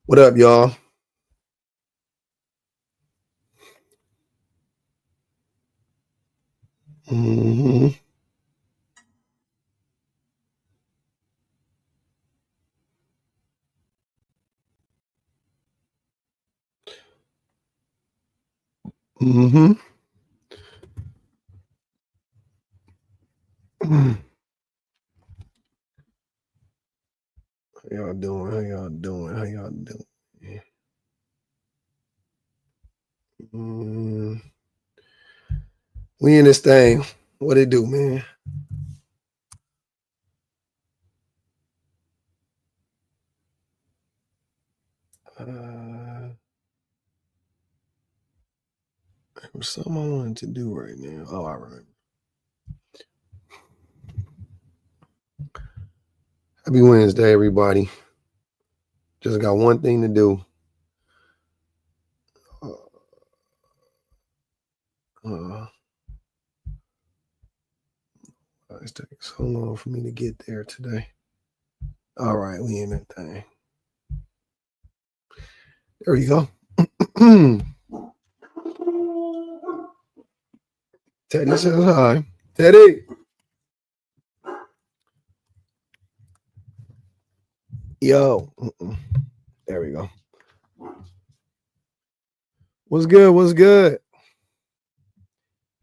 What up, y'all? Mm-hmm. Mm-hmm. How y'all doing? How y'all doing? How y'all doing? Mm, we in this thing. What it do, man? There was something I wanted to do right now. Oh, I remember. Happy Wednesday, everybody. Just got one thing to do. Uh, it's taking so long for me to get there today. All right, we in that thing. There we go. Teddy says hi. Teddy. Yo. There we go. What's good? What's good?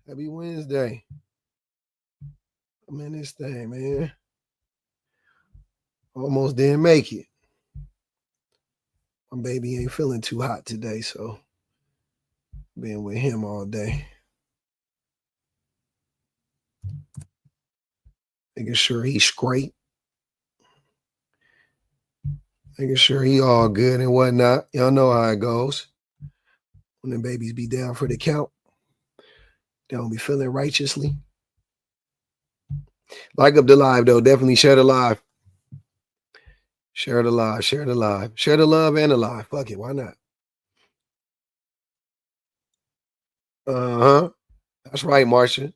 Happy Wednesday. I'm in this thing, man. Almost didn't make it. My baby ain't feeling too hot today, so been with him all day. Making sure he's straight. Making sure he all good and whatnot. Y'all know how it goes. When the babies be down for the count, they don't be feeling righteously. Like up the live, though. Definitely share the live. Share the live. Share the live. Share the love and the live. Fuck it. Why not? Uh-huh. That's right, Marsha.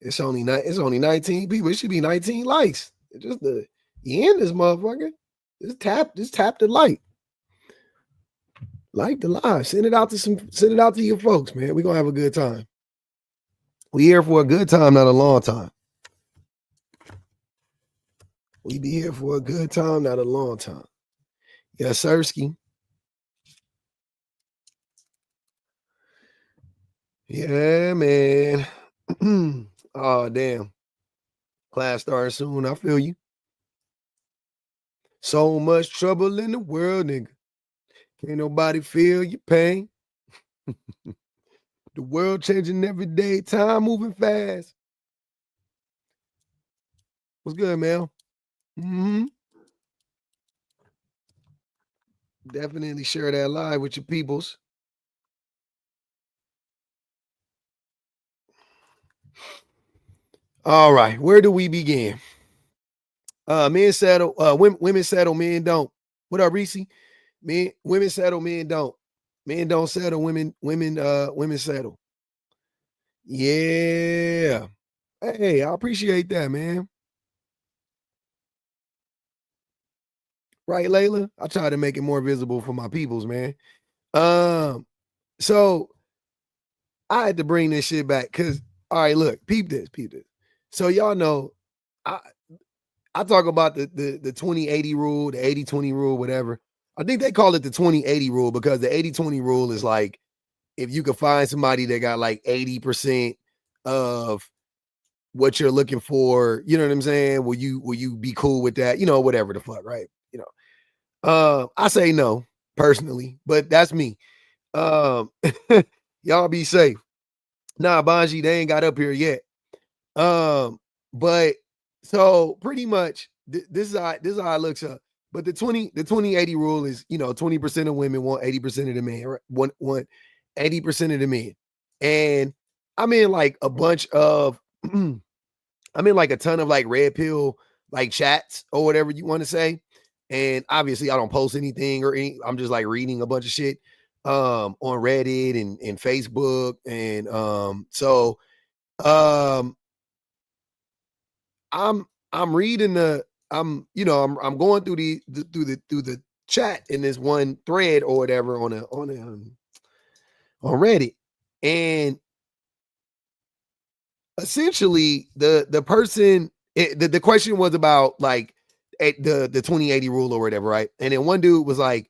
It's only 19 people. It should be 19 likes. It's just you in this motherfucker. Just tap the like. Like the live. Send it out to your folks, man. We're gonna have a good time. We here for a good time, not a long time. We be here for a good time, not a long time. Yes, Sirski. Yeah, man. Oh, damn. Class starting soon. I feel you. So much trouble in the world, nigga. Can't nobody feel your pain. The world changing every day. Time moving fast. What's good, man? Mm-hmm. Definitely share that live with your peoples. All right, where do we begin? Men settle, women settle, men don't. What up, Reese? Women settle, men don't. Men don't settle, women settle. Yeah. Hey, I appreciate that, man. Right, Layla? I try to make it more visible for my peoples, man. So I had to bring this shit back because, all right, look, peep this. So y'all know, I I talk about the 20-80 rule, the 80-20 rule, whatever. I think they call it the 20-80 rule because the 80-20 rule is like if you could find somebody that got like 80% of what you're looking for, you know what I'm saying? Will you be cool with that? You know, whatever the fuck, right? You know. I say no personally, but that's me. Um y'all be safe. Nah, Banji, they ain't got up here yet. But so pretty much this is how it looks up. But the 20-80 rule is 20% of women want 80% of the men, right? Want 80% of the men. And I'm in like a bunch of I'm in like a ton of like red pill like chats or whatever you want to say. And obviously I don't post anything I'm just like reading a bunch of shit on Reddit and Facebook. And um I'm reading I'm going through the chat in this one thread or whatever on Reddit, and essentially the person the question was about like the 2080 rule or whatever, right? And then one dude was like,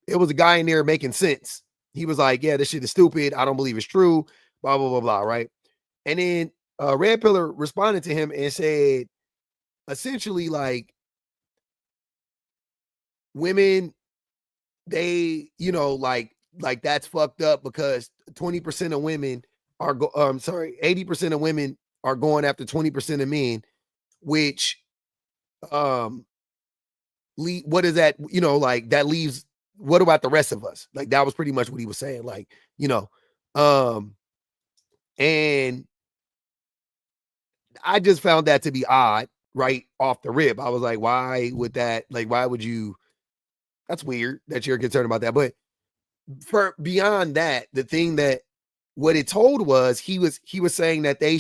it was a guy in there making sense. He was like, yeah, this shit is stupid. I don't believe it's true. Blah blah blah blah. Right? And then Red Pillar responded to him and said, essentially, like women, they, like that's fucked up because 20% of women are sorry, 80% of women are going after 20% of men, which um what is that, like that leaves, what about the rest of us? Like that was pretty much what he was saying. Like, um and I just found that to be odd right off the rip. I was like, why would that, like, why would you, that's weird that you're concerned about that. But for beyond that, the thing that what it told was he was saying that they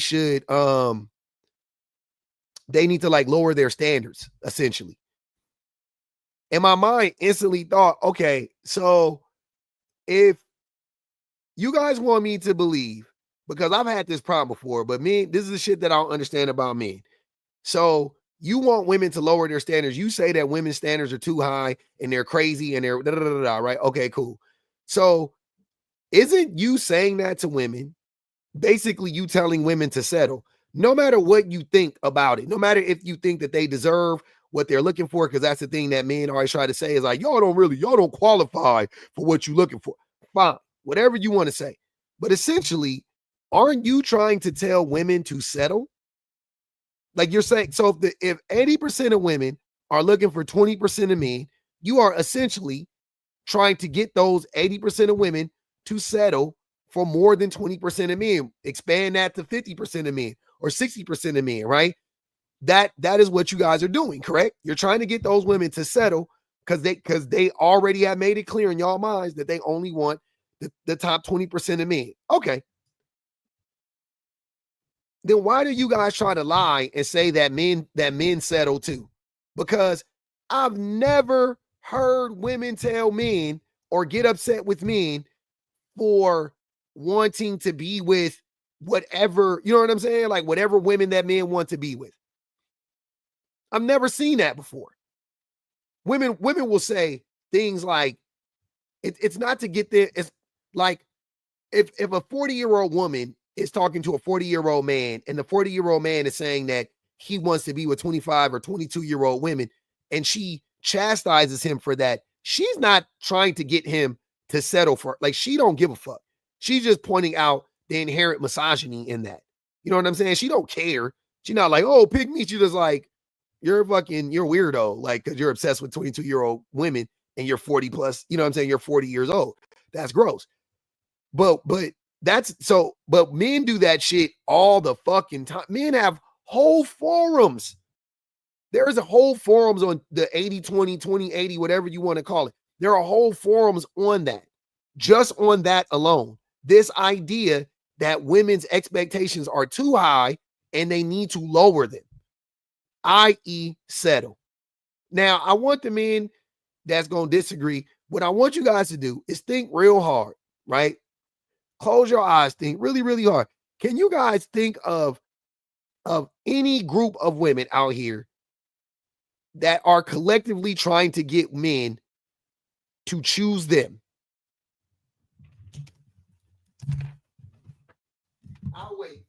need to like lower their standards, essentially. And my mind instantly thought, okay, so if you guys want me to believe, because I've had this problem before, but men, this is the shit that I don't understand about men. So you want women to lower their standards. You say that women's standards are too high and they're crazy and they're da da da da, right? Okay, cool. So isn't you saying that to women? Basically, you telling women to settle, no matter what you think about it, no matter if you think that they deserve what they're looking for, because that's the thing that men always try to say is like, y'all don't qualify for what you're looking for. Fine, whatever you want to say. But essentially, aren't you trying to tell women to settle? Like you're saying, so if 80% of women are looking for 20% of men, you are essentially trying to get those 80% of women to settle for more than 20% of men. Expand that to 50% of men or 60% of men, right? That is what you guys are doing, correct? You're trying to get those women to settle because they already have made it clear in y'all minds that they only want the top 20% of men. Okay. Then why do you guys try to lie and say that men settle too? Because I've never heard women tell men or get upset with men for wanting to be with whatever, you know what I'm saying? Like whatever women that men want to be with. I've never seen that before. Women will say things like it's not to get there. It's like if a 40-year-old woman is talking to a 40-year-old man and the 40-year-old man is saying that he wants to be with 25 or 22-year-old women and she chastises him for that, she's not trying to get him to settle for, like, she don't give a fuck. She's just pointing out the inherent misogyny in that. You know what I'm saying? She don't care. She's not like, oh, pick me. She just like, you're weirdo, like, because you're obsessed with 22-year-old women and you're 40 plus, you know what I'm saying? You're 40 years old. That's gross. But that's so, but men do that shit all the fucking time. Men have whole forums. There's a whole forums on the 80-20, 20-80, whatever you want to call it. There are whole forums on that. Just on that alone. This idea that women's expectations are too high and they need to lower them, i.e., settle. Now, I want the men that's going to disagree. What I want you guys to do is think real hard, right? Close your eyes, think really, really hard. Can you guys think of any group of women out here that are collectively trying to get men to choose them? I'll wait.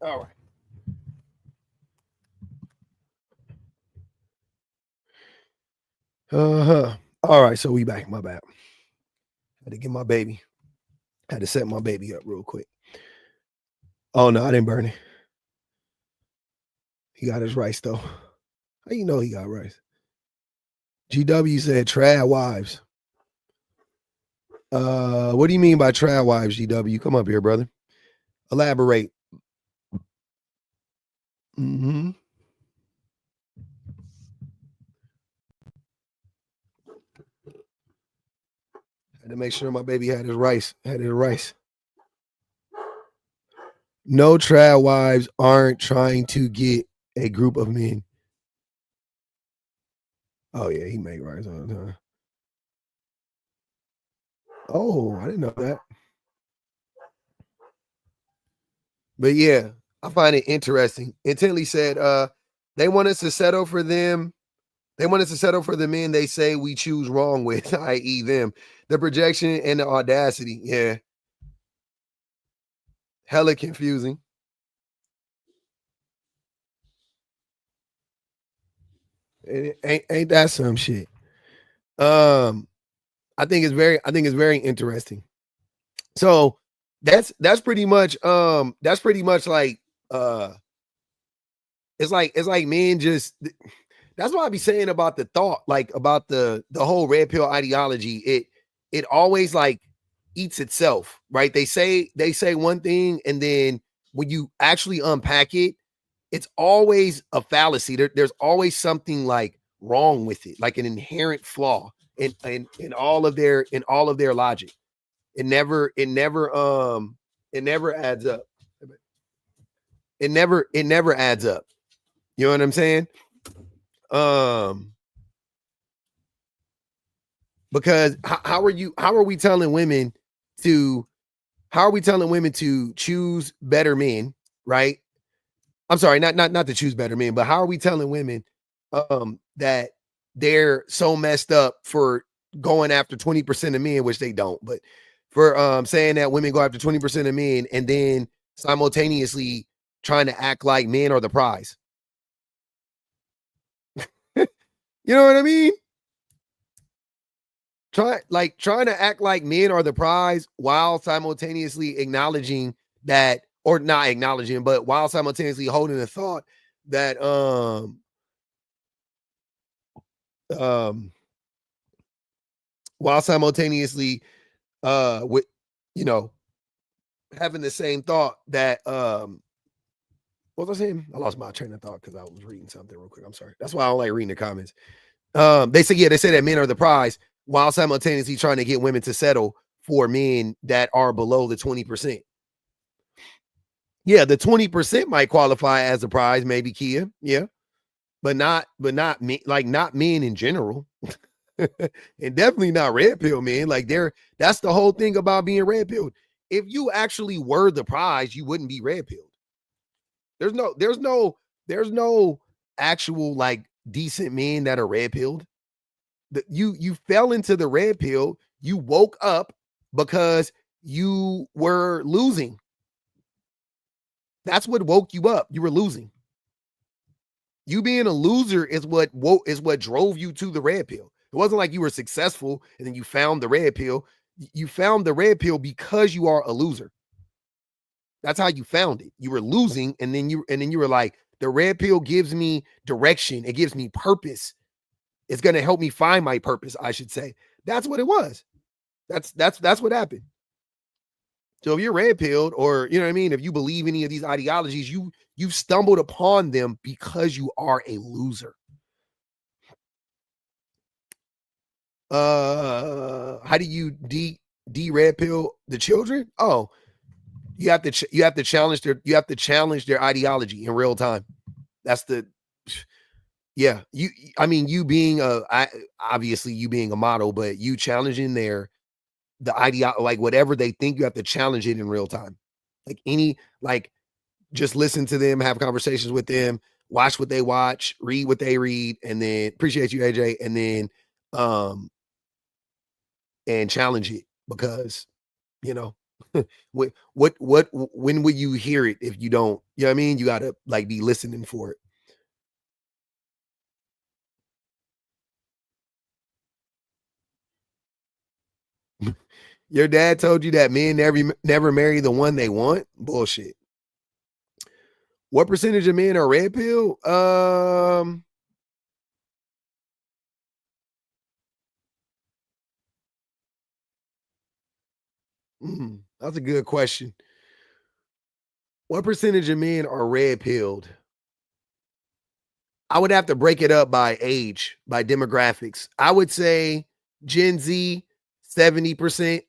All right. All right, so we back. My bad. Had to get my baby. Had to set my baby up real quick. Oh no, I didn't burn it. He got his rice though. How you know he got rice? GW said trad wives. What do you mean by trad wives, GW? Come up here, brother. Elaborate. Mm-hmm. Had to make sure my baby had his rice. Had his rice. No, trad wives aren't trying to get a group of men. Oh yeah, he make rice all the time. Oh, I didn't know that. But yeah, I find it interesting. Intently said, they want us to settle for them. They want us to settle for the men they say we choose wrong with, i.e., them. The projection and the audacity. Yeah. Hella confusing. Ain't that some shit? I think it's very interesting. So that's pretty much like it's like men just that's what I be saying about the thought, like about the whole red pill ideology. It always like eats itself, right? They say one thing, and then when you actually unpack it, it's always a fallacy. There's always something like wrong with it, like an inherent flaw in all of their logic. It never adds up. It never adds up. You know what I'm saying? Because how are we telling women to choose better men, right? I'm sorry, not to choose better men, but how are we telling women that they're so messed up for going after 20% of men, which they don't, but for saying that women go after 20% of men and then simultaneously trying to act like men are the prize. You know what I mean? Trying to act like men are the prize while simultaneously acknowledging that, or not acknowledging, but while simultaneously holding the thought that while simultaneously with, you know, having the same thought that what was I saying? I lost my train of thought because I was reading something real quick. I'm sorry. That's why I don't like reading the comments. They say that men are the prize while simultaneously trying to get women to settle for men that are below the 20%. Yeah, the 20% might qualify as a prize, maybe, Kia. Yeah. But not me, like not men in general. And definitely not red pill men. Like that's the whole thing about being red pilled. If you actually were the prize, you wouldn't be red pilled. There's no actual like decent men that are red pilled. You fell into the red pill. You woke up because you were losing. That's what woke you up. You were losing. You being a loser is what drove you to the red pill. It wasn't like you were successful and then you found the red pill. You found the red pill because you are a loser. That's how you found it. You were losing, and then you were like, the red pill gives me direction. It gives me purpose. It's going to help me find my purpose, I should say. That's what it was. That's what happened. So if you're red pilled, or you know what I mean, if you believe any of these ideologies, you've stumbled upon them because you are a loser. How do you red pill the children? Oh, you have to challenge their ideology in real time. That's the yeah. You being obviously you being a model, but you challenging the idea, like whatever they think, you have to challenge it in real time. Like just listen to them, have conversations with them, watch what they watch, read what they read, and then appreciate you, AJ, and then and challenge it because, you know, when would you hear it if you don't? You know what I mean? You gotta like be listening for it. Your dad told you that men never marry the one they want? Bullshit. What percentage of men are red pill? That's a good question. What percentage of men are red pilled? I would have to break it up by age, by demographics. I would say Gen Z, 70%.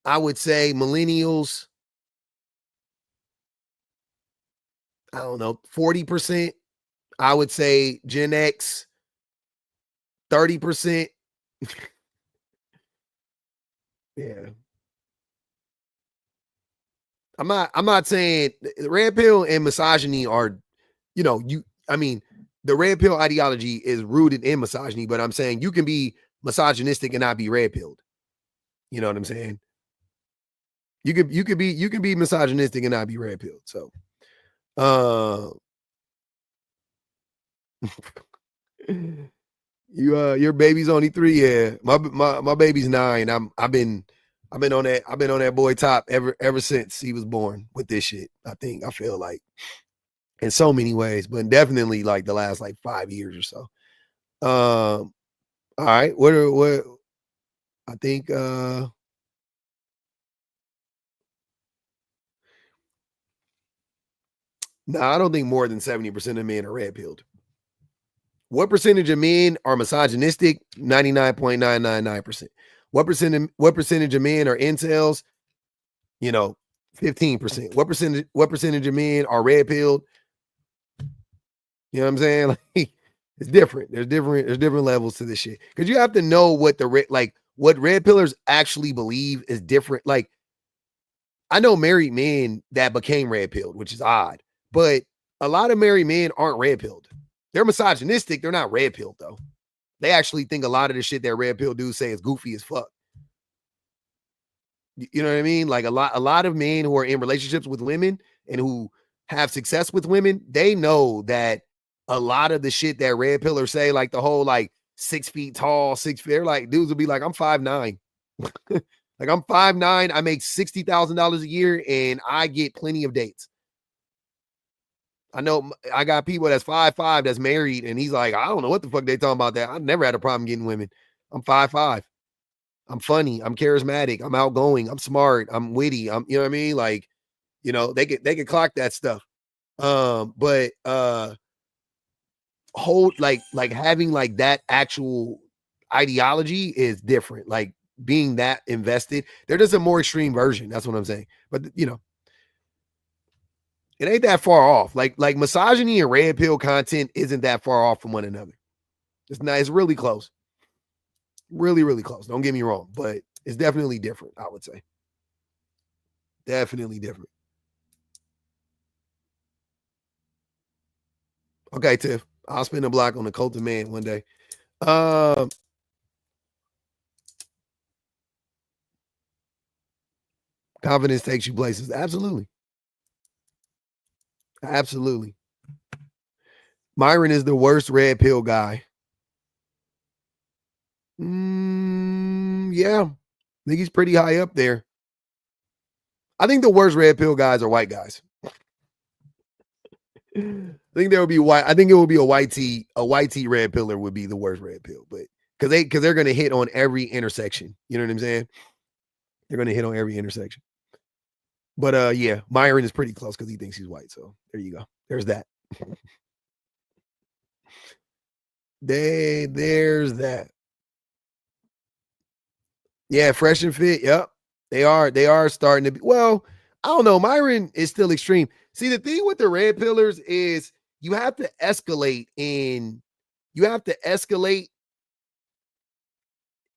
I would say millennials, I don't know, 40%. I would say Gen X, 30%. Yeah. I'm not saying the red pill and misogyny are, I mean, the red pill ideology is rooted in misogyny, but I'm saying you can be misogynistic and not be red pilled. You know what I'm saying? You can be misogynistic and not be red pilled. So uh your baby's only 3. Yeah. My baby's 9. I've been on that boy top ever since he was born with this shit. I feel like in so many ways, but definitely like the last like 5 years or so. All right. What I think no, I don't think more than 70% of men are red pilled. What percentage of men are misogynistic? 99.999%. What percentage of men are incels? You know, 15%. What percentage of men are red pilled? You know what I'm saying? Like it's different. There's different levels to this shit. Because you have to know what what red pillars actually believe is different. Like I know married men that became red pilled, which is odd, but a lot of married men aren't red pilled. They're misogynistic. They're not red pilled though. They actually think a lot of the shit that red pill dudes say is goofy as fuck. You know what I mean? Like a lot of men who are in relationships with women and who have success with women, they know that a lot of the shit that red pillars say, like the whole like 6 feet tall, 6 feet, they're like dudes will be like, I'm 5'9". Like I'm 5'9", I make $60,000 a year and I get plenty of dates. I know I got people that's 5'5" that's married, and he's like, I don't know what the fuck they talking about that. I've never had a problem getting women. I'm 5'5". I'm funny. I'm charismatic. I'm outgoing. I'm smart. I'm witty. You know what I mean? Like, they could clock that stuff. But hold like having like that actual ideology is different. Like being that invested. They're just a more extreme version. That's what I'm saying. But it ain't that far off. Like misogyny and red pill content isn't that far off from one another. It's not. It's really close. Really, really close. Don't get me wrong, but it's definitely different. I would say definitely different. Okay, Tiff. I'll spin the block on the cult of man one day. Um, Confidence takes you places. Absolutely, absolutely. Myron is the worst red pill guy. Yeah, I think he's pretty high up there. I think the worst red pill guys are white guys. I think there would be white. I think it would be a white tea red pillar would be the worst red pill, but because they're gonna hit on every intersection. You know what I'm saying? They're gonna hit on every intersection. But yeah, Myron is pretty close because he thinks he's white. So there you go. There's that. There's that. Yeah, fresh and fit. Yep. They are starting to be well, I don't know. Myron is still extreme. See, the thing with the red pillars is you have to escalate in you have to escalate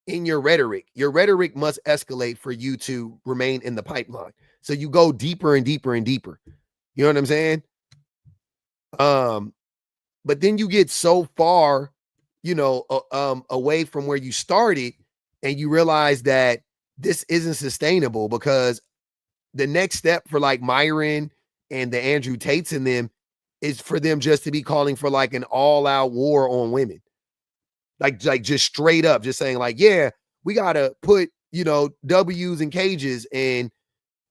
in your rhetoric. Your rhetoric must escalate for you to remain in the pipeline. So you go deeper and deeper and deeper. You know what I'm saying? Um, but then you get so far, away from where you started, and you realize that this isn't sustainable because the next step for like Myron and the Andrew Tates and them is for them just to be calling for like an all-out war on women. Like just straight up, just saying like, yeah, we gotta put, W's in cages and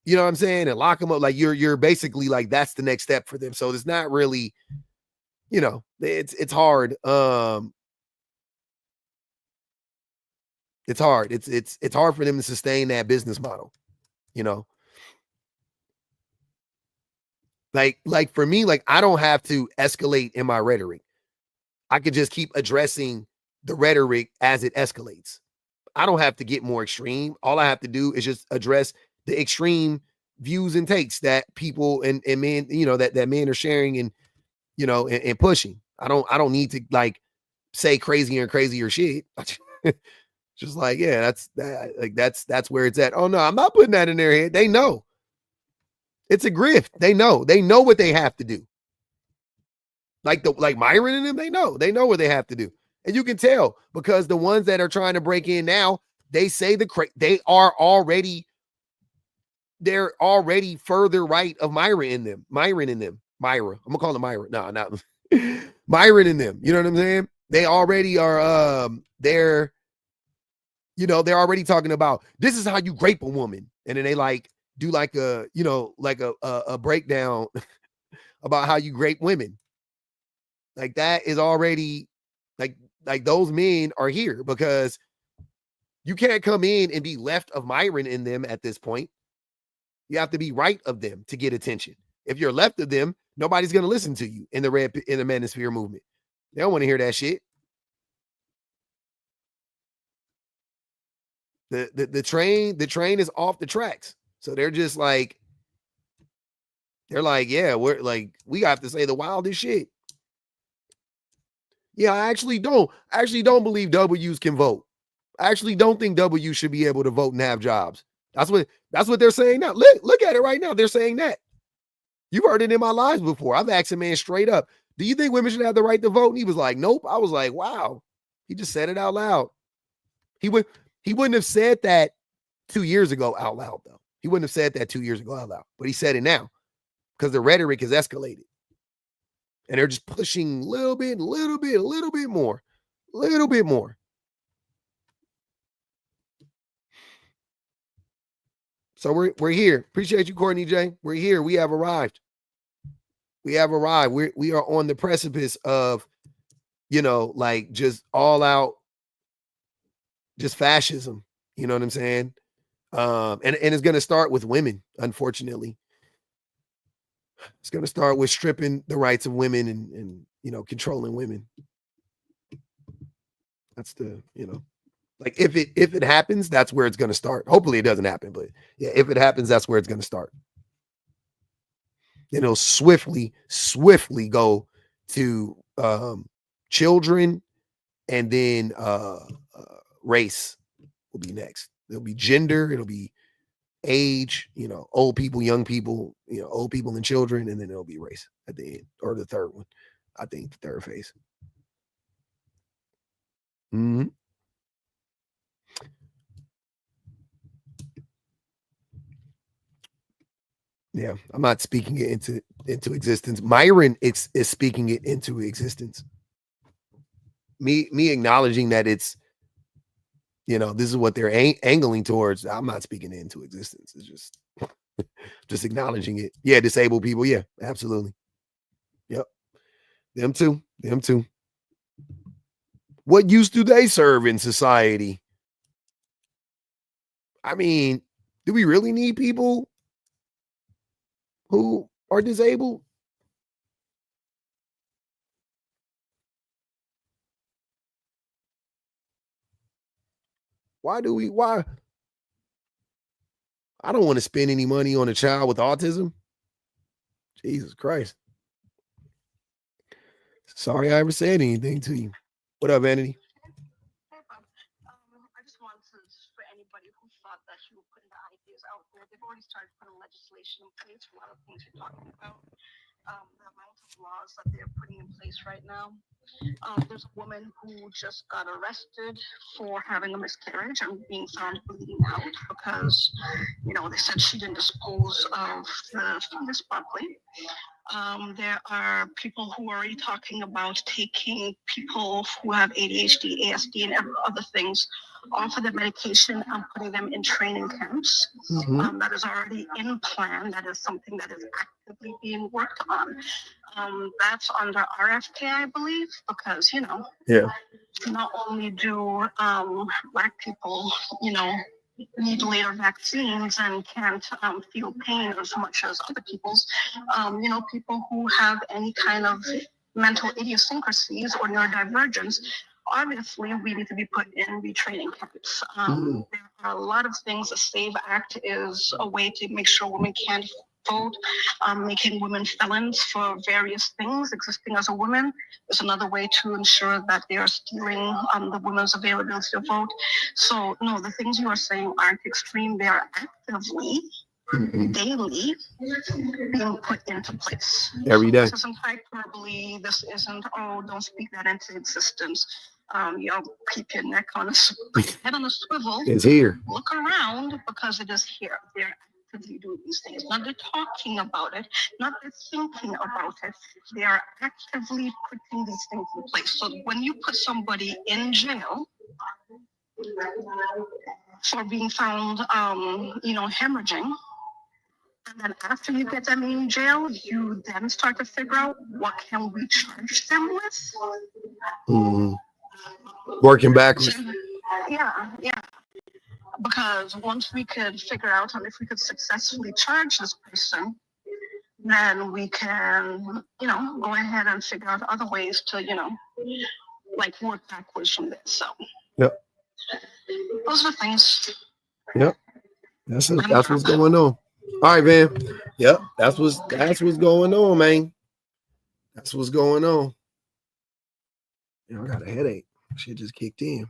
you know what I'm saying, and lock them up. Like you're basically like that's the next step for them. So it's not really, it's hard. It's hard. It's hard for them to sustain that business model, you know. Like for me, like I don't have to escalate in my rhetoric. I could just keep addressing the rhetoric as it escalates. I don't have to get more extreme. All I have to do is just address the extreme views and takes that people and men, that men are sharing and and pushing. I don't need to like say crazier and crazier shit. Just like, yeah, that's where it's at. Oh no, I'm not putting that in their head. They know. It's a grift. They know what they have to do. Like Myron and them, they know what they have to do. And you can tell because the ones that are trying to break in now, they say they're already further right of Myron in them. Myra. I'm gonna call them Myra. No, not Myron in them. You know what I'm saying? They already are they're already talking about this is how you grape a woman. And then they like do like a breakdown about how you grape women. Like that is already like those men are here because you can't come in and be left of Myron in them at this point. You have to be right of them to get attention. If you're left of them, nobody's going to listen to you in the Manosphere movement. They don't want to hear that shit. The train is off the tracks. So they're just like yeah, we have to say the wildest shit. Yeah, I actually don't believe W's can vote. I actually don't think W should be able to vote and have jobs. That's what they're saying now. Look at it right now. They're saying that. You've heard it in my lives before. I've asked a man straight up, do you think women should have the right to vote? And he was like, nope. I was like, wow. He just said it out loud. He wouldn't have said that 2 years ago out loud, though. He wouldn't have said that 2 years ago out loud. But he said it now because the rhetoric has escalated. And they're just pushing a little bit more. Little bit more. So we're here. Appreciate you, Courtney J. We're here. We have arrived. We have arrived. We are on the precipice of, like just all out, just fascism. You know what I'm saying? And it's going to start with women. Unfortunately, it's going to start with stripping the rights of women and controlling women. That's like if it happens, that's where it's going to start. Hopefully, it doesn't happen, but yeah, if it happens, that's where it's going to start. It'll swiftly go to children, and then race will be next. It'll be gender, it'll be age, old people, young people, old people and children, and then it'll be race at the end, or the third one. I think the third phase. Mm-hmm. Yeah, I'm not speaking it into existence. Myron is speaking it into existence. Me acknowledging that it's this is what they're angling towards. I'm not speaking it into existence. It's just acknowledging it. Yeah, disabled people. Yeah, absolutely. Yep. Them too. Them too. What use do they serve in society? I mean, do we really need people who are disabled? Why? I don't want to spend any money on a child with autism. Jesus Christ. Sorry I ever said anything to you. What up, Vanity? the amount of laws that they're putting in place right now. There's a woman who just got arrested for having a miscarriage and being found bleeding out because, they said she didn't dispose of the fetus properly. There are people who are already talking about taking people who have ADHD, ASD, and other things off of the medication and putting them in training camps. That is already in plan. That is something that is actively being worked on. That's under RFK, I believe, because, Yeah. not only do Black people, need later vaccines and can't feel pain as much as other people's, people who have any kind of mental idiosyncrasies or neurodivergence, obviously we need to be put in retraining camps. There are a lot of things. The SAVE Act is a way to make sure women can't vote, making women felons for various things. Existing as a woman is another way to ensure that they are stealing the women's availability to vote. So, no, the things you are saying aren't extreme. They are actively, daily being put into place. Every day. This isn't hyperbole. This isn't, oh, don't speak that into existence. Keep your neck on head on a swivel. It's here. Look around because it is here. They're actively doing these things. Not they're talking about it, not they're thinking about it. They are actively putting these things in place. So when you put somebody in jail for being found, hemorrhaging, and then after you get them in jail, you then start to figure out what can we charge them with. Working backwards. Yeah. Because once we could figure out and if we could successfully charge this person, then we can, go ahead and figure out other ways to, work backwards from this. So, yep. Those are things. Yep. That's what's going on. All right, man. Yep. That's what's going on, man. That's what's going on. I got a headache. Shit just kicked in.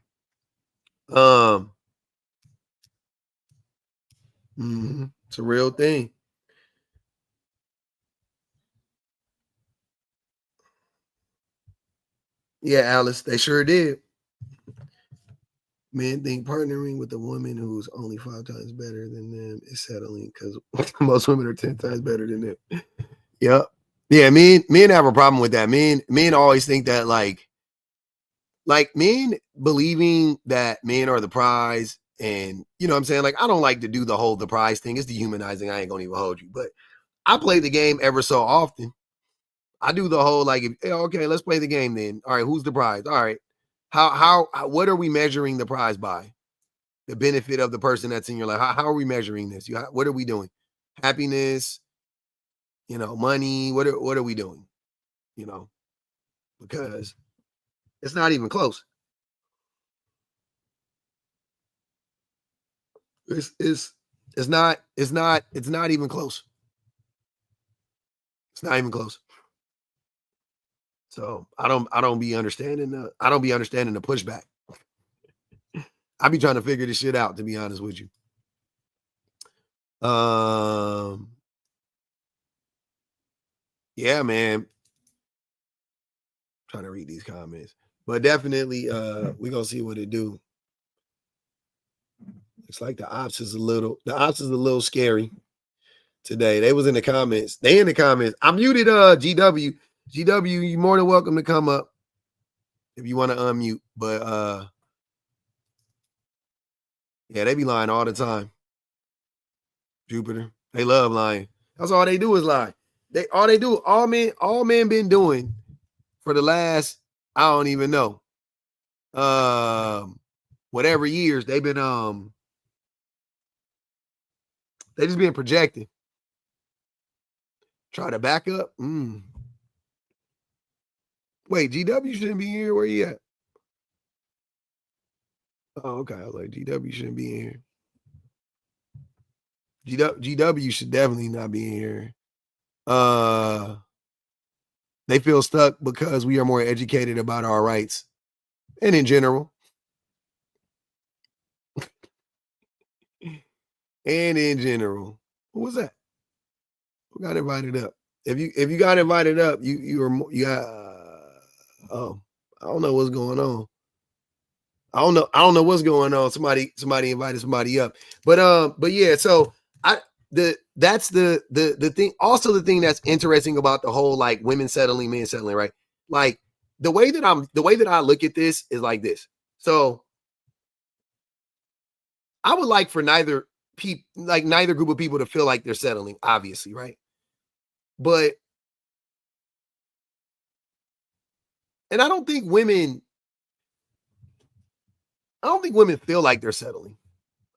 It's a real thing. Yeah, Alice, they sure did. Men think partnering with a woman who's only 5 times better than them is settling because most women are 10 times better than them. Yep. Yeah, men have a problem with that. Men always think that like men believing that men are the prize, and you know what I'm saying? Like, I don't like to do the prize thing. It's dehumanizing. I ain't gonna even hold you. But I play the game ever so often. I do the whole okay, let's play the game then. All right, who's the prize? All right. How what are we measuring the prize by? The benefit of the person that's in your life. How are we measuring this? What are we doing? Happiness, money. What are we doing? Because it's not even close. It's not even close. It's not even close. So I don't be understanding the pushback. I be trying to figure this shit out, to be honest with you. Yeah, man. I'm trying to read these comments. But definitely we're gonna see what it do. It's like the ops is a little scary today. They was in the comments. I muted GW. GW, you're more than welcome to come up if you want to unmute. But yeah, they be lying all the time. Jupiter. They love lying. That's all they do is lie. All men been doing for the last, I don't even know. Whatever years they've been they just been projecting. Try to back up. Wait, GW shouldn't be here. Where you at? Oh, okay. I was like, GW shouldn't be in here. GW should definitely not be in here. They feel stuck because we are more educated about our rights. And in general. Who was that? Who got invited up? if you got invited up, you got oh, I don't know what's going on. I don't know what's going on. Somebody invited somebody up. But yeah, so that's the thing. Also, the thing that's interesting about the whole like women settling, men settling, right? Like the way that I look at this is like this. So I would like for neither group of people to feel like they're settling, obviously, right? But and I don't think women feel like they're settling.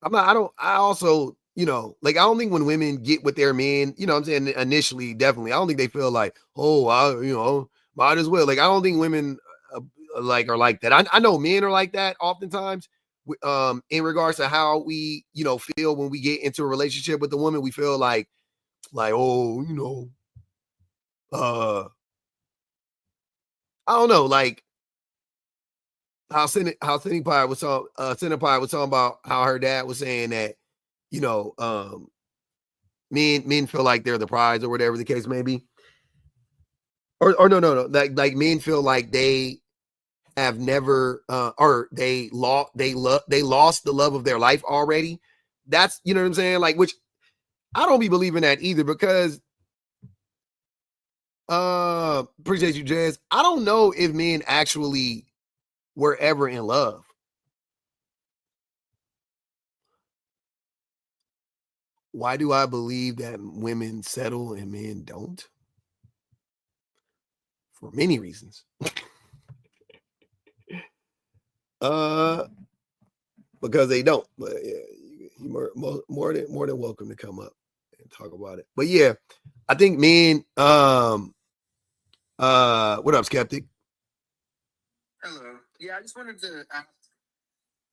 I also, I don't think when women get with their men, I'm saying initially, definitely, I don't think they feel like, oh, might as well. Like, I don't think women are like that. I know men are like that oftentimes, in regards to how we, feel when we get into a relationship with a woman. We feel like, oh, I don't know, like, how Cinepie was talking about how her dad was saying that, men feel like they're the prize or whatever the case may be. Or no, like men feel like they have never or they lost the love of their life already. That's, you know what I'm saying? Like, which I don't be believing that either, because appreciate you, Jazz. I don't know if men actually were ever in love. Why do I believe that women settle and men don't? For many reasons. Because they don't. But yeah, you're more than welcome to come up and talk about it. But yeah, I think men. What up, Skeptic? Hello. Yeah, I just wanted to ask,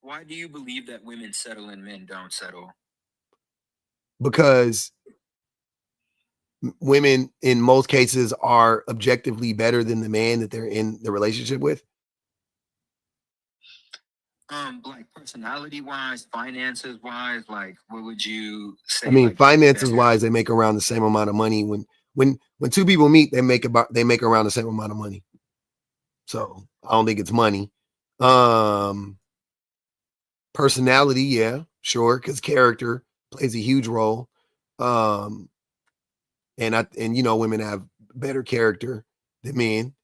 why do you believe that women settle and men don't settle? Because women in most cases are objectively better than the man that they're in the relationship with. Like personality wise, finances wise, like what would you say? I mean, Like finances wise, they make around the same amount of money. When two people meet, they make around the same amount of money. So I don't think it's money. Personality, yeah, sure, because character plays a huge role. And women have better character than men.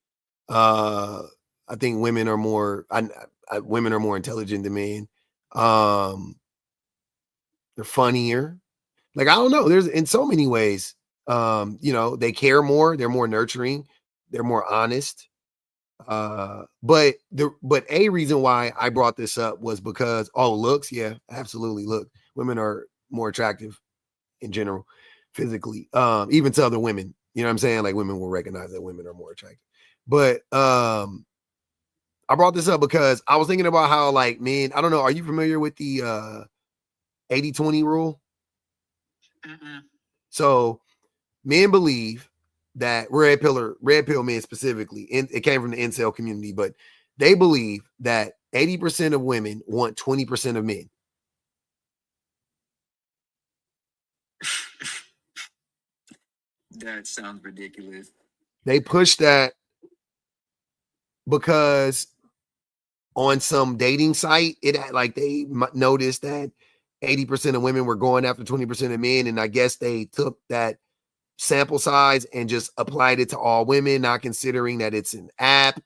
I think women are more intelligent than men. They're funnier. Like, I don't know. There's in so many ways. They care more. They're more nurturing. They're more honest. But a reason why I brought this up was because looks, yeah, absolutely. Look, women are more attractive in general, physically, even to other women. You know what I'm saying? Like, women will recognize that women are more attractive. But I brought this up because I was thinking about how, like, men, I don't know, are you familiar with the 80-20 rule? Mm-mm. So men believe that red pill men specifically, and it came from the incel community, but they believe that 80% of women want 20% of men. That sounds ridiculous. They push that because on some dating site, they noticed that 80% of women were going after 20% of men, and I guess they took that sample size and just applied it to all women, not considering that it's an app.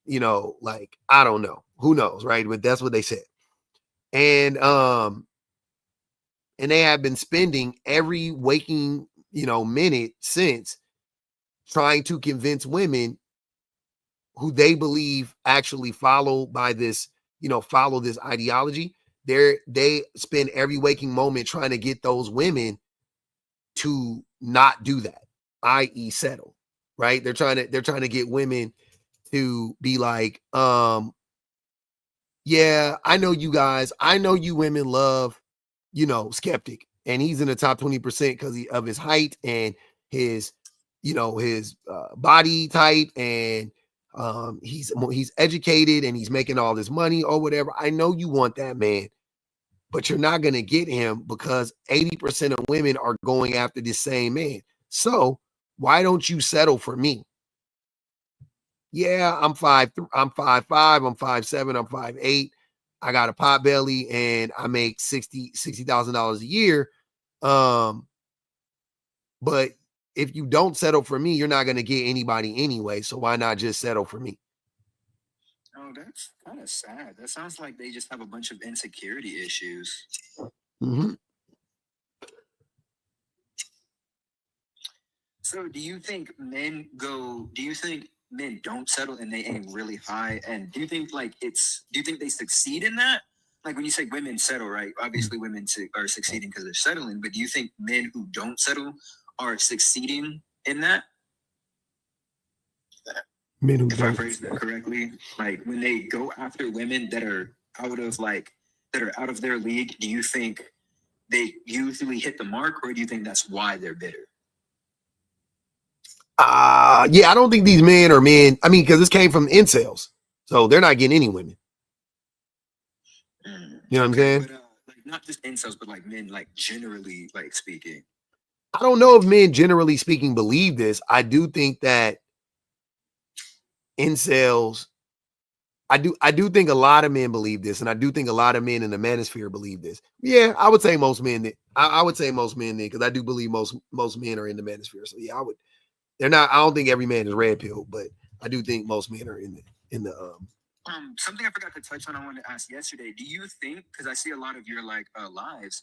Like, I don't know, who knows, right? But that's what they said. And they have been spending every waking minute since trying to convince women who they believe actually follow this ideology. They spend every waking moment trying to get those women to not do that, i.e. settle, right? They're trying to get women to be like, yeah, I know you guys, I know you women love, Skeptic, and he's in the top 20% because of his height and his, his body type, and he's educated and he's making all this money or whatever. I know you want that man, but you're not going to get him because 80% of women are going after this same man. So Why don't you settle for me? Yeah, I'm 5'5", I'm 5'7", I'm 5'8". I got a pot belly and I make $60,000 a year. But if you don't settle for me, you're not going to get anybody anyway. So why not just settle for me? Oh, that's kind of sad. That sounds like they just have a bunch of insecurity issues. Mm-hmm. So do you think men don't settle and they aim really high? And do you think they succeed in that? Like when you say women settle, right? Obviously women are succeeding because they're settling, but do you think men who don't settle are succeeding in that? Men who If I don't. phrase that correctly, like when they go after women that are out of their league, do you think they usually hit the mark, or do you think that's why they're bitter? Yeah, I don't think these men are men. I mean, because this came from incels, so they're not getting any women. You know what I'm saying? But like not just incels, but like men, like generally, like speaking. I don't know if men, generally speaking, believe this. I do think that incels. I do think a lot of men believe this, and I do think a lot of men in the manosphere believe this. Yeah, I would say most men. I would say most men because I do believe most men are in the manosphere. So yeah, I would. They're not. I don't think every man is red pill, but I do think most men are in the. Something I forgot to touch on. I wanted to ask yesterday. Do you think? Because I see a lot of your lives.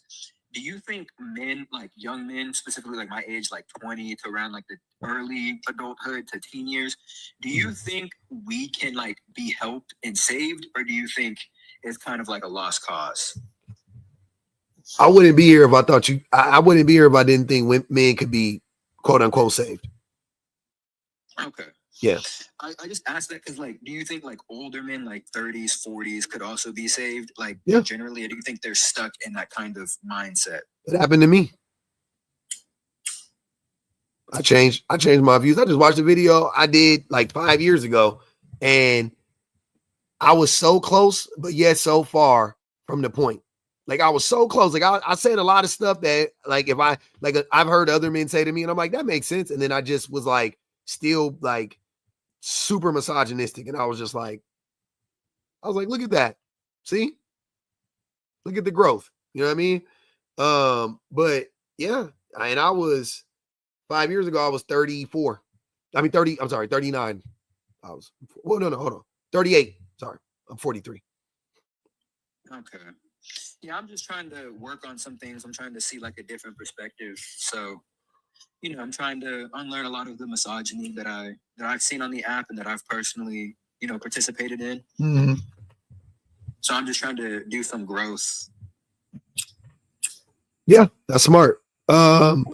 Do you think men, like young men, specifically like my age, like 20 to around like the early adulthood to teen years, do you think we can like be helped and saved, or do you think it's kind of like a lost cause? I wouldn't be here if I thought you. I wouldn't be here if I didn't think men could be quote unquote saved. Okay. Yeah. I just asked that because, like, do you think like older men, like 30s, 40s, could also be saved? Like, generally, or do you think they're stuck in that kind of mindset? It happened to me. I changed my views. I just watched a video I did like 5 years ago, and I was so close, but yet so far from the point. Like I was so close. Like I said a lot of stuff that like if I like I've heard other men say to me, and I'm like, that makes sense. And then I just was like still like super misogynistic. And I was like, look at that. See? Look at the growth. You know what I mean? But yeah, and I was 5 years ago, I was 34. I mean 30, I'm sorry, 39. I was hold on. 38. Sorry. I'm 43. Okay. Yeah, I'm just trying to work on some things. I'm trying to see like a different perspective. So, I'm trying to unlearn a lot of the misogyny that I've seen on the app and that I've personally, participated in. Mm-hmm. So I'm just trying to do some growth. Yeah, that's smart. No,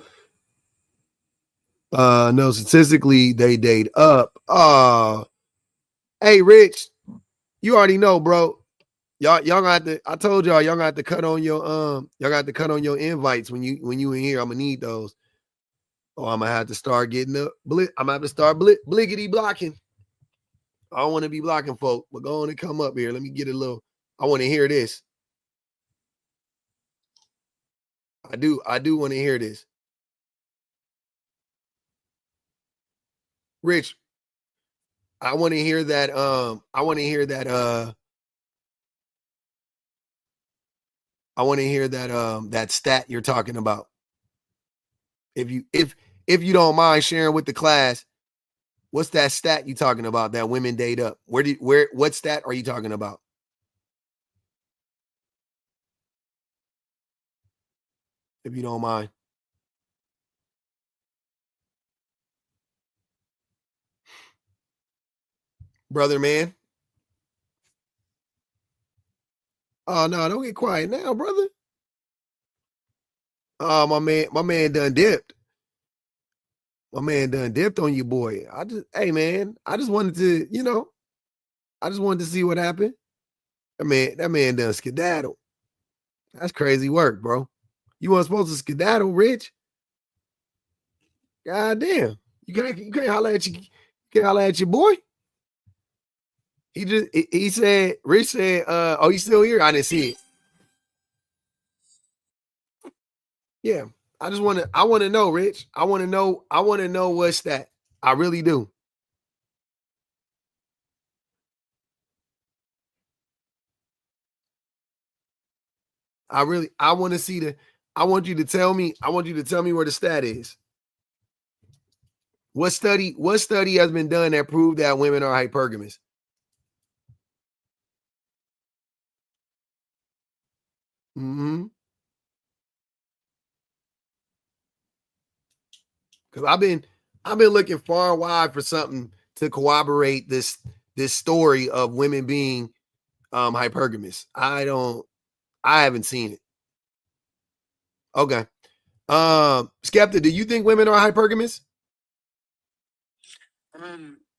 statistically they date up. Hey, Rich, you already know, bro. Y'all got to. I told y'all got to cut on your y'all got to cut on your invites when you in here. I'm gonna need those. Oh, I'm gonna have to start getting up. I'm gonna have to start bliggity blocking. I don't want to be blocking folk, but go on and come up here. Let me get a little. I want to hear this. I do want to hear this. Rich, I want to hear that. I want to hear that. I want to hear that. That stat you're talking about. If you don't mind sharing with the class, what's that stat you talking about that women date up? What stat are you talking about? If you don't mind. Brother man. Oh no, don't get quiet now, brother. Oh, my man done dipped. My man done dipped on you, boy. Hey man, I just wanted to, I just wanted to see what happened. That man done skedaddle. That's crazy work, bro. You weren't supposed to skedaddle, Rich. God damn. You can't holler at your boy. He said, Rich said, oh, you still here? I didn't see it. Yeah. I want to know, Rich. I want to know what's that. I really do. I want to see I want you to tell me where the stat is. What study has been done that proved that women are hypergamous? Mm-hmm. Because I've been looking far and wide for something to corroborate this story of women being hypergamous. I haven't seen it. Okay. Skepta, do you think women are hypergamous?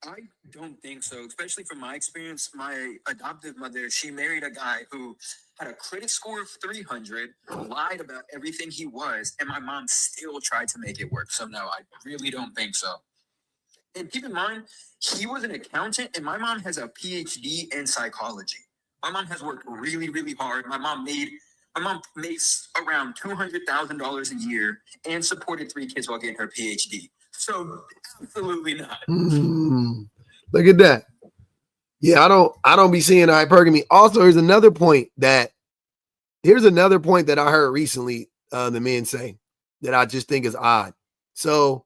I don't think so, especially from my experience. My adoptive mother, she married a guy who had a credit score of 300, lied about everything he was, and my mom still tried to make it work. So no, I really don't think so. And keep in mind, he was an accountant, and my mom has a PhD in psychology. My mom has worked really, really hard. My mom makes around $200,000 a year and supported 3 kids while getting her PhD. So absolutely not. Look at that. Yeah, I don't be seeing hypergamy. Also, here's another point that I heard recently the men say that I just think is odd. So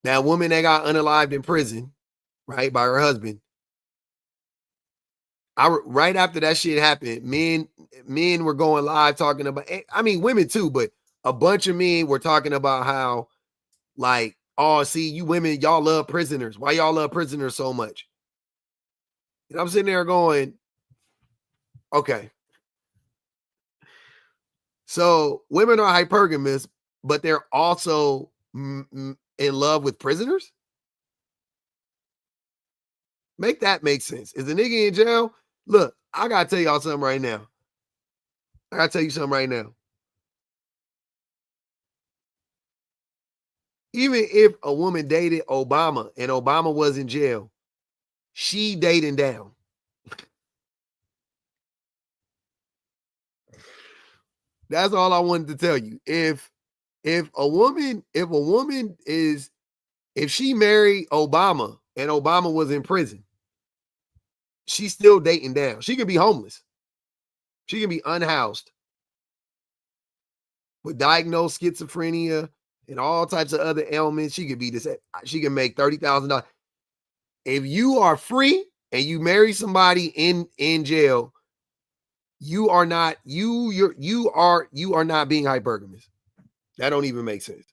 that woman that got unalived in prison, right, by her husband. Right after that shit happened, men were going live talking about, I mean, women too, but a bunch of men were talking about how, like, oh, see, you women, y'all love prisoners. Why y'all love prisoners so much? And I'm sitting there going, okay. So women are hypergamous, but they're also in love with prisoners? Make that make sense. Is the nigga in jail? Look, I gotta tell y'all something right now. I gotta tell you something right now. Even if a woman dated Obama and Obama was in jail, she dating down. That's all I wanted to tell you. If she married Obama and Obama was in prison, she's still dating down. She could be homeless. She can be unhoused with diagnosed schizophrenia and all types of other ailments. She could be this. She can make $30,000. If you are free and you marry somebody in jail, you are not you are not being hypergamous. That don't even make sense.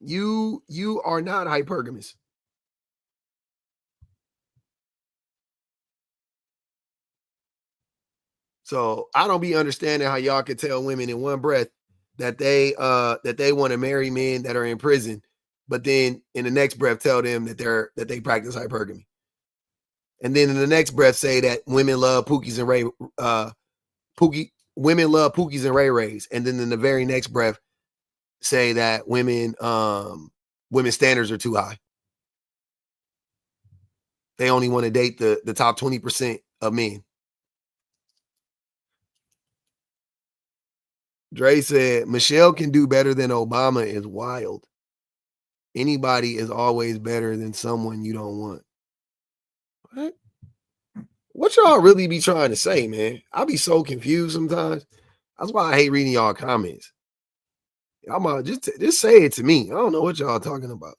You are not hypergamous. So I don't be understanding how y'all can tell women in one breath that they want to marry men that are in prison, but then in the next breath tell them that they practice hypergamy. And then in the next breath say that women love Pookies and Ray women love Pookies and Ray Rays. And then in the very next breath say that women standards are too high. They only want to date the top 20% of men. Dre said, Michelle can do better than Obama is wild. Anybody is always better than someone you don't want. What y'all really be trying to say, man? I be so confused sometimes. That's why I hate reading y'all comments. I'm just say it to me. I don't know what y'all talking about.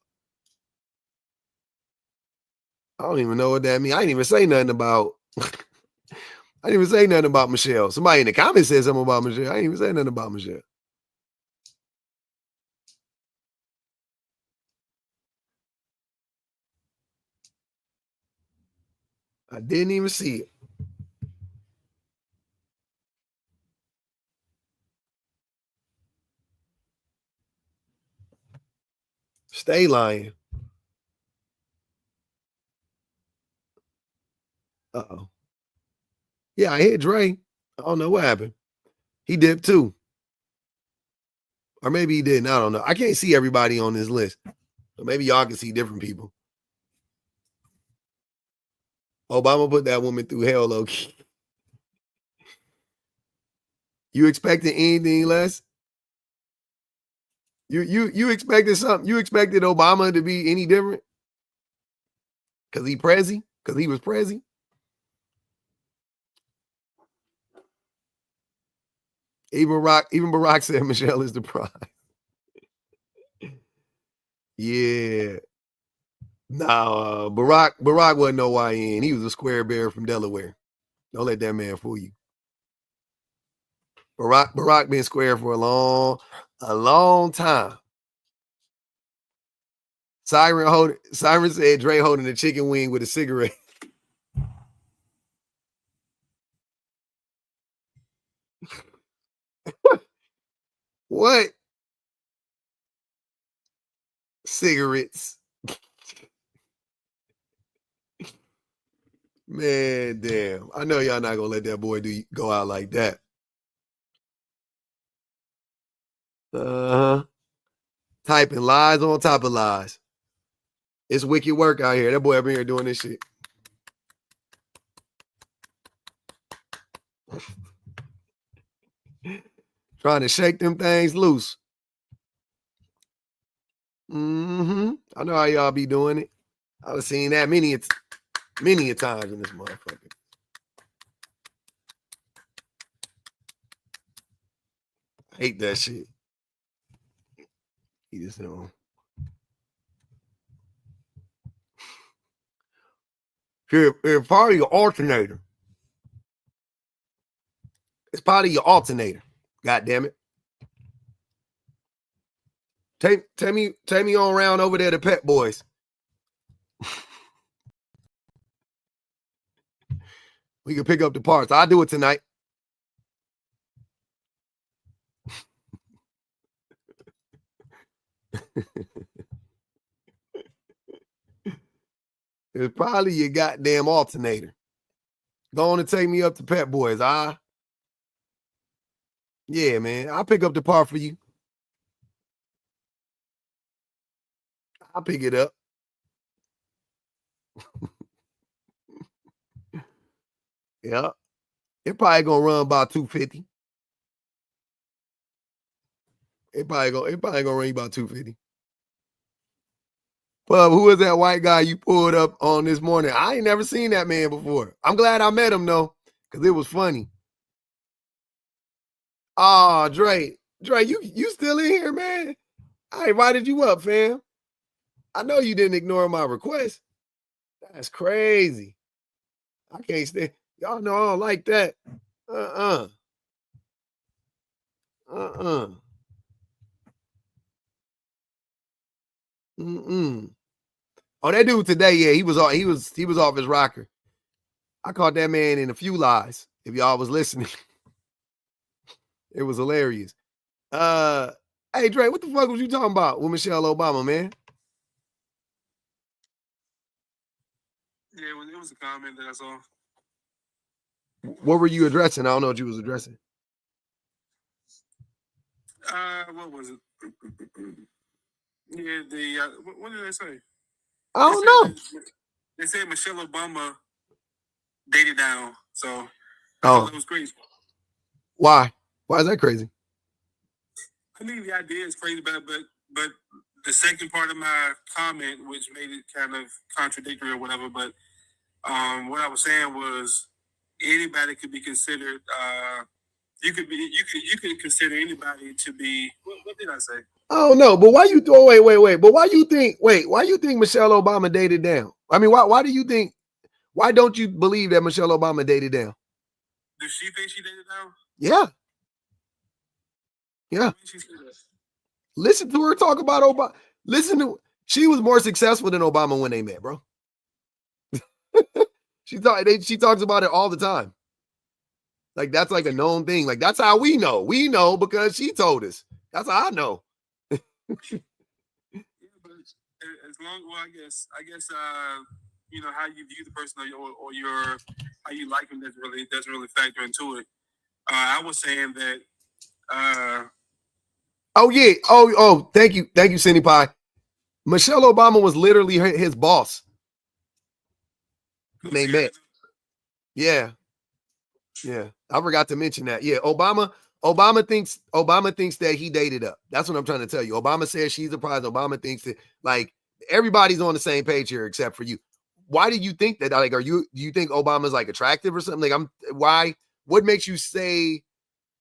I don't even know what that means. I didn't even say nothing about I didn't even say nothing about Michelle. Somebody in the comments said something about Michelle. I didn't even say nothing about Michelle. I didn't even see it. Stay lying. Uh-oh. Yeah, I hit Dre. I don't know what happened. He dipped too. Or maybe he didn't. I don't know. I can't see everybody on this list. Or maybe y'all can see different people. Obama put that woman through hell, low-key. You expected anything less? You expected something? You expected Obama to be any different? Because he prezi? Because he was prezi? Even Barack said Michelle is the prize. Yeah. No, Barack wasn't no YN. He was a square bear from Delaware. Don't let that man fool you. Barack been square for a long time. Siren said Dre holding a chicken wing with a cigarette. What? Cigarettes. Man, damn. I know y'all not gonna let that boy go out like that. Typing lies on top of lies. It's wicked work out here. That boy up in here doing this shit. Trying to shake them things loose. I know how y'all be doing it. I've seen that many a times in this motherfucker. I hate that shit. You just know. You're part of your alternator. It's part of your alternator. God damn it. Take me on around over there to Pet Boys. We can pick up the parts. I'll do it tonight. It's probably your goddamn alternator. Go on and take me up to Pet Boys. Yeah, man. I'll pick up the part for you. I'll pick it up. Yeah. It probably gonna run about $250. It probably gonna run you about $250. But who is that white guy you pulled up on this morning? I ain't never seen that man before. I'm glad I met him though, because it was funny. Oh, Dre, you still in here, man? I invited you up, fam. I know you didn't ignore my request. That's crazy. I can't stand. Y'all know I don't like that. Oh, that dude today, yeah, he was off his rocker. I caught that man in a few lies. If y'all was listening, it was hilarious. Hey Dre, what the fuck was you talking about with Michelle Obama, man? Yeah, it was a comment that I saw. What were you addressing? I don't know what you was addressing. What was it? Yeah, what did they say? I don't know. They said Michelle Obama dated down, so I thought that was crazy. Why? Why is that crazy? I think the idea is crazy, but the second part of my comment, which made it kind of contradictory or whatever, but what I was saying was anybody could be considered. You could consider anybody to be. What did I say? I don't know, but why you throw? Wait. But why you think? Wait, why you think Michelle Obama dated down? I mean, why do you think? Why don't you believe that Michelle Obama dated down? Does she think she dated down? Yeah. Listen to her talk about Obama. She was more successful than Obama when they met, bro. She talks about it all the time. Like that's like a known thing. Like that's how we know. We know because she told us. That's how I know. Yeah, but as long, well, I guess, you know how you view the person or your how you like him doesn't really factor into it. I was saying that. Oh yeah. Oh, thank you, Cindy Pie. Michelle Obama was literally his boss when they met. Yeah. Yeah. I forgot to mention that. Yeah. Obama thinks that he dated up. That's what I'm trying to tell you. Obama says she's a prize. Obama thinks that, like, everybody's on the same page here except for you. Why do you think that? Like, do you think Obama's like attractive or something? Like, what makes you say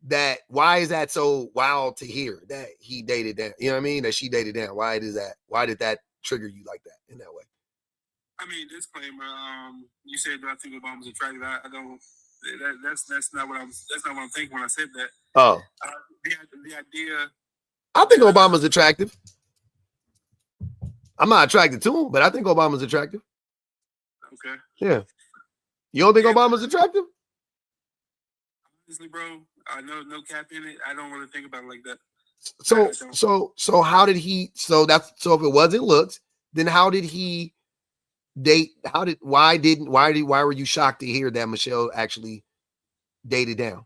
that? Why is that so wild to hear that he dated down? You know what I mean? That she dated down. Why did that trigger you like that in that way? I mean, disclaimer. You said that I think Obama's attractive. I don't. That's not what I'm thinking when I said that. Oh, the idea. I think Obama's attractive. I'm not attracted to him, but I think Obama's attractive. Okay. Yeah. You don't think Obama's attractive? Honestly, bro, no cap in it. I don't want to think about it like that. So how did he? So if it wasn't looks, then how did he date? Why were you shocked to hear that Michelle actually dated down?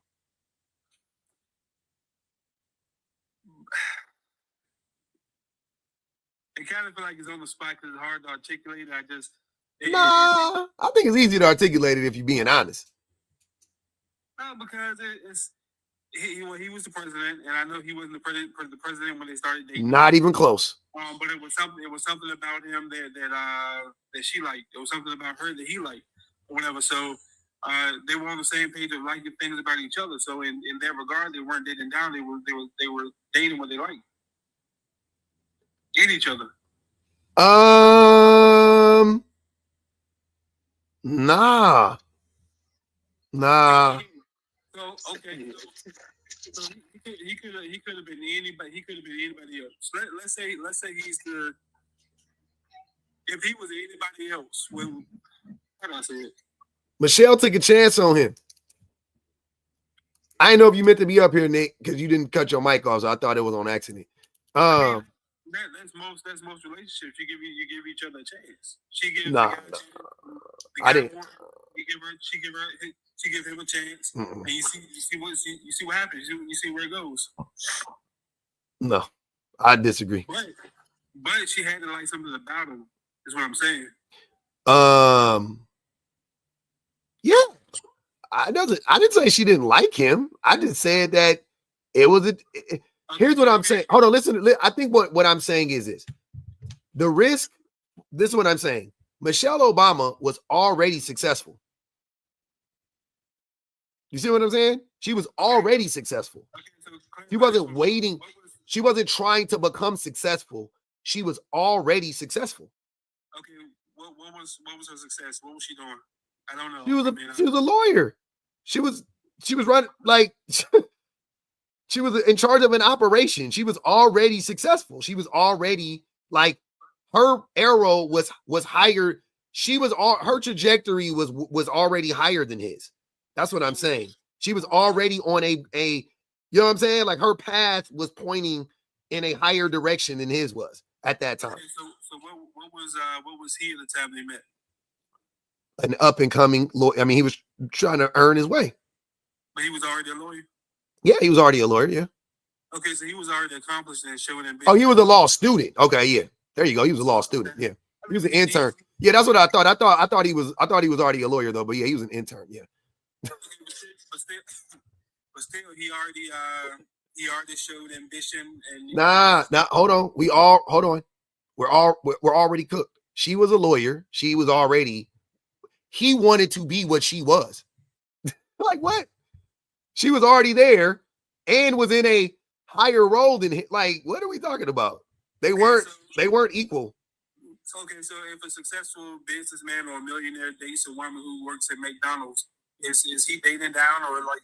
It kind of feel like it's on the spot because it's hard to articulate. I think it's easy to articulate it if you're being honest. No, because he was the president, and I know he wasn't the president when they started dating. Not even close. But it was something about him that she liked. It was something about her that he liked, or whatever. So they were on the same page of liking things about each other. So in that regard, they weren't dating down. They were dating what they liked in each other. Nah. So okay. So he could have been anybody. He could have been anybody else. Let's say if he was anybody else, how do I say it? Michelle took a chance on him. I didn't know if you meant to be up here, Nick, because you didn't cut your mic off, so I thought it was on accident. That's most relationships. You give each other a chance. She gives I didn't. She give him a chance, and you see what happens. You see where it goes. No, I disagree. But she had to like something about him. Is what I'm saying. Yeah, I didn't say she didn't like him. I just said that it was here's what I'm saying. Hold on, listen. I think what I'm saying is this. The risk, this is what I'm saying. Michelle Obama was already successful. You see what I'm saying? She was already successful. She wasn't waiting. She wasn't trying to become successful. She was already successful. Okay, what was her success? What was she doing? I don't know. She was a lawyer. She was running like she was in charge of an operation. She was already successful. She was already like her arrow was higher. Her trajectory was already higher than his. That's what I'm saying. She was already on a you know what I'm saying? Like her path was pointing in a higher direction than his was at that time. Okay, so what was he at the time they met? An up and coming lawyer. I mean, he was trying to earn his way. But he was already a lawyer? Yeah, he was already a lawyer, yeah. Okay, so he was already accomplished and showing ambition. Oh, he was a law student. Okay, yeah. There you go. He was a law student. Yeah. He was an intern. Yeah, that's what I thought. I thought he was already a lawyer though, but yeah, he was an intern, yeah. But still he already showed ambition and Nah, hold on. Hold on. We're already cooked. She was a lawyer. He wanted to be what she was. Like what? She was already there and was in a higher role than him. Like, what are we talking about? They weren't equal. Okay, so if a successful businessman or a millionaire dates a woman who works at McDonald's, is he dating down or like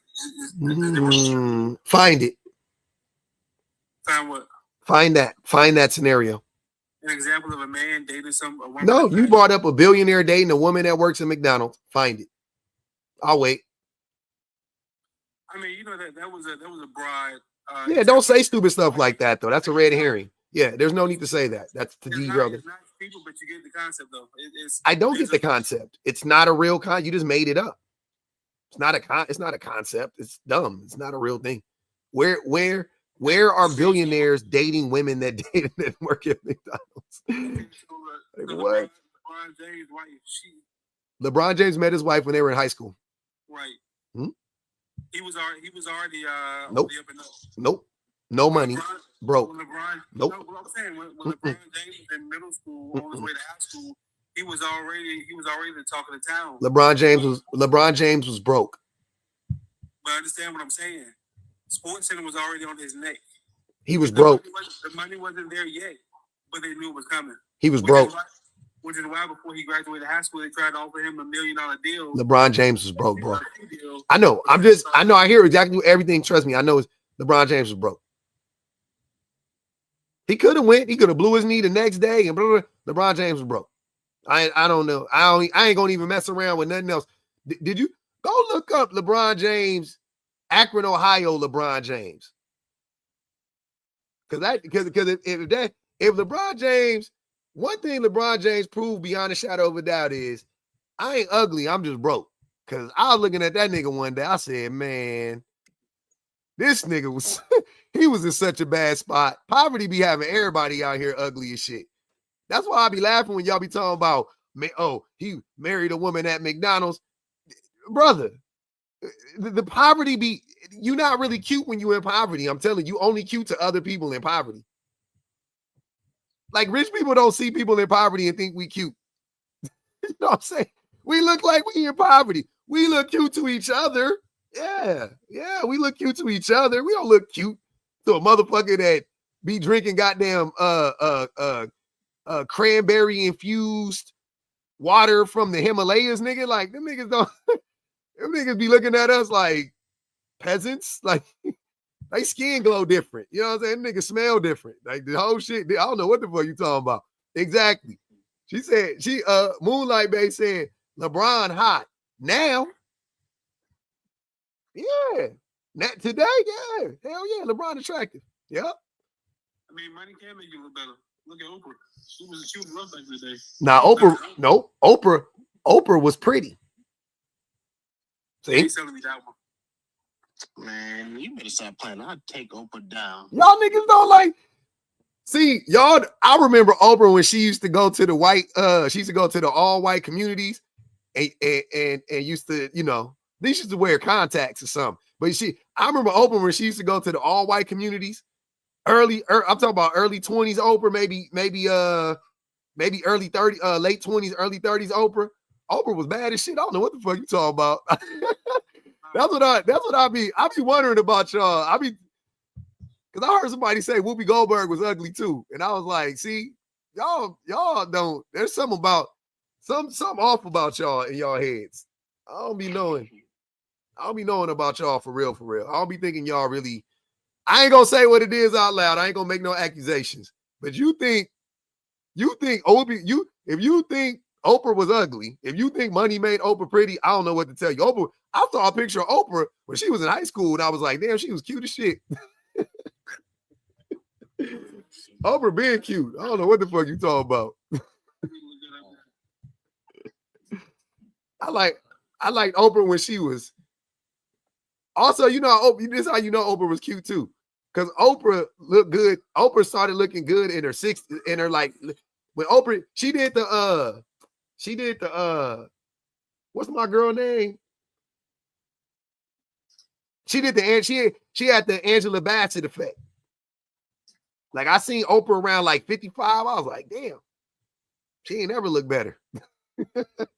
find it. Find what? Find that scenario. An example of a man dating a woman. No, you brought up a billionaire dating a woman that works at McDonald's. Find it. I'll wait. I mean, you know that was a broad. Yeah, don't say stupid stuff like that though. That's a red herring. Yeah, there's no need to say that. That's to derail it. It's not people, but you get the concept though. I don't get the concept. It's not a real concept. You just made it up. It's not a concept. It's dumb. It's not a real thing. Where Where are billionaires dating women that work at McDonald's? Like, what? LeBron James' wife, LeBron James met his wife when they were in high school. Right. Hmm? He was already Nope. on the up and up. Nope. No money. Broke. When LeBron, Nope. No, what I'm saying, when LeBron James was in middle school, on his way to high school, he was already the talk of the town. LeBron James was broke. But understand what I'm saying. Sports Center was already on his neck. He was broke. The money wasn't there yet, but they knew it was coming. He was broke. Which is why before he graduated high school, they tried to offer him $1 million deal. LeBron James was broke, bro. I know. I hear exactly everything. Trust me. I know LeBron James was broke. He could have went. He could have blew his knee the next day, and blah, blah, blah. LeBron James was broke. I don't know. I ain't gonna even mess around with nothing else. Did you go look up LeBron James, Akron, Ohio, LeBron James? Because if LeBron James, one thing LeBron James proved beyond a shadow of a doubt is I ain't ugly, I'm just broke. Because I was looking at that nigga one day, I said, man, this nigga was he was in such a bad spot. Poverty be having everybody out here ugly as shit. That's why I be laughing when y'all be talking about, oh, he married a woman at McDonald's. Brother, the poverty be, you're not really cute when you're in poverty. I'm telling you, only cute to other people in poverty. Like, rich people don't see people in poverty and think we cute. You know what I'm saying? We look like we in poverty. We look cute to each other. Yeah, we look cute to each other. We don't look cute to a motherfucker that be drinking goddamn cranberry infused water from the Himalayas, nigga. Like, them niggas don't, them niggas be looking at us like peasants. Like, they skin glow different. You know what I'm saying? Them niggas smell different. Like, the whole shit, I don't know what the fuck you talking about. Exactly. She said, Moonlight Bay said, LeBron hot. Now, yeah. Today, yeah. Hell yeah, LeBron attractive. Yep. I mean, money can make you look better. Look at Oprah. She was rough back in the day. Now, Oprah was pretty. See? Telling me that one. Man, you better stop playing. I'll take Oprah down. Y'all niggas don't like. See, y'all, I remember Oprah when she used to go to the all white communities and used to, you know, they used to wear contacts or something. But I remember Oprah when she used to go to the all white communities. I'm talking about early 20s Oprah, maybe early 30s, late 20s, early 30s Oprah. Oprah was bad as shit. I don't know what the fuck you talking about. That's what I be wondering about y'all. Because I heard somebody say Whoopi Goldberg was ugly too. And I was like, see, y'all don't, there's something off about y'all in y'all heads. I don't be knowing about y'all for real. I don't be thinking y'all really, I ain't gonna say what it is out loud. I ain't gonna make no accusations. But if you think Oprah was ugly, if you think money made Oprah pretty, I don't know what to tell you. Oprah, I saw a picture of Oprah when she was in high school, and I was like, damn, she was cute as shit. Oprah being cute. I don't know what the fuck you talking about. I like Oprah when she was. Also, you know, this is how you know Oprah was cute too, because Oprah looked good. Oprah started looking good in her 60s, in her like when Oprah she did the what's my girl name? She did she had the Angela Bassett effect. Like, I seen Oprah around like 55. I was like, damn, she ain't ever looked better.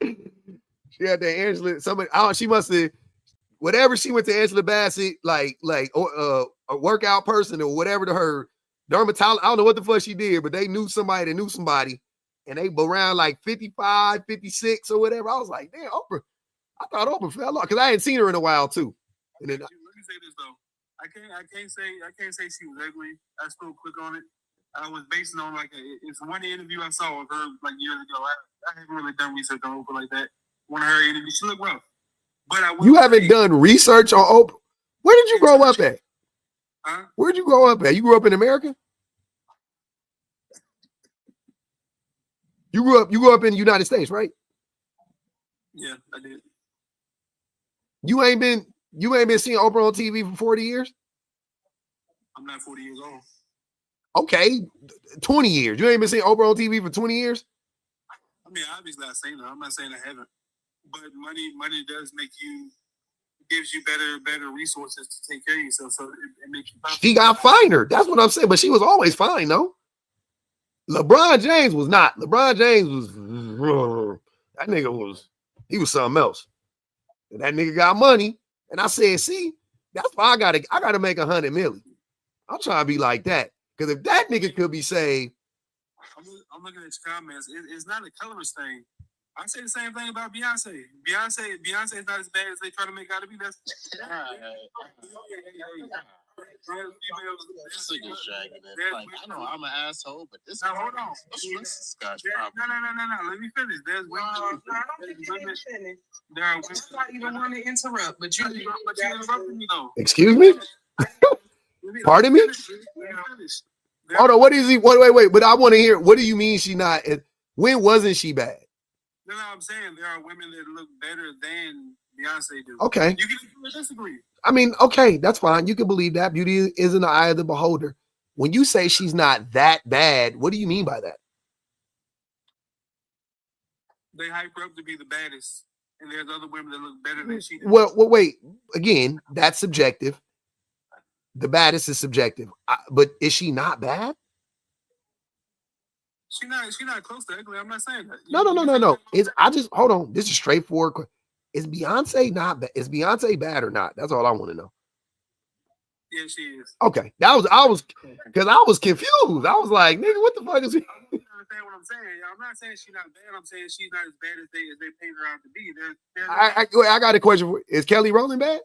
She had the Angela, she must have, whatever she went to Angela Bassett, like a workout person or whatever to her dermatologist. I don't know what the fuck she did, but they knew somebody that knew somebody, and they around like 55, 56 or whatever. I was like, damn, Oprah. I thought Oprah fell off because I hadn't seen her in a while too. And then, let me say this though. I can't say she was ugly. I still quick on it. I was basing on it's one interview I saw of her like years ago. I haven't really done research on Oprah like that. One of her interviews, she looked rough. But you haven't done research on Oprah? Where did you grow up at? Huh? Where'd you grow up at? You grew up in America? You grew up in the United States, right? Yeah, I did. You ain't been seeing Oprah on TV for 40 years? I'm not 40 years old. Okay, 20 years. You ain't been seeing Oprah on TV for 20 years? I mean, obviously I've seen her. I'm not saying I haven't. But money does make you, gives you better resources to take care of yourself. So it makes you popular. She got finer. That's what I'm saying. But she was always fine, though. LeBron James was not. LeBron James was, that nigga was, he was something else. And that nigga got money. And I said, see, that's why I gotta make 100 million. I'm trying to be like that. Because if that nigga could be saved. I'm looking at your comments. It's not a colorist thing. I say the same thing about Beyonce. Beyonce is not as bad as they try to make out to be. That's like, I know I'm an asshole, but this. Now hold on. This guy's No. Let me finish. There's women. There are women. I don't even want to interrupt, but you interrupted me though. Excuse me? Pardon me? Hold on. What is he? Wait. But I want to hear. What do you mean she not? When wasn't she bad? No, I'm saying there are women that look better than Beyonce do. Okay. You can disagree. I mean, okay, that's fine. You can believe that. Beauty is in the eye of the beholder. When you say she's not that bad, what do you mean by that? They hype her up to be the baddest, and there's other women that look better than she does. Well, wait. Again, that's subjective. The baddest is subjective. But is she not bad? She's not close to ugly. I'm not saying that. No. I just hold on. This is straightforward. Is Beyonce not bad? Is Beyonce bad or not? That's all I want to know. Yeah, she is. Okay. I was confused. I was like, nigga, what the fuck is he? You understand what I'm saying? I'm not saying she's not bad. I'm saying she's not as bad as they paint her out to be. I got a question for you. Is Kelly Rowland bad?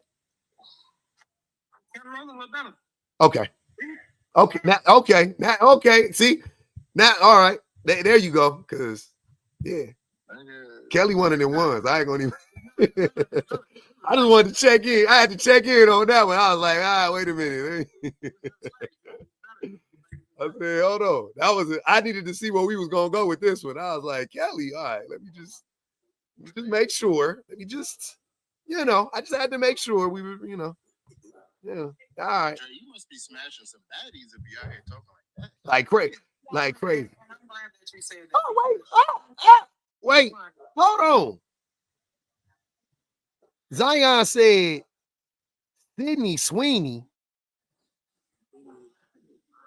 Kelly Rowland look better. Okay. See? Now, all right. There you go. Because, yeah. Kelly one of them ones. I ain't going to even. I just wanted to check in. I had to check in on that one. I was like, all right, wait a minute. I said, hold on. That was it. I needed to see where we was going to go with this one. I was like, Kelly, all right, let me just make sure. Let me just, I just had to make sure we were, yeah. All right. You must be smashing some baddies if you're out here talking like that. Like crazy. I'm glad that you said that. Oh, wait. Hold on. Zion said Sydney Sweeney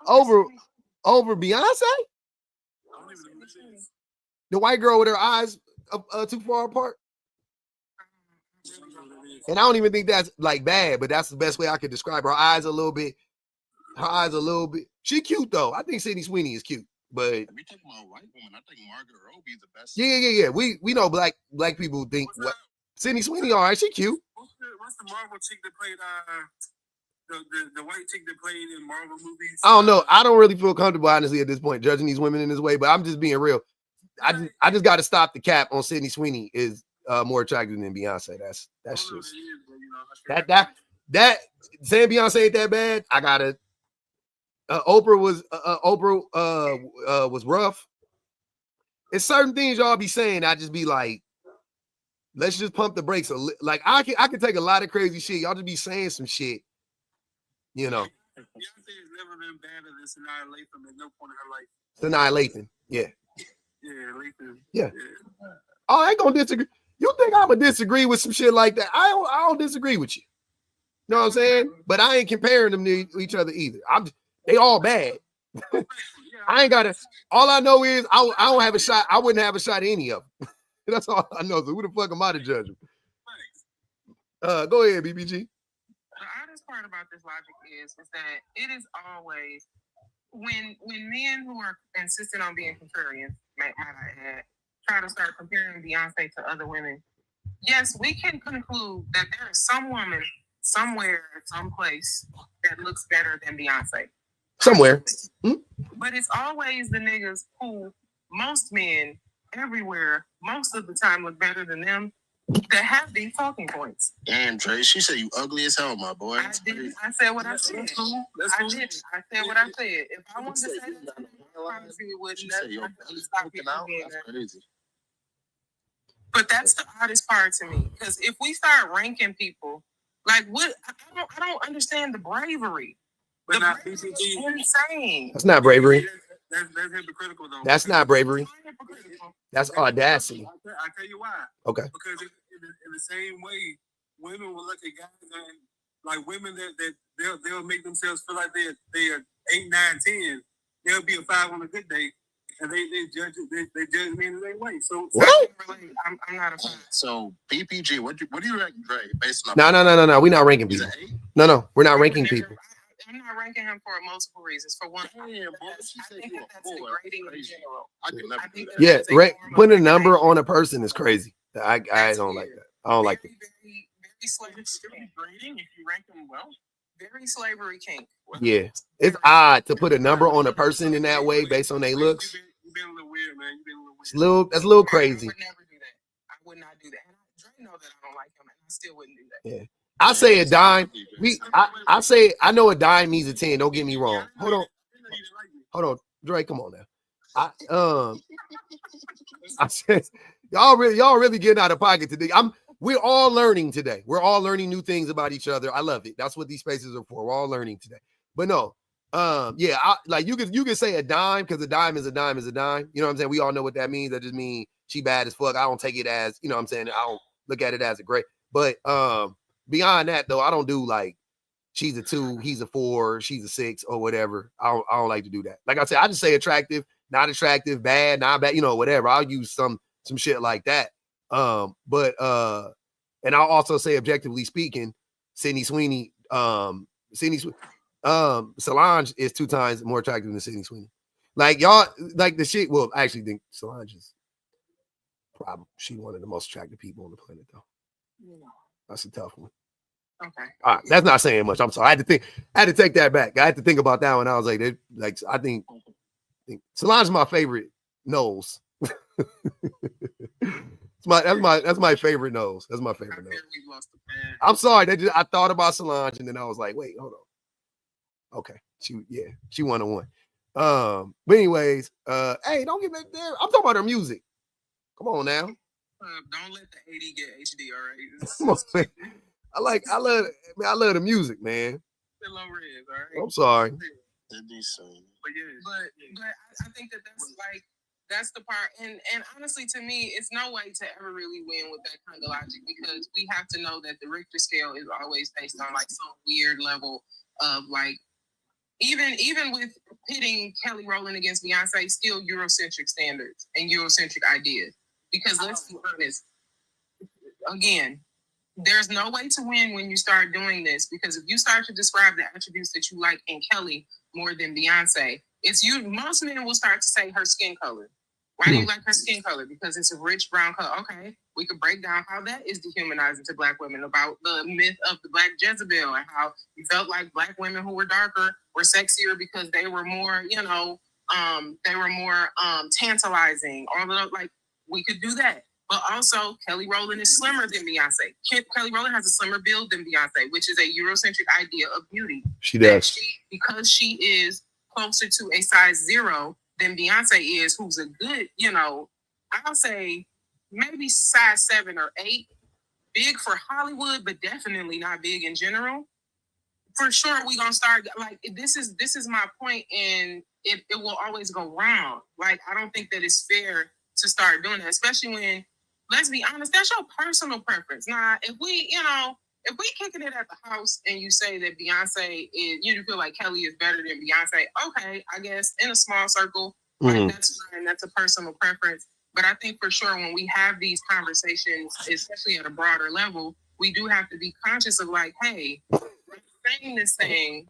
over Beyonce? The white girl with her eyes too far apart? And I don't even think that's like bad, but that's the best way I could describe her. Her eyes a little bit. She cute though. I think Sydney Sweeney is cute. But if you're talking about a white woman, I think Margaret Robbie is the best. Yeah. We know black people think what Sydney Sweeney, all right, she cute. What's the Marvel chick that played the white chick that played in Marvel movies? I don't know. I don't really feel comfortable, honestly, at this point, judging these women in this way, but I'm just being real. I just got to stop the cap on Sydney Sweeney is more attractive than Beyonce. That's just that saying Beyonce ain't that bad. I gotta. Oprah was rough. It's certain things y'all be saying. I just be like, let's just pump the brakes. Like I can take a lot of crazy shit. Y'all just be saying some shit, Beyonce has never been better than Sanaa Lathan at no point in her life. Sanaa Lathan, yeah. Yeah, Lathan. Yeah. Oh, I ain't gonna disagree. You think I'm gonna disagree with some shit like that? I don't disagree with you. You know what I'm saying? But I ain't comparing them to each other either. They all bad. I ain't got to. All I know is I don't have a shot. I wouldn't have a shot at any of them. That's all I know. So who the fuck am I to judge them? Go ahead, BBG. The oddest part about this logic is that it is always when men who are insistent on being contrarian, might I add, try to start comparing Beyonce to other women. Yes, we can conclude that there is some woman somewhere, someplace that looks better than Beyonce. Somewhere. But it's always the niggas who most men everywhere, most of the time, look better than them that have these talking points. Damn, Trey, she said you ugly as hell, my boy. I said what I said. I said what I said. If I wanted to say that, I promise you it wouldn't. Stop it from being that's crazy. But that's the oddest part to me. Because if we start ranking people, like what I don't understand the bravery. But not BCG. Insane. That's not bravery. That's hypocritical though. That's not bravery. That's audacity. I tell you why. Okay. Because in the same way, women will look at guys and like women that they'll make themselves feel like they're 8, 9, 10. They'll be a 5 on a good day, and they judge men the same way. So what? I'm not a fan. So BPG, what do you rank Dre based on? No. We're not ranking people. No, we're not ranking people. I'm not ranking him for multiple reasons. For one, I think that's degrading in general. I could never do that. Yeah, putting a number on a person is crazy. I don't like that. I don't like that. Very slavery degrading if you rank them well. Very slavery kink. Yeah, it's odd to put a number on a person in that way based on their looks. You've been a little weird, man. You've been a little weird. That's a little crazy. I would never do that. I would not do that. And Dre know that I don't like him, and I still wouldn't do that. Yeah. I say a dime. I say I know a dime means a 10. Don't get me wrong. Hold on, Dre. Come on now. I said y'all really getting out of pocket today. We're all learning today. We're all learning new things about each other. I love it. That's what these spaces are for. We're all learning today. But no, yeah, like you can say a dime because a dime is a dime is a dime. You know what I'm saying? We all know what that means. That just means she bad as fuck. I don't take it as, you know what I'm saying? I don't look at it as a great. But beyond that though, I don't do like she's a 2, he's a 4, she's a 6 or whatever. I don't like to do that. Like I said, I just say attractive, not attractive, bad, not bad, you know, whatever. I'll use some shit like that. And I'll also say objectively speaking, Sydney Sweeney, Solange is 2 times more attractive than Sydney Sweeney. Like y'all, like the shit. Well, I actually think Solange is probably one of the most attractive people on the planet, though. Yeah. That's a tough one. Okay. All right, that's not saying much. I'm sorry. I had to take that back. I had to think about that one. I was like, I think Solange is my favorite nose. That's my favorite nose. That's my favorite nose. I'm sorry. I thought about Solange and then I was like, wait, hold on. Okay. She 1 on 1. But anyways, hey, don't get back there. I'm talking about her music. Come on now. Don't let the 80 get HD, all right? Come on, man. I love the music, man. Low res, all right? I'm sorry. But I think that's the part, and honestly, to me, it's no way to ever really win with that kind of logic because we have to know that the Richter scale is always based on like some weird level of like, even with pitting Kelly Rowland against Beyonce, still Eurocentric standards and Eurocentric ideas. Because let's be honest, again, there's no way to win when you start doing this because if you start to describe the attributes that you like in Kelly more than Beyonce, most men will start to say her skin color. Why do you like her skin color? Because it's a rich brown color. Okay, we could break down how that is dehumanizing to Black women, about the myth of the Black Jezebel and how you felt like Black women who were darker were sexier because they were more, tantalizing. All of those, like, we could do that. But also, Kelly Rowland is slimmer than Beyonce. Kelly Rowland has a slimmer build than Beyonce, which is a Eurocentric idea of beauty. She does. Because she is closer to a size 0 than Beyonce is, who's a good, I'll say maybe size 7 or 8. Big for Hollywood, but definitely not big in general. For sure, we're going to start, like, this is my point, and it will always go round. Like, I don't think that it's fair to start doing that, especially when, let's be honest, that's your personal preference. Now, if we kicking it at the house and you say that Beyonce is, you feel like Kelly is better than Beyonce, okay, I guess in a small circle, right, that's fine, that's a personal preference. But I think for sure when we have these conversations, especially at a broader level, we do have to be conscious of like, hey, I'm saying this thing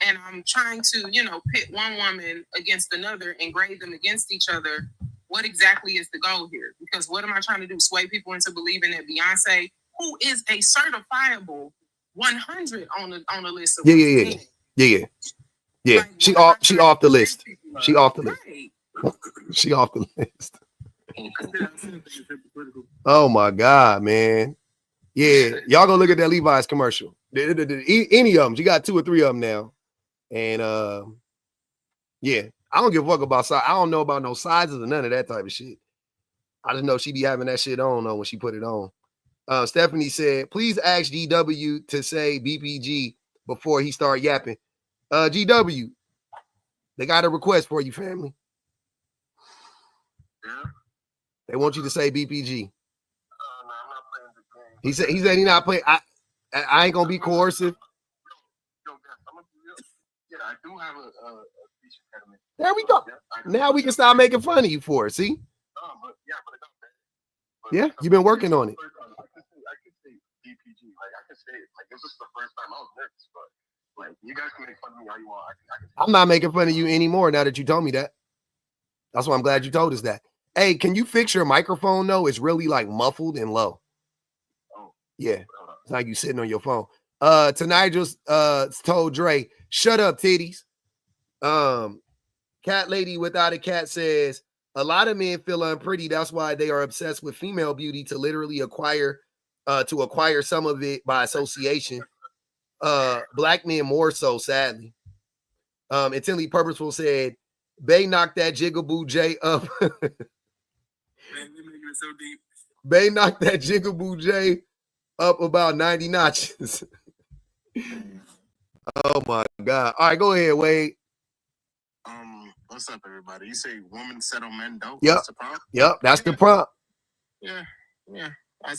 and I'm trying to, pit one woman against another and grade them against each other. What exactly is the goal here? Because what am I trying to do? Sway people into believing that Beyonce, who is a certifiable 100 on the list of Yeah. Like, she off the list. She off the list. She off the list. Oh my God, man. Yeah, y'all go look at that Levi's commercial. Any of them. She got 2 or 3 of them now. And yeah, I don't give a fuck about size. I don't know about no sizes or none of that type of shit. I just know she be having that shit on when she put it on. Stephanie said, please ask GW to say BPG before he start yapping. GW, they got a request for you, family. Yeah. They want you to say BPG. No, I'm not playing the game. He said he's not playing. I ain't gonna be coercive. Yeah, I do have a speech impediment. There we go. Now we can start making fun of you for it. See? Yeah, you've been working on it. I could say DPG. Like I could say it. Like this is the first time I was nervous, but like you guys can make fun of me all you want. I'm not making fun of you anymore now that you told me that. That's why I'm glad you told us that. Hey, can you fix your microphone though? It's really like muffled and low. Oh. Yeah. It's like you sitting on your phone. Tonight just told Dre, shut up, titties. Cat Lady Without a Cat says, a lot of men feel unpretty. That's why they are obsessed with female beauty to literally acquire some of it by association. Black men more so, sadly. Intently Purposeful said, Bay knocked that Jigaboo J up. Man, you're making it so deep. Bay knocked that Jigaboo J up about 90 notches. Oh my God. All right, go ahead, Wade. What's up, everybody? You say women settle men don't? Yep. That's the prompt? Yep, that's the prompt. Yeah. I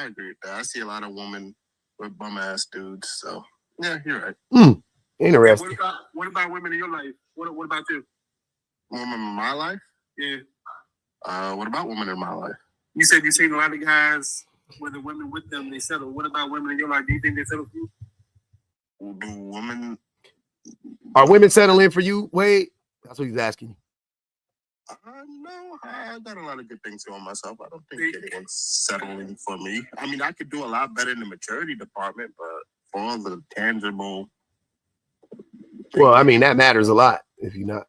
agree with that. I see a lot of women with bum ass dudes. So yeah, you're right. Interesting. What about women in your life? What about you? Women in my life? Yeah. What about women in my life? You said you've seen a lot of guys where the women with them they settle. What about women in your life? Do you think they settle for you? Do women? Are women settling for you, Wade? That's what he's asking you. No, I got a lot of good things going myself. I don't think anyone's settling for me. I mean, I could do a lot better in the maturity department, but for all the tangible. Well, I mean, that matters a lot if you're not.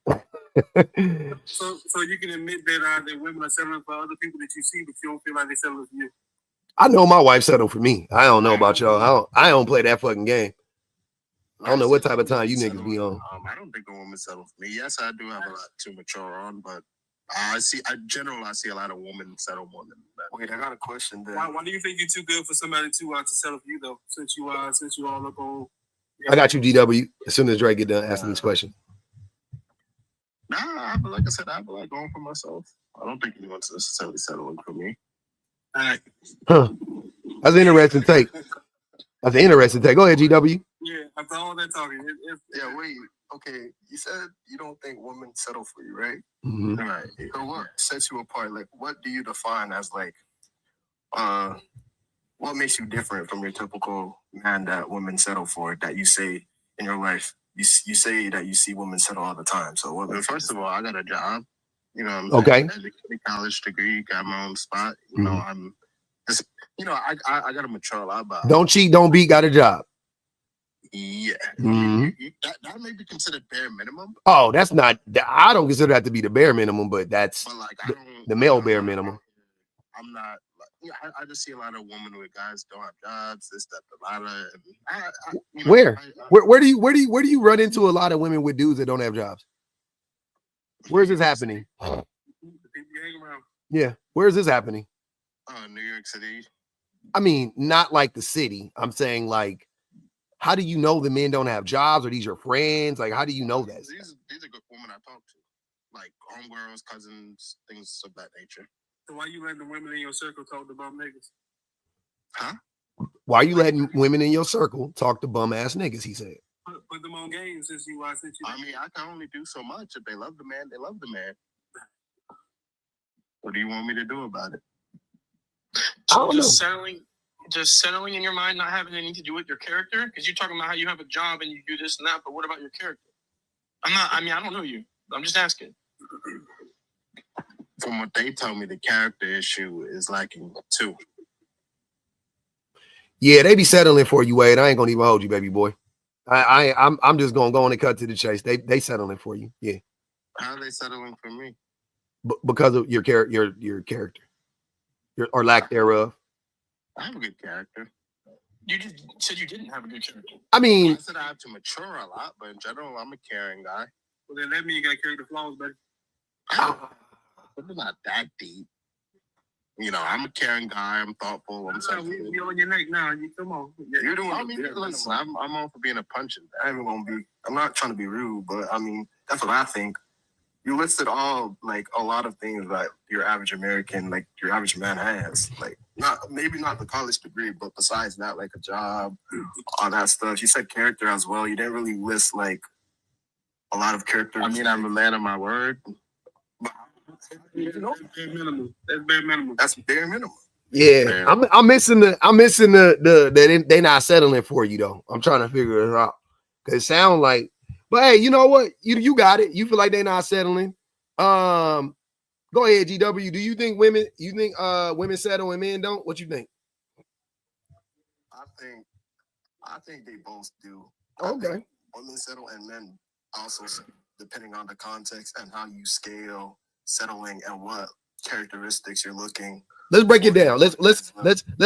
So you can admit that women are settling for other people that you see, but you don't feel like they're settling for you. I know my wife settled for me. I don't know about y'all. I don't play that fucking game. I don't know what type of time you niggas be on. I don't think a woman settle for me. Yes, I do have a lot to mature on, but I see a lot of women settle more than that. Wait, I got a question then. Why do you think you're too good for somebody to settle for you though? Since you all look old. I got you, GW. As soon as Dre get done asking these questions. Nah, like I said, I feel like going for myself. I don't think anyone's necessarily settling for me. All right. Huh. That's an interesting take. Go ahead, GW. Yeah, after all that talking. Yeah, wait. Okay, you said you don't think women settle for you, right? Mm-hmm. Right. So what sets you apart? Like, what do you define as like, what makes you different from your typical man that women settle for? That you say in your life, you say that you see women settle all the time. So what? Well, first of all, I got a job. You know, I'm okay. College degree, got my own spot. You know, I'm just, you know, I got to mature a lot. But don't cheat, don't beat, got a job. Yeah, that may be considered bare minimum. Oh, that's not. I don't consider that to be the bare minimum, but that's like, the male bare minimum. I'm not. I just see a lot of women with guys don't have jobs. This, that, the latter. Where do you run into a lot of women with dudes that don't have jobs? Where's this happening? Yeah, where's this happening? New York City. I mean, not like the city. I'm saying like. How do you know the men don't have jobs? Are these your friends? Like, how do you know that? These are good women I talk to, like homegirls, cousins, things of that nature. So why you letting the women in your circle talk about niggas? Huh? Why are you letting women in your circle talk to bum ass niggas? He said. Put them on game since you. I mean, I can only do so much. If they love the man, they love the man. What do you want me to do about it? So just settling in your mind, not having anything to do with your character, because you're talking about how you have a job and you do this and that, but what about your character? I don't know you. I'm just asking. From what they tell me, the character issue is lacking too. Yeah, they be settling for you, Wade. I ain't gonna even hold you, baby boy. I'm just gonna go on and cut to the chase. They settling for you. Yeah. How are they settling for me? Because of your character, or lack thereof. I have a good character. You just said you didn't have a good character. I mean, I said I have to mature a lot, but in general, I'm a caring guy. Well, then that means you got character flaws, buddy. But they're not that deep. You know, I'm a caring guy. I'm thoughtful. I'm sensitive. You on your neck now. You come on. You're doing. I mean, listen, I'm all for being a punching bag. I'm not trying to be rude, but I mean, that's what I think. You listed all like a lot of things that your average American, like your average man has. Like maybe not the college degree, but besides that, like a job, all that stuff. You said character as well. You didn't really list like a lot of characters. I mean, I'm a man of my word. You know, that's bare minimum. That's bare minimum. That's bare minimum. Yeah, I'm missing the they not settling for you though. I'm trying to figure it out. Cause it sound like, but hey, you know what? You got it. You feel like they not settling. Go ahead, GW. Do you think women settle and men don't? What you think? I think they both do. Okay. Women settle and men also, depending on the context and how you scale settling and what characteristics you're looking. Let's break it down. Let's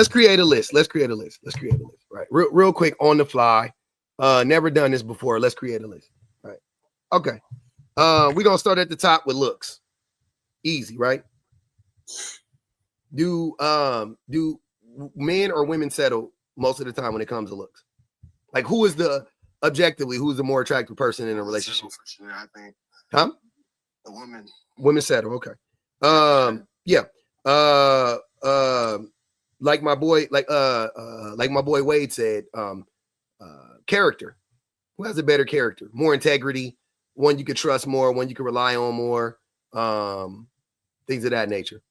create a list. Let's create a list. Right. Real quick on the fly. Never done this before. Let's create a list. Right. Okay. We're gonna start at the top with looks. Easy, right? Do men or women settle most of the time when it comes to looks? Like who's the more attractive person in a relationship? For sure, I think. Huh? The women. Women settle, okay. Yeah. Like my boy Wade said, character. Who has a better character? More integrity, one you could trust more, one you can rely on more, things of that nature.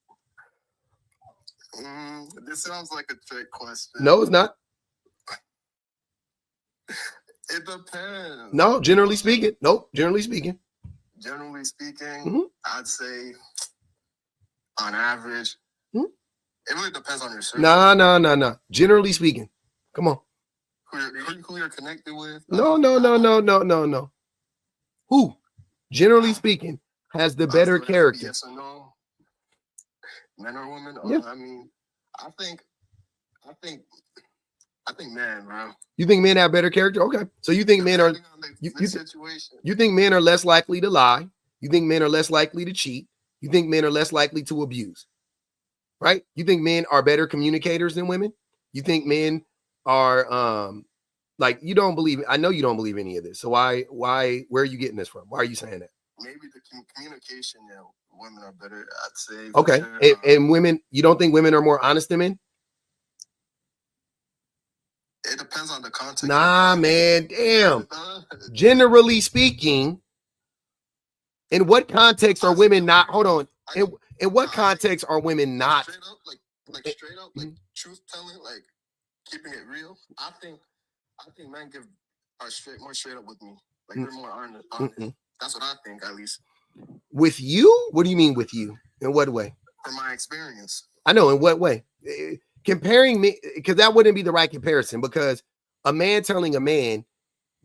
This sounds like a trick question. No, it's not. It depends. No, generally speaking. Nope, generally speaking. Generally speaking, I'd say on average, it really depends on your circle. No. Generally speaking. Come on. Who you're connected with? No. Who, generally speaking, has the better character? Yes or no? Men or women? Yeah. I mean, I think men, bro. You think men have better character? Okay. So you think men are you think men are less likely to lie? You think men are less likely to cheat? You think men are less likely to abuse? Right? You think men are better communicators than women? You think men are like you don't believe? I know you don't believe any of this. So why? Where are you getting this from? Why are you saying that? Maybe the communication. Yeah, women are better. I'd say. Okay. Sure. And women, you don't think women are more honest than men? It depends on the context. Nah, man. Damn. Generally speaking, in what context are women not? Hold on. In what context are women not? Straight up, like truth telling, like keeping it real. I think men are more straight up with me. Like they're more honest. That's what I think, at least. With you? What do you mean with you? In what way? From my experience. I know. In what way? Comparing me, because that wouldn't be the right comparison, because a man telling a man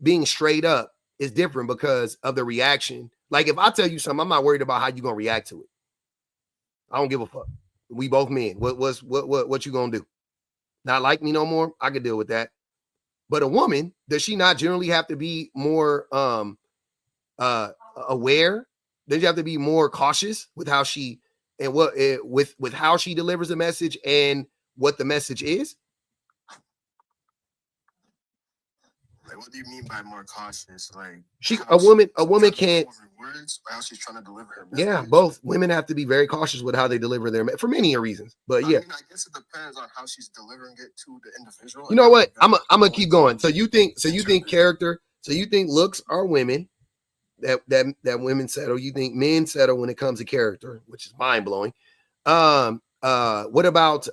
being straight up is different because of the reaction. Like if I tell you something, I'm not worried about how you're gonna react to it. I don't give a fuck. We both men. What you gonna do? Not like me no more? I could deal with that. But a woman, does she not generally have to be more aware? Does she have to be more cautious with how she and with how she delivers the message and what the message is? Like, what do you mean by more cautious? Like a woman can't words, or how she's trying to deliver her message. Yeah, both women have to be very cautious with how they deliver their for many reasons. But yeah, I mean, I guess it depends on how she's delivering it to the individual. You know what? I'm gonna keep going. So you think character? So you think looks are women that women settle? You think men settle when it comes to character, which is mind blowing. What about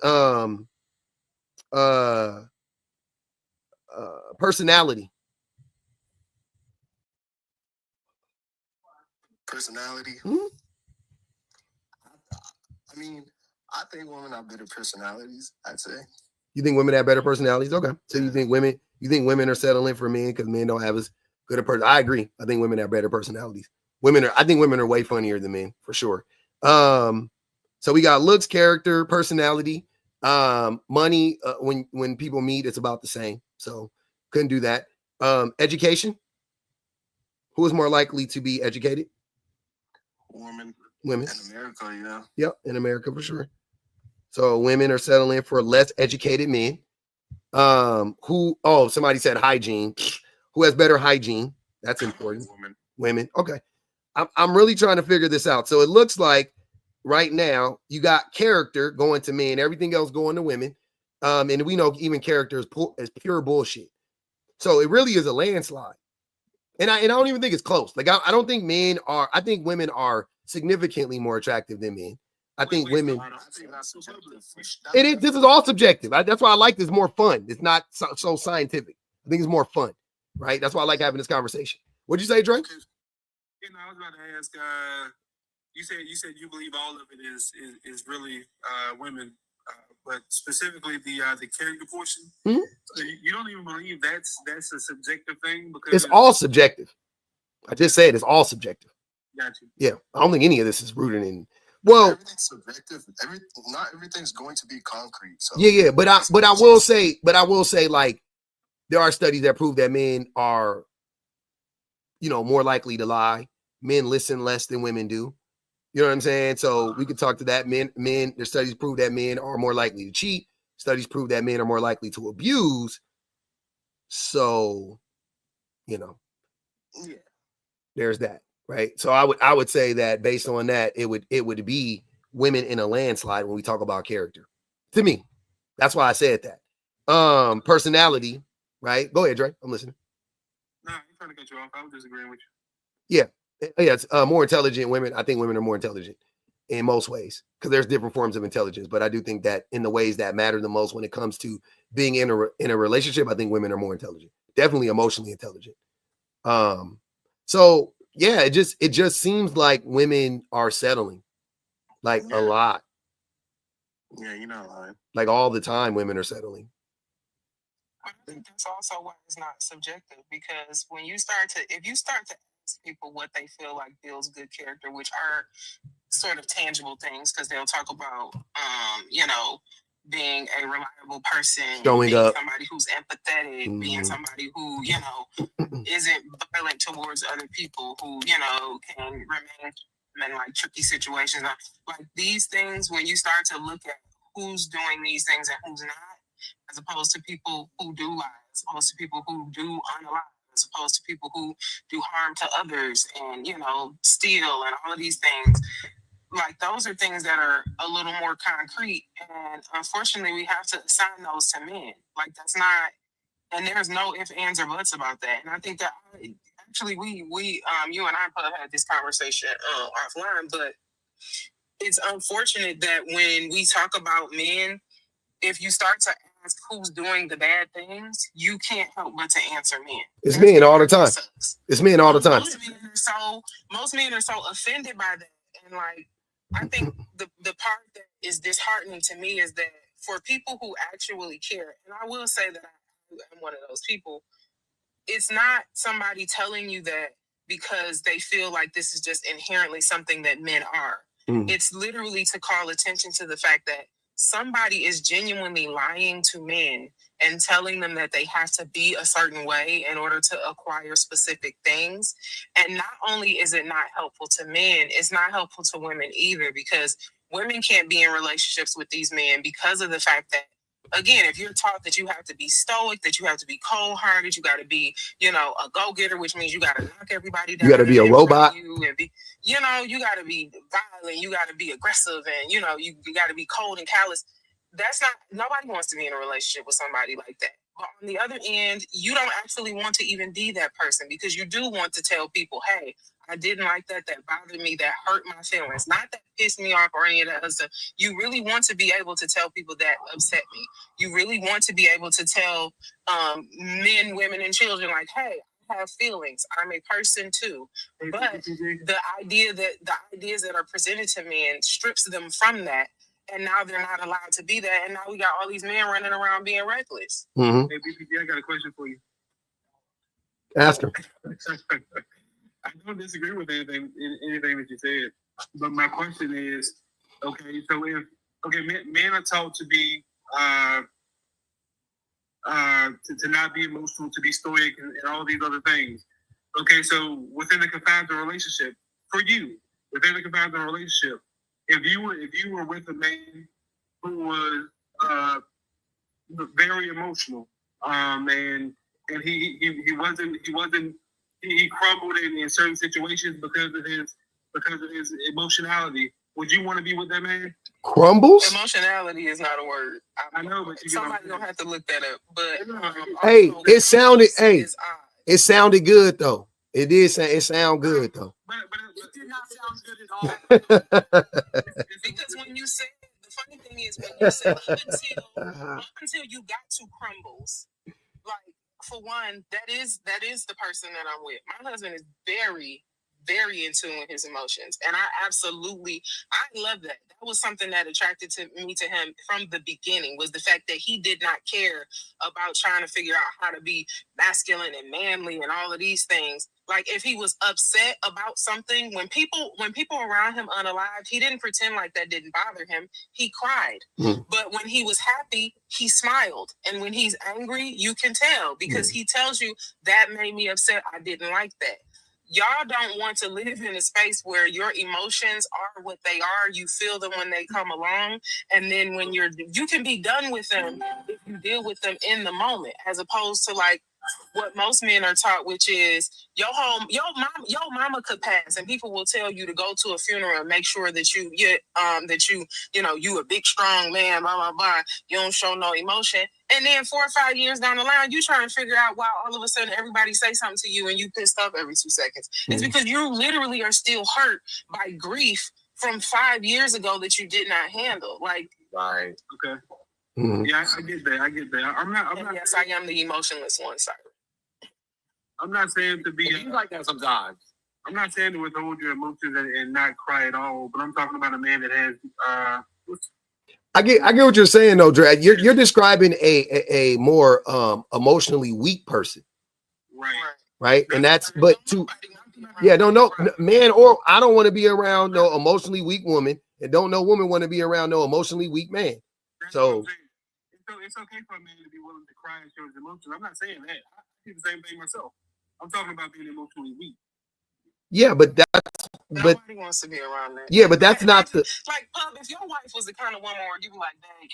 personality? Personality. I mean, I think women have better personalities. I'd say. You think women have better personalities? Okay. So you think women are settling for men because men don't have as good a person? I agree. I think women have better personalities. I think women are way funnier than men for sure. So we got looks, character, personality, money. When people meet, it's about the same. So couldn't do that. Education. Who is more likely to be educated? Women. Women. In America, yeah. Yep, in America for sure. So women are settling for less educated men. Somebody said hygiene. Who has better hygiene? That's important. Women. Okay. I'm really trying to figure this out. So it looks like right now you got character going to men, everything else going to women. And we know even character is pure bullshit. So it really is a landslide. And I don't even think it's close. Like I don't think men are. I think women are significantly more attractive than men. I think women. It is. This is all subjective. That's why I like this more fun. It's not so scientific. I think it's more fun, right? That's why I like having this conversation. What'd you say, Drake? I was about to ask. You said you believe all of it is really women, but specifically the character portion. Mm-hmm. So you don't even believe that's a subjective thing because it's all subjective. I just said it's all subjective. Got you. Yeah, I don't think any of this is rooted in. Well, everything's subjective. Not everything's going to be concrete. So yeah, but I will say, like, there are studies that prove that men are, more likely to lie. Men listen less than women do. You know what I'm saying? So we could talk to that. Men. Their studies prove that men are more likely to cheat. Studies prove that men are more likely to abuse. So, yeah, there's that, right? So I would say that based on that, it would be women in a landslide when we talk about character. To me, that's why I said that. Personality, right? Go ahead, Dre. I'm listening. No, I'm trying to cut you off. I was disagreeing with you. Yeah. It's more intelligent women. I think women are more intelligent in most ways because there's different forms of intelligence. But I do think that in the ways that matter the most when it comes to being in a relationship, I think women are more intelligent. Definitely emotionally intelligent. So yeah, it just seems like women are settling, like a lot. Yeah, you're not lying. Like all the time, women are settling. I think that's also why it's not subjective because if you start to ask people what they feel like builds good character, which are sort of tangible things, because they'll talk about, being a reliable person, Showing up, somebody who's empathetic, being somebody who, isn't violent towards other people, who, can remain in like tricky situations. Like these things, when you start to look at who's doing these things and who's not, as opposed to people who do lie, as opposed to people who do unalive, as opposed to people who do harm to others and, steal and all of these things. Like those are things that are a little more concrete. And unfortunately, we have to assign those to men. Like that's not, and there's no ifs, ands, or buts about that. And I think that actually we you and I probably had this conversation offline, but it's unfortunate that when we talk about men, if you start to ask who's doing the bad things, you can't help but to answer men. It's men all the time. It's men all the time. Most men are so offended by that. And like, I think the part that is disheartening to me is that for people who actually care, and I will say that I'm one of those people, it's not somebody telling you that because they feel like this is just inherently something that men are. It's literally to call attention to the fact that somebody is genuinely lying to men and telling them that they have to be a certain way in order to acquire specific things. And not only is it not helpful to men, it's not helpful to women either, because women can't be in relationships with these men because of the fact that, again, if you're taught that you have to be stoic, that you have to be cold-hearted, you got to be, a go-getter, which means you got to knock everybody down. You got to be a robot. You got to be violent. You got to be aggressive, and you got to be cold and callous. Nobody wants to be in a relationship with somebody like that. But on the other end, you don't actually want to even be that person because you do want to tell people, hey, I didn't like that. That bothered me. That hurt my feelings. Not that pissed me off or any of that other stuff. You really want to be able to tell people that upset me. You really want to be able to tell men, women, and children like, hey, I have feelings. I'm a person too. But the ideas that are presented to men strips them from that. And now they're not allowed to be that. And now we got all these men running around being reckless. Hey, BPG, I got a question for you. Ask him. I don't disagree with anything that you said, but my question is, okay, so men are taught to be to not be emotional, to be stoic, and all these other things. Okay, so within the confines of a relationship, for you, within the confines of a relationship, if you were with a man who was very emotional, and he crumbled in certain situations because of his emotionality. Would you want to be with that man? Crumbles? Emotionality is not a word. I know, but somebody gonna have to look that up. But hey, also, it sounded is it sounded good though. It did sound good though. But it did not sound good at all. Because when you said, the funny thing is when you said up until you got to crumbles, like, for one, that is the person that I'm with. My husband is very, very in tune with his emotions, and I love that. That was something that attracted me to him from the beginning, was the fact that he did not care about trying to figure out how to be masculine and manly and all of these things. Like, if he was upset about something, when people around him unalived, he didn't pretend like that didn't bother him. He cried. But when he was happy, he smiled. And when he's angry, you can tell, because he tells you, that made me upset. I didn't like that. Y'all don't want to live in a space where your emotions are what they are. You feel them when they come along, and then when you can be done with them if you deal with them in the moment, as opposed to like what most men are taught, which is your mama could pass, and people will tell you to go to a funeral and make sure that you a big strong man, blah blah blah. You don't show no emotion, and then 4 or 5 years down the line, you trying to figure out why all of a sudden everybody say something to you and you pissed off every 2 seconds. It's because you literally are still hurt by grief from 5 years ago that you did not handle. Like, right, okay. Yeah, I get that. I'm not. Yes, I am the emotionless one, sorry. I'm not saying to be like that sometimes. I'm not saying to withhold your emotions and not cry at all, but I'm talking about a man that has I get what you're saying though, Dre. You're describing a more emotionally weak person. Right. And that's don't know man, or I don't want to be around no emotionally weak woman, and don't no woman want to be around no emotionally weak man. So it's okay for a man to be willing to cry and show his emotions. I'm not saying that. I do the same thing myself. I'm talking about being emotionally weak. Yeah, but nobody wants to be around that. Yeah, but that's not the like, Pub, if your wife was the kind of woman where you be like, dang,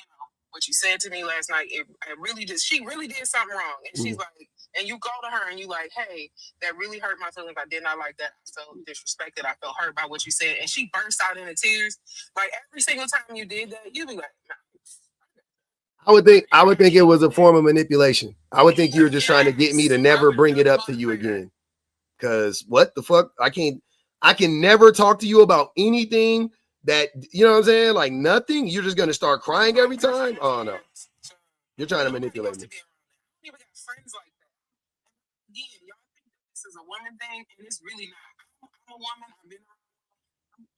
what you said to me last night, she really did something wrong. And she's like, and you go to her and you like, hey, that really hurt my feelings. I did not like that. I felt disrespected. I felt hurt by what you said. And she burst out into tears. Like, every single time you did that, you'd be like, nah. I would think it was a form of manipulation. I would think you were just trying to get me to never bring it up to you again. Because what the fuck? I can never talk to you about anything that, you know what I'm saying? Like nothing. You're just gonna start crying every time. Oh no. You're trying to manipulate me. People got friends like that. Again, y'all think this is a woman thing, and it's really not. I'm a woman.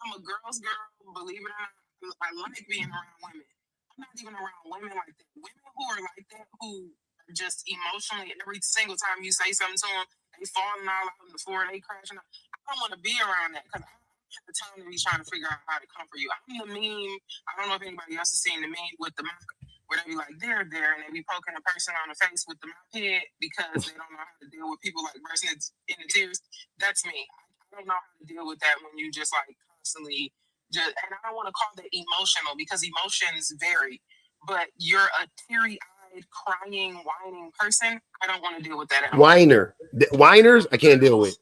I'm a girl's girl. Believe it or not, I like being around women. I'm not even around women like that. Women who are like that, who are just emotionally, every single time you say something to them, they falling all out on the floor, they crashing out. I don't want to be around that, because I don't have the time to be trying to figure out how to comfort you. I'm the meme. I don't know if anybody else has seen the meme with the mouth, where they be like, there, and they be poking a person on the face with the mouth head because they don't know how to deal with people like bursting in the tears. That's me. I don't know how to deal with that when you just like constantly and I don't want to call that emotional, because emotions vary, but you're a teary-eyed, crying, whining person. I don't want to deal with that at all. Whiners, I can't deal with.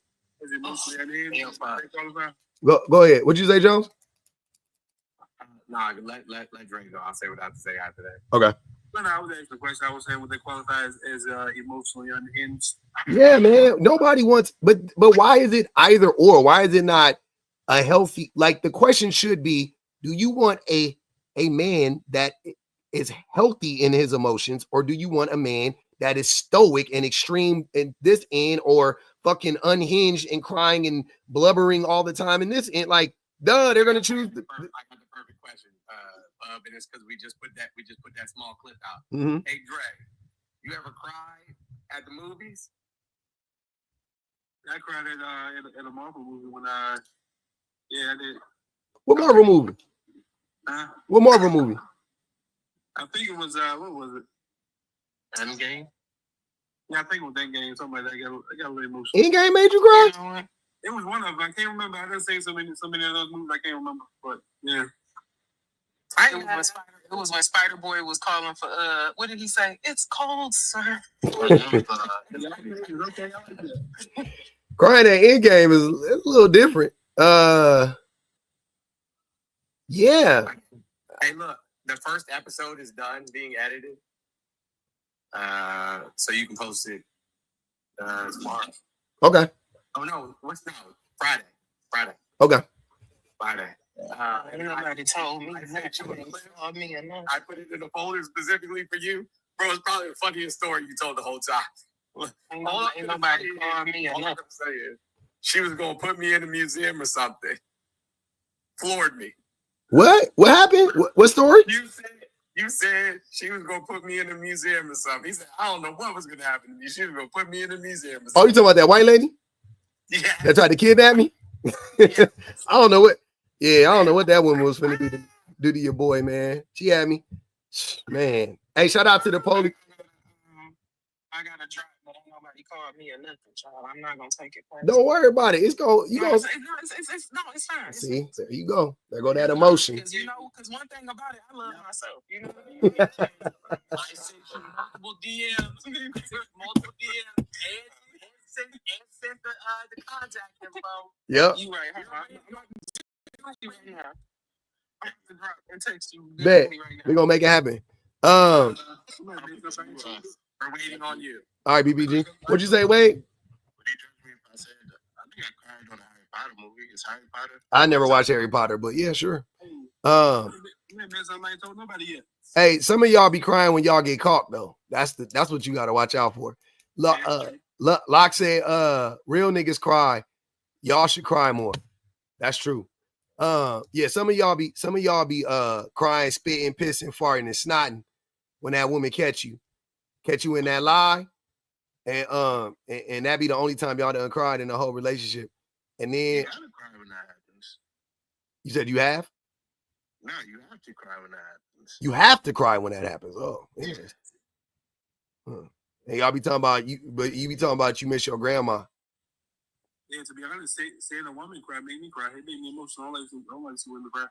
Go ahead. What'd you say, Jones? Nah, let Drake go. I'll say what I have to say after that. Okay. No, I was asking the question. I was saying, would they qualify as emotionally unhinged? Yeah, man. Nobody wants, but why is it either or? Why is it not a healthy? Like the question should be: do you want a man that is healthy in his emotions, or do you want a man that is stoic and extreme in this end, or fucking unhinged and crying and blubbering all the time in this end? Like, duh, they're gonna choose. I got the perfect question, and it's because we just put that small clip out. Hey, Dre, you ever cried at the movies? I cried at a Marvel movie when I did. What Marvel movie? What Marvel movie? I think it was what was it? Endgame. Yeah, I think it was Endgame. Something like that. I got really emotional. Endgame made you cry? It was one of them. I can't remember. I done seen so many of those movies. I can't remember. But yeah. It was when Spider Boy was calling for what did he say? It's cold, sir. Crying at Endgame is a little different. Yeah. Hey, look, the first episode is done being edited. So you can post it tomorrow. Okay. Oh no, what's now? Friday. Okay. Friday. Nobody told me. I put it in a folder specifically for you. Bro, it's probably the funniest story you told the whole time. Ain't nobody called me or nothing. She was gonna put me in a museum or something. Floored me. What? What happened? What story? You said she was gonna put me in a museum or something. He said, I don't know what was gonna happen to me. She was gonna put me in a museum or something. Oh, you talking about that white lady? Yeah. That tried to kidnap me? I don't know what. Yeah, I don't know what that woman was finna do to your boy, man. She had me. Man. Hey, shout out to the police. I got a drop, but ain't nobody called me or nothing, child. I'm not gonna take it personally. Don't worry about it. It's go. You go. It's fine. See, there you go. There go that emotion. Because one thing about it, I love myself. You know what I mean? I sent you multiple DMs, and sent the contact info. Yep. You right? I'm gonna drop and text you. Bet. We're gonna make it happen. We're waiting on you. All right, BBG. What'd you say, Wade? Would you judge me if I said I think I cried on a Harry Potter movie? Is Harry Potter? I never watched Harry Potter, but yeah, sure. Somebody told nobody yet. Hey, some of y'all be crying when y'all get caught, though. That's what you gotta watch out for. Locke said, real niggas cry. Y'all should cry more. That's true. Yeah, some of y'all be crying, spitting, pissing, farting, and snotting when that woman catch you in that lie, and that be the only time y'all done cried in the whole relationship. And then You gotta cry when that happens. you said you have? No, you have to cry when that happens. You have to cry when that happens. Oh, interesting. And y'all be talking about you, but you be talking about you miss your grandma. Yeah, to be honest, seeing a woman cry made me cry. It made me emotional. I don't like to see women cry.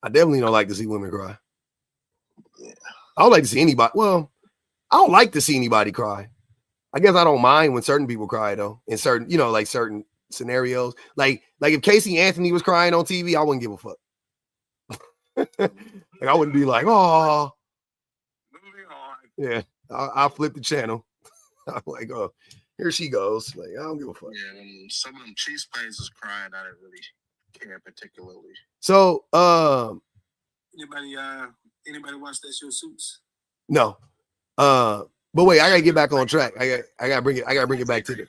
I definitely don't like to see women cry. Yeah. I don't like to see anybody. Well, I don't like to see anybody cry. I guess I don't mind when certain people cry though. In certain, like certain scenarios. Like if Casey Anthony was crying on TV, I wouldn't give a fuck. Like I wouldn't be like, oh. Moving on. Yeah, I'll flip the channel. I'm like, oh, here she goes. Like, I don't give a fuck. Yeah, when some of them cheese plays is crying, I didn't really care particularly. So, anybody watch that show Suits? No. But wait, I gotta get back on track. I gotta bring it back to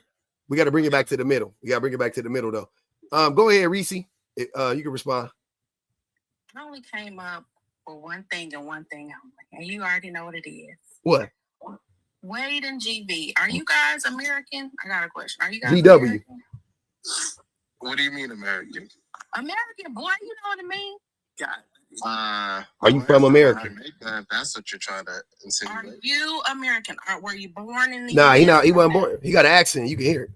we gotta bring it back to the middle. We gotta bring it back to the middle though. Go ahead, Reese. You can respond. I only came up for one thing and one thing only, and you already know what it is. What? Wade and GB, are you guys American? I got a question. Are you guys GW? American? What do you mean American? American, boy, you know what I mean? God. Are you from America? That's what you're trying to insinuate. Are you American? Were you born in the Nah, US? he wasn't born. He got an accent. You can hear it.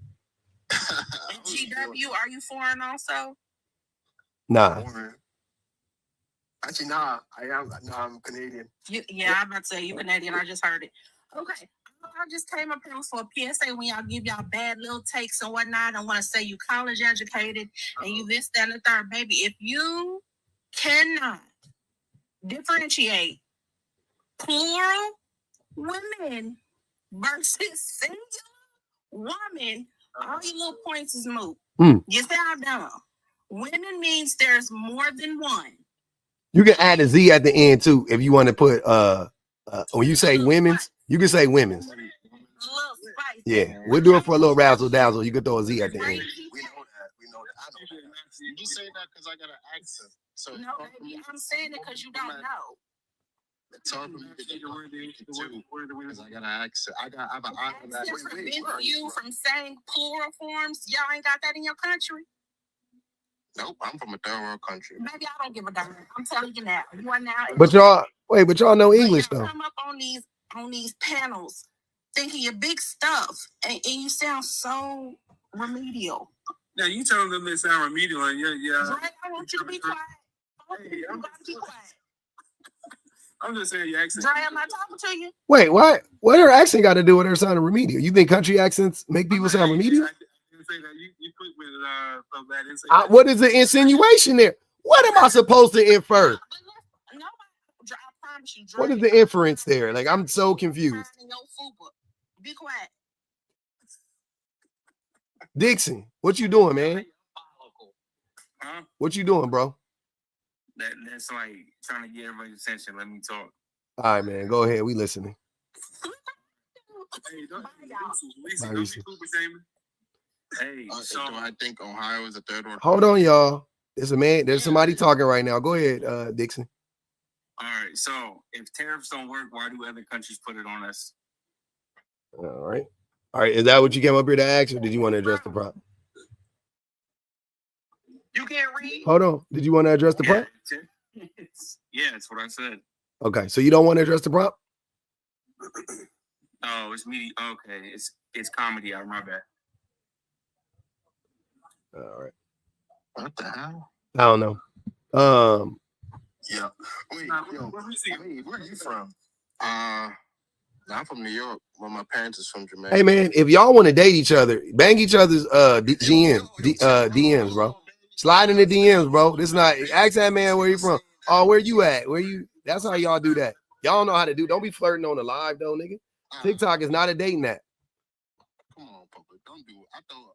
And GW, are you foreign also? Nah. Actually, nah. I'm Canadian. I'm about to say you Canadian. I just heard it. Okay. I just came up here for a PSA when y'all give y'all bad little takes and whatnot. I want to say you college educated and you this, that, and the third. Baby, if you cannot differentiate plural women versus singular woman, all your little points is moot. Get that down. Women means there's more than one. You can add a Z at the end too if you want to put when you say women's, you can say women's. Yeah, we'll do it for a little razzle dazzle. You can throw a Z at the end. We know that. I know that. You just saying that because I got an accent. So no, baby, I'm saying it because you don't know. It's hard for me to get the word because I got an accent. I have an accent that prevents you from saying plural forms. Y'all ain't got that in your country. Nope, I'm from a third world country. Maybe I don't give a damn. I'm telling you now. You are now. But y'all know English though. Come up on these panels, thinking you're big stuff, and you sound so remedial. Now you telling them they sound remedial, and yeah. Right? I want you to be quiet. Hey, I'm about to be quiet. I'm just saying your accent. Dre, am I talking to you? Wait, what? What her accent got to do with her sounding remedial? You think country accents make people sound remedial? I didn't say that. You put with from that. I didn't say that. What is the insinuation there? What am I supposed to infer? I promise you, Dre, What is the inference there? Like, I'm so confused. Be quiet. Dixon, what you doing, man? Huh? What you doing, bro? That's like trying to get everybody's attention. Let me talk. All right, man. Go ahead. We listening. Hey, don't Bye, be Reese. super shaming. Hey, So I think Ohio is the third one. Hold on, y'all. There's a man. There's somebody talking right now. Go ahead, Dixon. All right. So if tariffs don't work, why do other countries put it on us? All right. All right. Is that what you came up here to ask, or did you want to address the prompt? You can't read. Hold on. Did you want to address the prompt? Yeah, that's what I said. Okay. So you don't want to address the prompt? Oh, it's me. Okay, it's comedy. My bad. All right. What the hell? I don't know. Yeah. Wait, where are you from? I'm from New York. Well, my parents is from Jamaica. Hey, man, if y'all want to date each other, bang each other's DMs, bro. Slide in the DMs, bro. This not ask that man where you from. Oh, where you at? Where you? That's how y'all do that. Y'all know how to do. Don't be flirting on the live though, nigga. TikTok is not a dating app. Come on, Papa. Don't do it. I thought.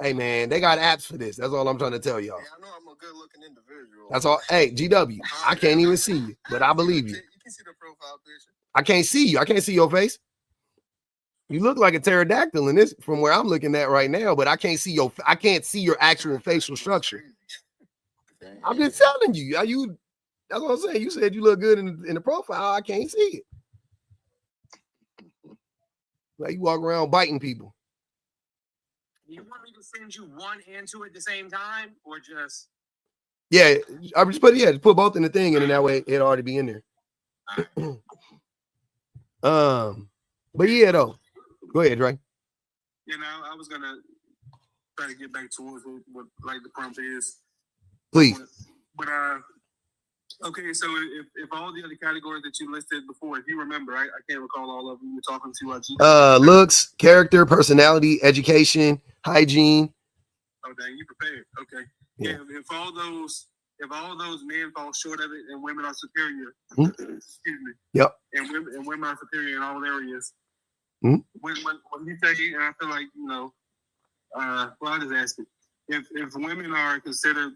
Hey, man, they got apps for this. That's all I'm trying to tell y'all. Hey, I know I'm a good-looking individual. That's all. Hey, GW, I can't even see you, but I believe you. You can see the profile picture. I can't see you. I can't see your face. You look like a pterodactyl in this from where I'm looking at right now, but I can't see your actual facial structure. I'm just telling you. That's what I'm saying. You said you look good in the profile. I can't see it. Like you walk around biting people. You want me to send you one and two at the same time, or just? Yeah, I just put both in the thing, and then that way it'll already be in there. But yeah, though. Go ahead, Dre. You know, I was gonna try to get back towards what like the prompt is. Please. But okay, so if all the other categories that you listed before, if you remember, I can't recall all of them. You're talking to looks, character, personality, education, hygiene. Oh, dang, you prepared. Okay. Yeah. If all those men fall short of it and women are superior, excuse me. Yep. And women are superior in all areas. Mm-hmm. When you say, and I feel like, you know, well, I just ask it. If women are considered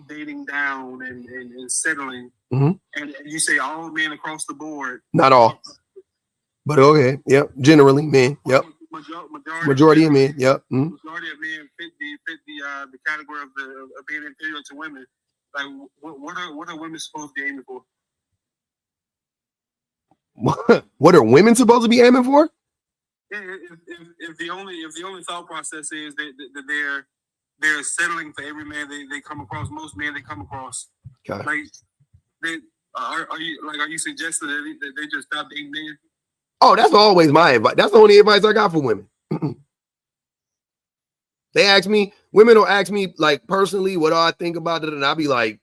dating down and settling, mm-hmm. and you say all men across the board. Not all. But okay, yep. Generally, men. Yep. Majority of men. Yep. Mm-hmm. Majority of men fit the category of being inferior to women. Like, what are women supposed to be aiming for? What are women supposed to be aiming for? Yeah, if the only thought process is that they're settling for every man they come across, most men they come across. Okay. Like, are you suggesting that they just stop dating men? Oh, that's always my advice. That's the only advice I got for women. They ask me, women will ask me like personally, what do I think about it? And I'll be like,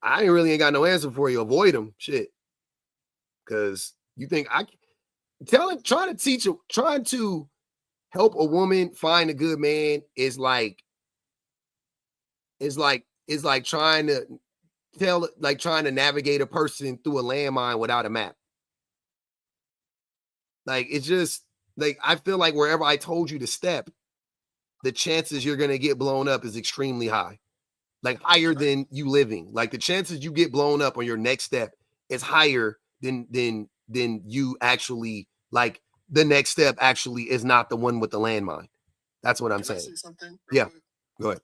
I ain't got no answer for you. Avoid them. Shit. Because you think trying to help a woman find a good man is like trying to navigate a person through a landmine without a map. Like, it's just like, I feel like wherever I told you to step, the chances you're going to get blown up is extremely high, like higher than you living. Like the chances you get blown up on your next step is higher than you actually, like the next step actually is not the one with the landmine. That's what I'm saying. Say something? Yeah. Go ahead.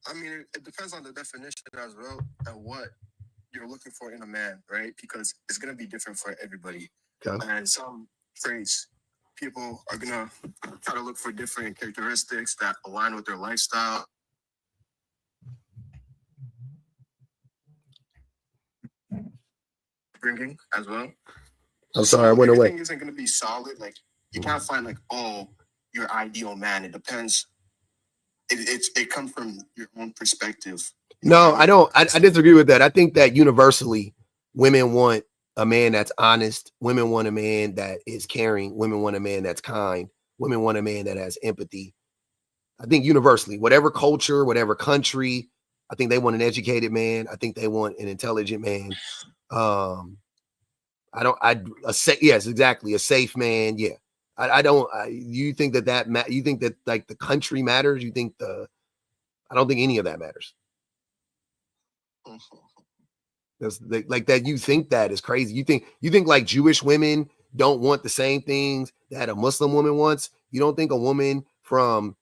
I mean, it depends on the definition as well and what you're looking for in a man, right? Because it's going to be different for everybody. Okay. And some traits, people are going to try to look for different characteristics that align with their lifestyle. Bringing as well. I'm sorry, I went away. Everything isn't going to be solid. Like, you can't find like, oh, your ideal man. It depends. It comes from your own perspective. No, I don't. I disagree with that. I think that universally, women want a man that's honest. Women want a man that is caring. Women want a man that's kind. Women want a man that has empathy. I think universally, whatever culture, whatever country, I think they want an educated man. I think they want an intelligent man. Yes, exactly. A safe man. Yeah. You think you think that like the country matters? You think I don't think any of that matters. Like that. You think that is crazy. You think like Jewish women don't want the same things that a Muslim woman wants. You don't think a woman from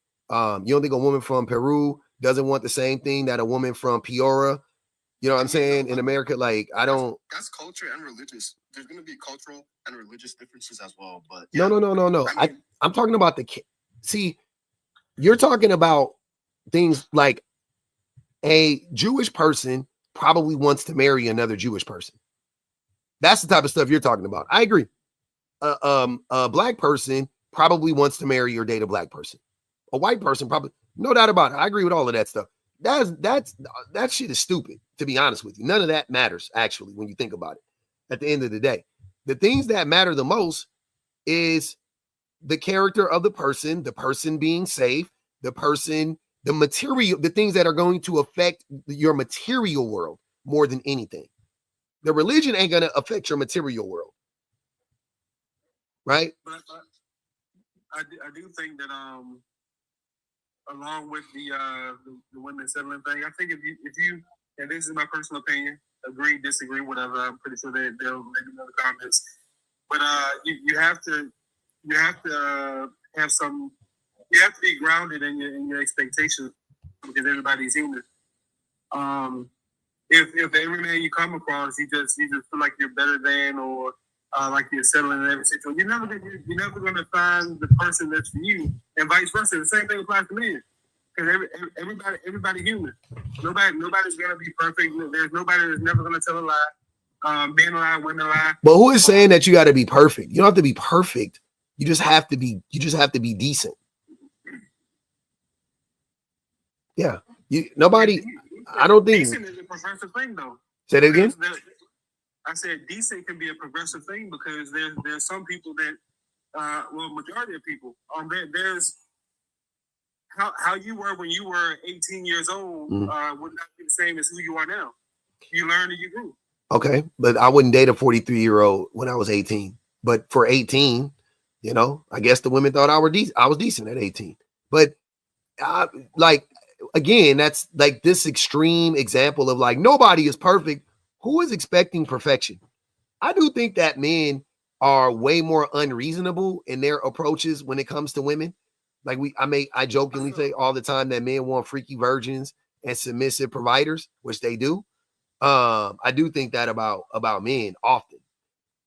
Peru doesn't want the same thing that a woman from Peoria. You know what I'm saying? In America, like that's culture and religious. There's gonna be cultural and religious differences as well. But yeah. No. I'm talking about see, you're talking about things like a Jewish person probably wants to marry another Jewish person. That's the type of stuff you're talking about. I agree. A black person probably wants to marry or date a black person. A white person probably, no doubt about it. I agree with all of that stuff. That shit is stupid, to be honest with you. None of that matters, actually, when you think about it. At the end of the day, the things that matter the most is the character of the person being safe, the material, the things that are going to affect your material world more than anything. The religion ain't going to affect your material world. Right? But I do think that along with the women settling thing, I think if you and this is my personal opinion, agree, disagree, whatever, I'm pretty sure they'll maybe know the comments. But you have to have some, you have to be grounded in your expectations, because everybody's human. If every man you come across, you just feel like you're better than, or like you're settling in every situation, you're never gonna find the person that's for you, and vice versa. The same thing applies to men, because everybody human. Nobody's gonna be perfect. There's nobody that's never gonna tell a lie. Men lie, women lie. But who is saying that you got to be perfect? You don't have to be perfect. You just have to be decent. Yeah. I don't think decent is a progressive thing, though. Say that again. I said decent can be a progressive thing, because there's some people that, majority of people, there's how you were when you were 18 years old would not be the same as who you are now. You learned and you grew. Okay, but I wouldn't date a 43-year-old when I was 18. But for 18, I guess the women thought I was decent at 18. But again, that's like this extreme example of like nobody is perfect. Who is expecting perfection? I do think that men are way more unreasonable in their approaches when it comes to women. Like I jokingly say all the time that men want freaky virgins and submissive providers, which they do. I do think that about men often.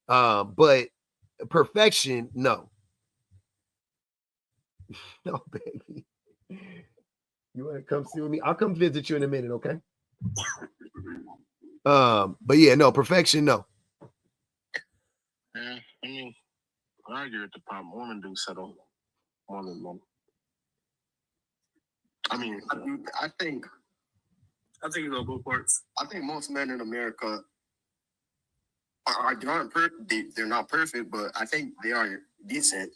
But perfection, no. No, baby. You want to come see with me? I'll come visit you in a minute, okay? But yeah, no, perfection, no. Yeah, I mean, I argue with the part. Women do settle more than men. I mean, I think it's on both parts. I think most men in America they're not perfect, but I think they are decent.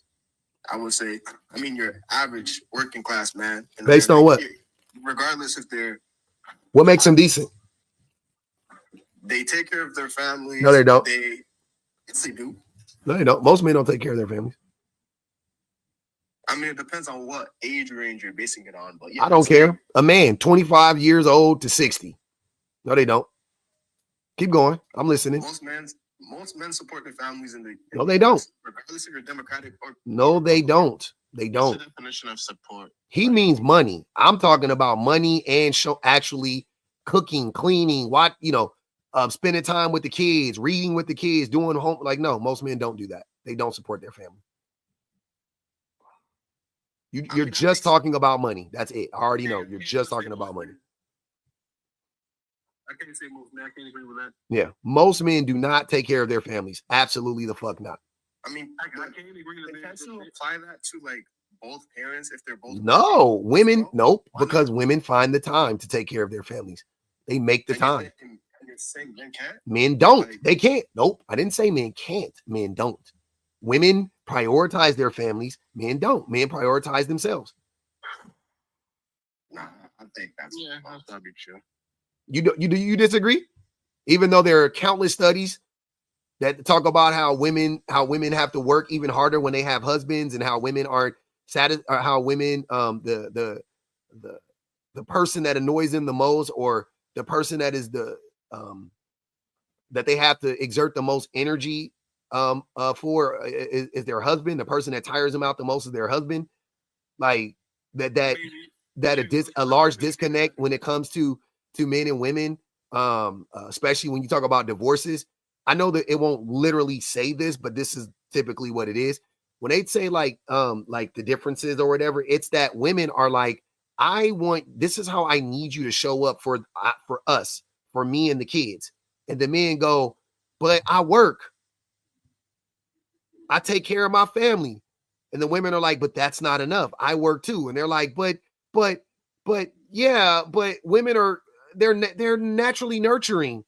I would say. I mean, your average working class man. Based on what? Regardless if they're. What makes them decent? They take care of their families. No, they don't. Yes, they do. No, they don't. Most men don't take care of their families. I mean, it depends on what age range you're basing it on. But yeah, I don't care. A man, 25 years old to 60. No, they don't. Keep going. I'm listening. Most men support their families No, they don't. Regardless if you're Democratic or. No, they don't. They don't. What's the definition of support? He means money. I'm talking about money and actually cooking, cleaning, spending time with the kids, reading with the kids, doing home. Like, no, most men don't do that. They don't support their family. You're just talking about money. That's it. I already know. You're just talking about money. I can't say most men. I can't agree with that. Yeah. Most men do not take care of their families. Absolutely the fuck not. I mean, I can't agree with that. Can you apply that to like both parents if they're both? No, women, nope, because women find the time to take care of their families. They make the time. You're saying men can't? Men don't. They can't. Nope. I didn't say men can't. Men don't. Women prioritize their families. Men don't. Men prioritize themselves. Nah, I think that'd be true. You disagree? Even though there are countless studies that talk about how women have to work even harder when they have husbands, and how women aren't satisfied, or how women the person that annoys them the most, or the person that is the that they have to exert the most energy for is their husband. The person that tires them out the most is their husband. Like that a large disconnect when it comes to men and women, especially when you talk about divorces. I know that it won't literally say this, but this is typically what it is. When they say like the differences or whatever, it's that women are like, this is how I need you to show up for us, for me and the kids. And the men go, but I work. I take care of my family. And the women are like, but that's not enough. I work too. And they're like, but yeah, but women they're naturally nurturing.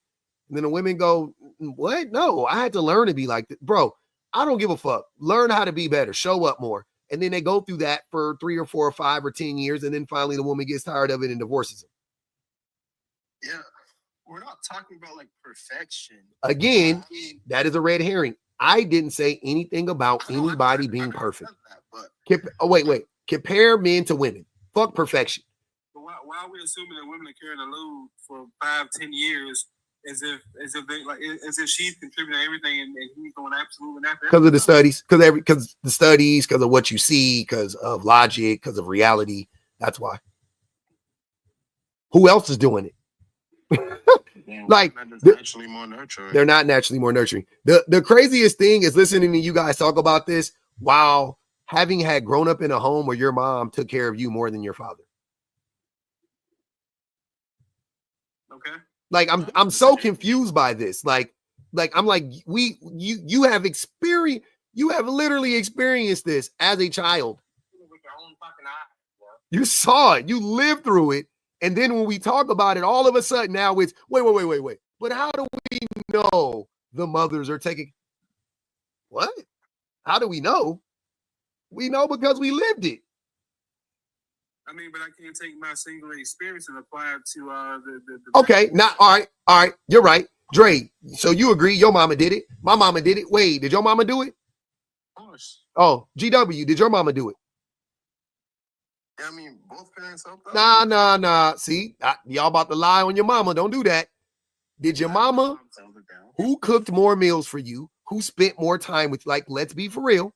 And then the women go, what? No, I had to learn to be like that. Bro, I don't give a fuck. Learn how to be better. Show up more. And then they go through that for 3 or 4 or 5 or 10 years. And then finally the woman gets tired of it and divorces him. Yeah. We're not talking about like perfection. Again, that is a red herring. I didn't say anything about anybody being perfect. Wait. Compare men to women. Fuck perfection. But why are we assuming that women are carrying the load for 5-10 years as if she's contributing everything and he's doing absolutely nothing? Because of the studies, because of what you see, because of logic, because of reality. That's why. Who else is doing it? Like naturally more nurturing. They're not naturally more nurturing. The craziest thing is listening to you guys talk about this while having had grown up in a home where your mom took care of you more than your father. Okay. Like I'm so confused by this. Like I'm like, you have experience, you have literally experienced this as a child. With your own fucking eyes, bro. You saw it, you lived through it. And then when we talk about it, all of a sudden now it's wait. But how do we know the mothers are taking what? How do we know? We know because we lived it. I mean, but I can't take my singular experience and apply it to the Okay, now all right, you're right. Dre, so you agree your mama did it. My mama did it. Wade, did your mama do it? Of course. Oh, GW, did your mama do it? Yeah, I mean, both parents helped out. Nah. See, y'all about to lie on your mama. Don't do that. Did your mama, who cooked more meals for you, who spent more time with, like, let's be for real?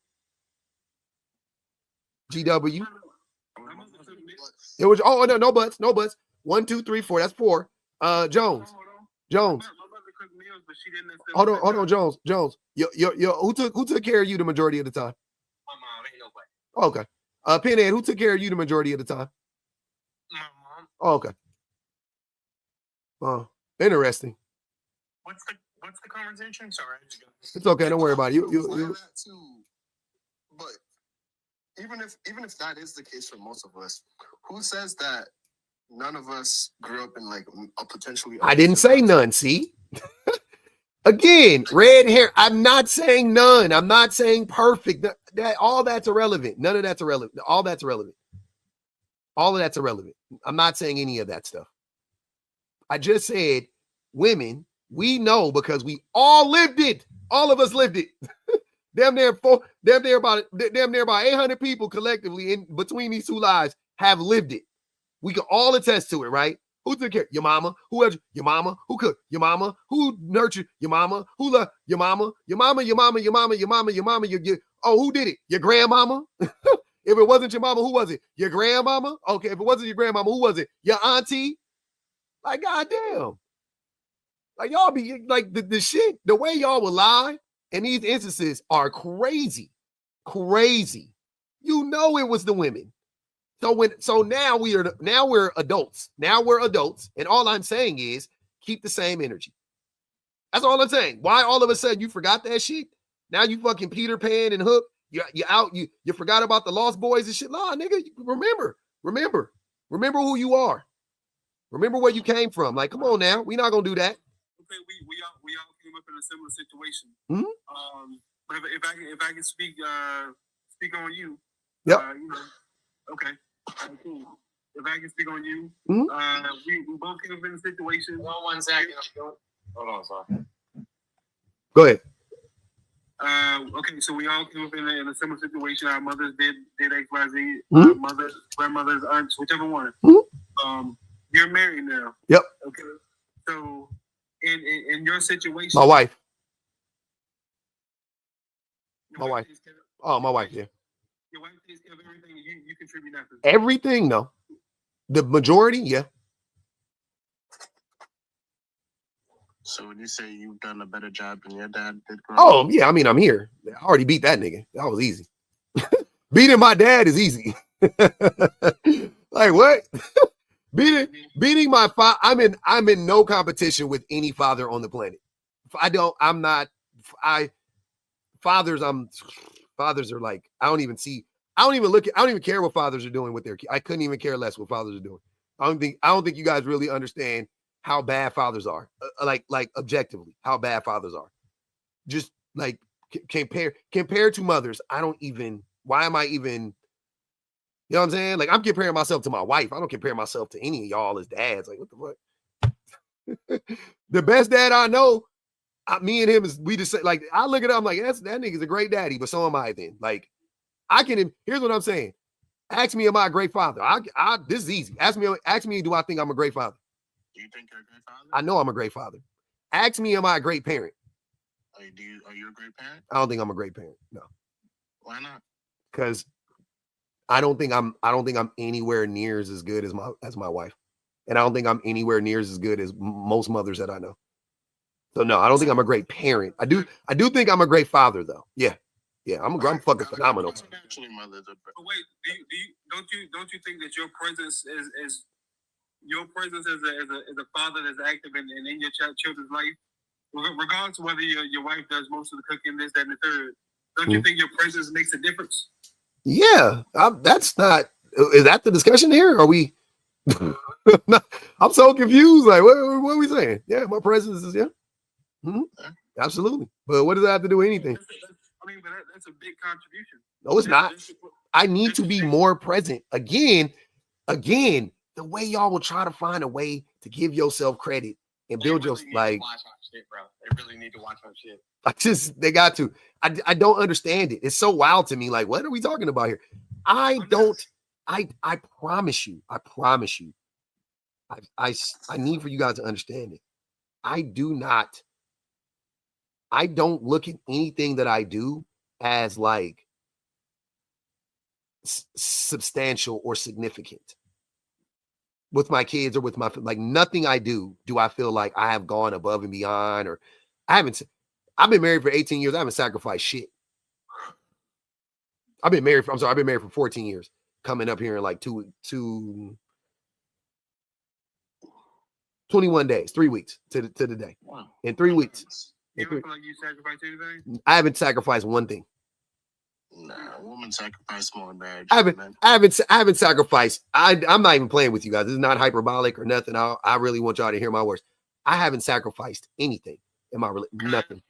GW. It was, no buts. 1, 2, 3, 4. That's 4. Jones. Hold on, Jones. Who took care of you the majority of the time? My mom, ain't no way. Okay. Pinhead, who took care of you the majority of the time? My mom. Oh, okay. Interesting. What's the conversation? Sorry, I just got this. It's okay. Don't worry about it. You. That too. But even if that is the case for most of us, who says that none of us grew up in like a potentially? I didn't say none. See. Again, red hair. I'm not saying none. I'm not saying perfect. That all that's irrelevant. None of that's irrelevant. All that's irrelevant. All of that's irrelevant. I'm not saying any of that stuff. I just said women, we know because we all lived it. All of us lived it. damn near about 800 people collectively in between these two lives have lived it. We can all attest to it, right? Who took care? Your mama. Who had your mama? Who cooked? Your mama. Who nurtured? Your mama. Who loved? Your mama. Your mama. Your mama. Your mama. Your mama. Your mama. Who did it? Your grandmama. If it wasn't your mama, who was it? Your grandmama. Okay. If it wasn't your grandmama, who was it? Your auntie. Like, goddamn. Like, y'all be like the shit. The way y'all will lie in these instances are crazy. Crazy. You know it was the women. So now we're adults. Now we're adults, and all I'm saying is keep the same energy. That's all I'm saying. Why all of a sudden you forgot that shit? Now you fucking Peter Pan and Hook. You out. You forgot about the Lost Boys and shit. Nah, nigga. Remember who you are. Remember where you came from. Like, come on now. We're not gonna do that. all came up in a similar situation. Mhm. But if I can speak on you, Yep. you know, okay, cool. If I can speak on you, Mhm. We both came up in a situation. Hold on 1 second. Hold on, sorry. Go ahead. Okay, so we all came up in a similar situation. Our mothers did XYZ. Mhm. Our mothers, grandmothers, aunts, whichever one. Mhm. You're married now. Yep. Okay. So in your situation, My wife. your My wife. takes care of- Oh, my wife. Yeah. Your wife takes care of everything. You contribute nothing. Everything, no. The majority, yeah. So when you say you've done a better job than your dad did, Oh, yeah. I mean, I'm here. I already beat that nigga. That was easy. Beating my dad is easy. Like what? Beating my father. I'm in no competition with any father on the planet. Fathers are like, I don't even care what fathers are doing with their kids. I couldn't even care less what fathers are doing. I don't think you guys really understand how bad fathers are. Like objectively, how bad fathers are. Just like compared to mothers, why am I even, you know what I'm saying? Like, I'm comparing myself to my wife. I don't compare myself to any of y'all as dads. Like, what the fuck? The best dad I know, me and him we just say, like, I look at him, I'm like, that nigga's a great daddy, but so am I then. Like, here's what I'm saying. Ask me, am I a great father? This is easy. Ask me, do I think I'm a great father? Do you think you're a great father? I know I'm a great father. Ask me, am I a great parent? Are you a great parent? I don't think I'm a great parent. No. Why not? Because I don't think I'm anywhere near as good as my wife. And I don't think I'm anywhere near as good as most mothers that I know. So no, I don't think I'm a great parent. I do think I'm a great father though. Yeah. Yeah, I'm fucking phenomenal. Actually, mothers are. But wait, don't you think that your presence is your presence as a father that's active in your children's life, regardless of whether your wife does most of the cooking, this, that, and the third, don't you think your presence makes a difference? Yeah, that's not. Is that the discussion here? Are we? I'm so confused. Like, what are we saying? Yeah, my presence is absolutely. But what does that have to do with anything? But that's a big contribution. No, it's not. I need to be more present. Again, the way y'all will try to find a way to give yourself credit and build your like. Watch our shit, bro. They really need to watch our shit. They got to. I don't understand it. It's so wild to me. Like, what are we talking about here? I promise you. I need for you guys to understand it. I don't look at anything that I do as like substantial or significant with my kids or with my, like, nothing I do I feel like I have gone above and beyond, or I've been married for 18 years. I haven't sacrificed shit. I've been married for 14 years, coming up here in like 21 days, 3 weeks to the day. Wow. In 3 weeks. You feel like you sacrificed anything? I haven't sacrificed one thing. Nah, women sacrifice more in marriage. I haven't sacrificed. I'm not even playing with you guys. This is not hyperbolic or nothing. I really want y'all to hear my words. I haven't sacrificed anything in my nothing.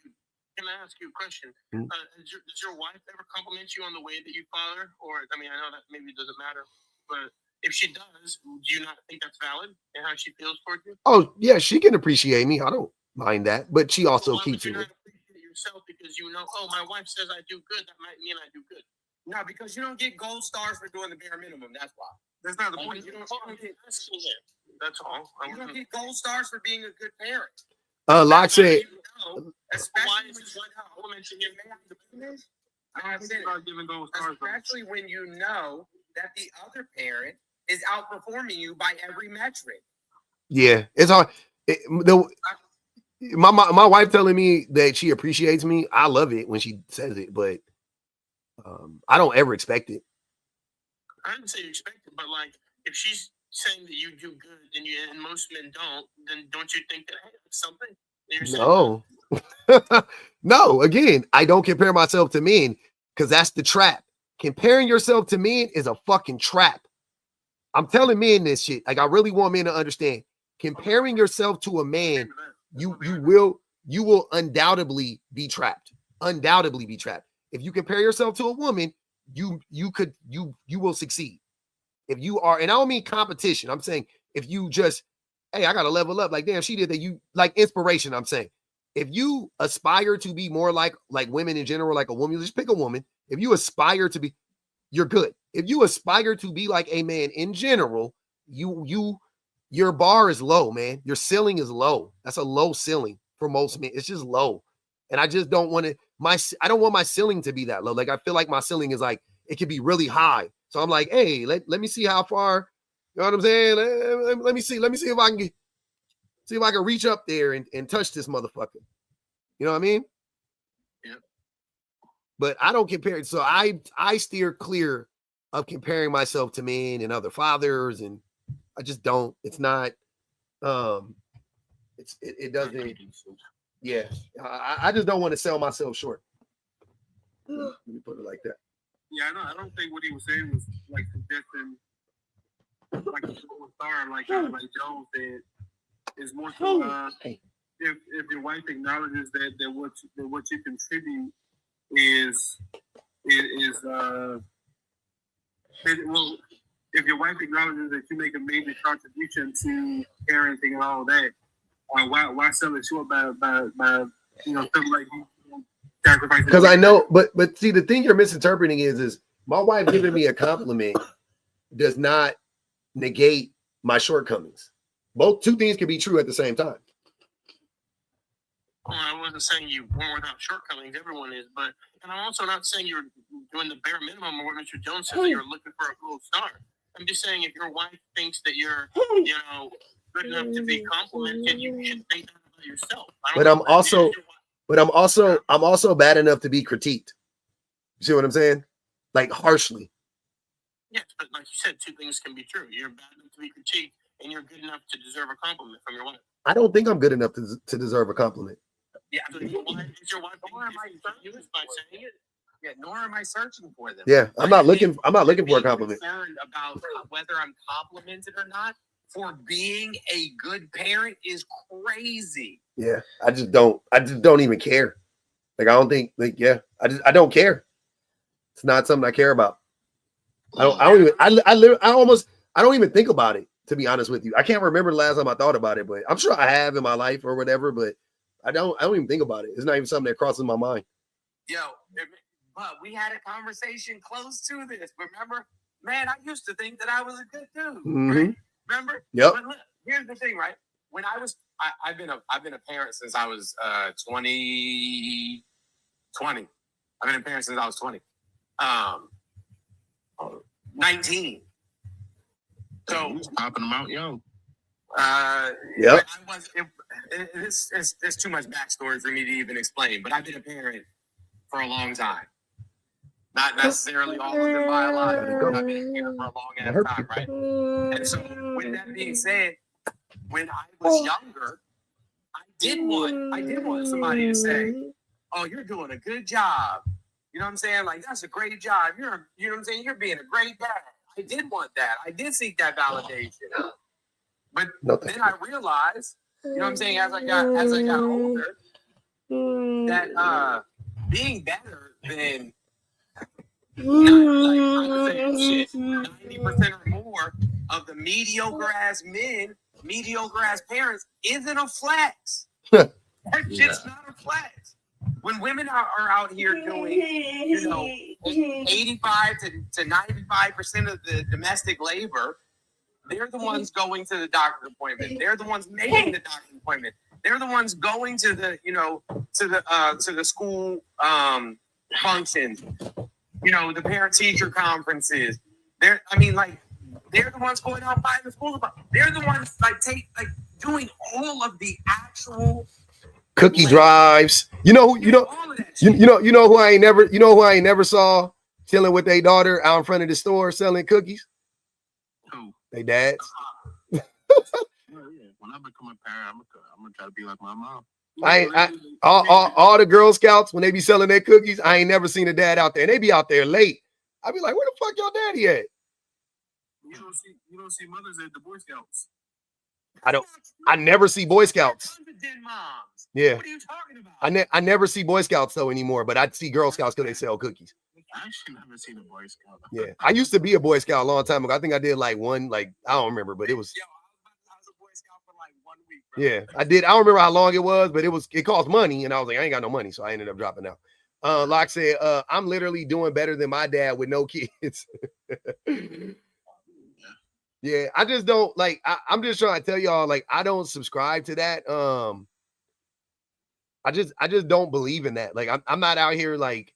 Can I ask you a question? Mm-hmm. Does your wife ever compliment you on the way that you father? Or, I mean, I know that maybe it doesn't matter, but if she does, do you not think that's valid and how she feels towards you? Oh, yeah, she can appreciate me. I don't mind that. But she also keeps it. Appreciate yourself because you know, oh, my wife says I do good. That might mean I do good. No, because you don't get gold stars for doing the bare minimum. That's why. That's not the point. You don't get, that's all. You don't get gold stars for being a good parent. Locke said, especially when you know that the other parent is outperforming you by every metric. Yeah, it's hard. My wife telling me that she appreciates me. I love it when she says it, but I don't ever expect it. I didn't say you expect it, but like if she's saying that you do good and most men don't, then don't you think that, hey, that's something? No. No, again, I don't compare myself to men because that's the trap. Comparing yourself to men is a fucking trap. I'm telling men this shit. Like, I really want men to understand. Comparing yourself to a man you will undoubtedly be trapped. Undoubtedly be trapped. If you compare yourself to a woman, you will succeed. If you are, and I don't mean competition. I'm saying if you just, hey, I gotta level up. Like, damn, she did that. You like inspiration. I'm saying if you aspire to be more like women in general, like a woman, just pick a woman. If you aspire to be, you're good. If you aspire to be like a man in general, your bar is low, man. Your ceiling is low. That's a low ceiling for most men. It's just low. And I just don't want I don't want my ceiling to be that low. Like, I feel like my ceiling is like, it could be really high. So I'm like, hey, let me see how far, you know what I'm saying? Let me see if I can reach up there and touch this motherfucker. You know what I mean? Yeah. But I don't compare it. So I steer clear of comparing myself to men and other fathers, and I just don't. It's not. It doesn't. Yeah, I just don't want to sell myself short. Let me put it like that. Yeah, I don't think what he was saying was like suggesting like a star, like Joe said. It's more so if your wife acknowledges that what you contribute is well, if your wife acknowledges that you make a major contribution to parenting and all that, why sell it short by something like you sacrificing? Because I know, but see, the thing you're misinterpreting is my wife giving me a compliment does not negate my shortcomings. Two things can be true at the same time. Well, I wasn't saying you weren't without shortcomings. Everyone is, and I'm also not saying you're doing the bare minimum of what Mr. Jones says that you're looking for a gold star. I'm just saying if your wife thinks that you're, good enough to be complimented, you should think that about yourself. I'm also bad enough to be critiqued. You see what I'm saying? Like harshly. Yes, but like you said, two things can be true. You're bad enough to be critiqued, and you're good enough to deserve a compliment from your wife. I don't think I'm good enough to deserve a compliment. Yeah, so is your wife nor am I by saying it? Yeah, nor am I searching for them. Yeah, I'm not looking for a compliment. Concerned about whether I'm complimented or not for being a good parent is crazy. Yeah, I just don't even care. Like, I don't think, I don't care. It's not something I care about. I don't even think about it, to be honest with you. I can't remember the last time I thought about it, but I'm sure I have in my life or whatever, but I don't even think about it. It's not even something that crosses my mind. Yo, but we had a conversation close to this. Remember, man, I used to think that I was a good dude. Mm-hmm. Right? Remember? Yep. But look, here's the thing, right? When I've been a parent since I was 20. I've been a parent since I was 20. 19. So popping them out young. Yep. There's too much backstory for me to even explain, but I've been a parent for a long time. Not necessarily all of them biological, but I've been a parent for a long ass time, right? And so, with that being said, when I was younger, I did want somebody to say, "Oh, you're doing a good job." You know what I'm saying? Like, that's a great job. You know what I'm saying? You're being a great dad. I did want that. I did seek that validation. But then I realized, you know what I'm saying, as I got older, that being better than 90% or more of the mediocre ass men, mediocre ass parents isn't a flex. That shit's not a flex. When women are out here doing, 85 to 95% of the domestic labor, they're the ones going to the doctor's appointment. They're the ones making the doctor's appointment. They're the ones going to the, to the school functions. The parent-teacher conferences. They're the ones going out buying the school. They're the ones doing all of the actual cookie drives. You know who I ain't never saw chilling with their daughter out in front of the store selling cookies? Who? They dads. When I become a parent, I'm gonna try to be like my mom. All the Girl Scouts, when they be selling their cookies, I ain't never seen a dad out there. And they be out there late. I be like, where the fuck your daddy at? You don't see mothers at the Boy Scouts. I never see Boy Scouts. Moms. Yeah. What are you talking about? I never see Boy Scouts though anymore, but I see Girl Scouts because they sell cookies. I actually never seen a Boy Scout. Yeah. I used to be a Boy Scout a long time ago. I think I did like one, like, I don't remember, but it was. Yo, I was a Boy Scout for like 1 week, bro. Yeah, I did. I don't remember how long it was, but it cost money. And I was like, I ain't got no money. So I ended up dropping out. Locke said, I'm literally doing better than my dad with no kids. Yeah, I just don't like, I'm just trying to tell y'all, like, I don't subscribe to that. I just don't believe in that. Like, I'm not out here like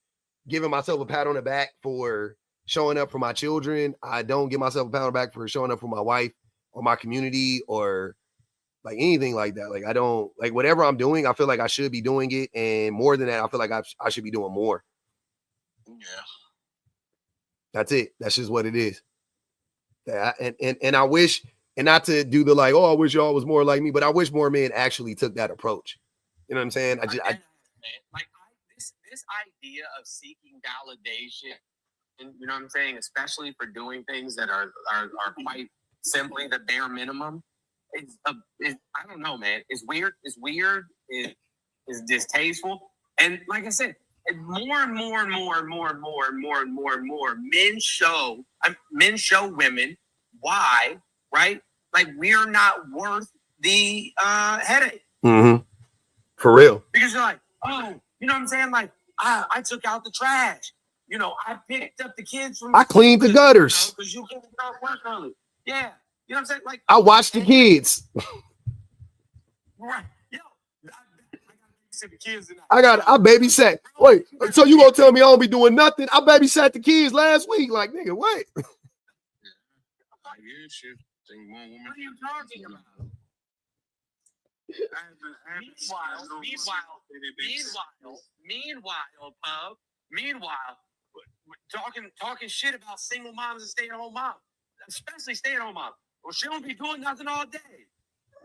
giving myself a pat on the back for showing up for my children. I don't give myself a pat on the back for showing up for my wife or my community or like anything like that. Like, I don't like whatever I'm doing. I feel like I should be doing it. And more than that, I feel like I should be doing more. Yeah. That's it. That's just what it is. And I wish, and not to do the like, oh, I wish y'all was more like me, but I wish more men actually took that approach. You know what I'm saying? This idea of seeking validation, and you know what I'm saying, especially for doing things that are quite simply the bare minimum. I don't know, man. It's weird. It's distasteful. And like I said, more and more men show women why, right? Like we're not worth the headache. Mm-hmm. For real. Because you're like, oh, you know what I'm saying? Like, I took out the trash. You know, I picked up the kids from. I cleaned the gutters. Because you came out work early. Yeah. You know what I'm saying? Like, I watched the kids. Right. Yo, I babysat. Wait, so you gonna tell me I don't be doing nothing? I babysat the kids last week. Like, nigga, what? What are you talking about? Meanwhile, talking shit about single moms and stay-at-home moms, especially stay-at-home moms. Well, she don't be doing nothing all day,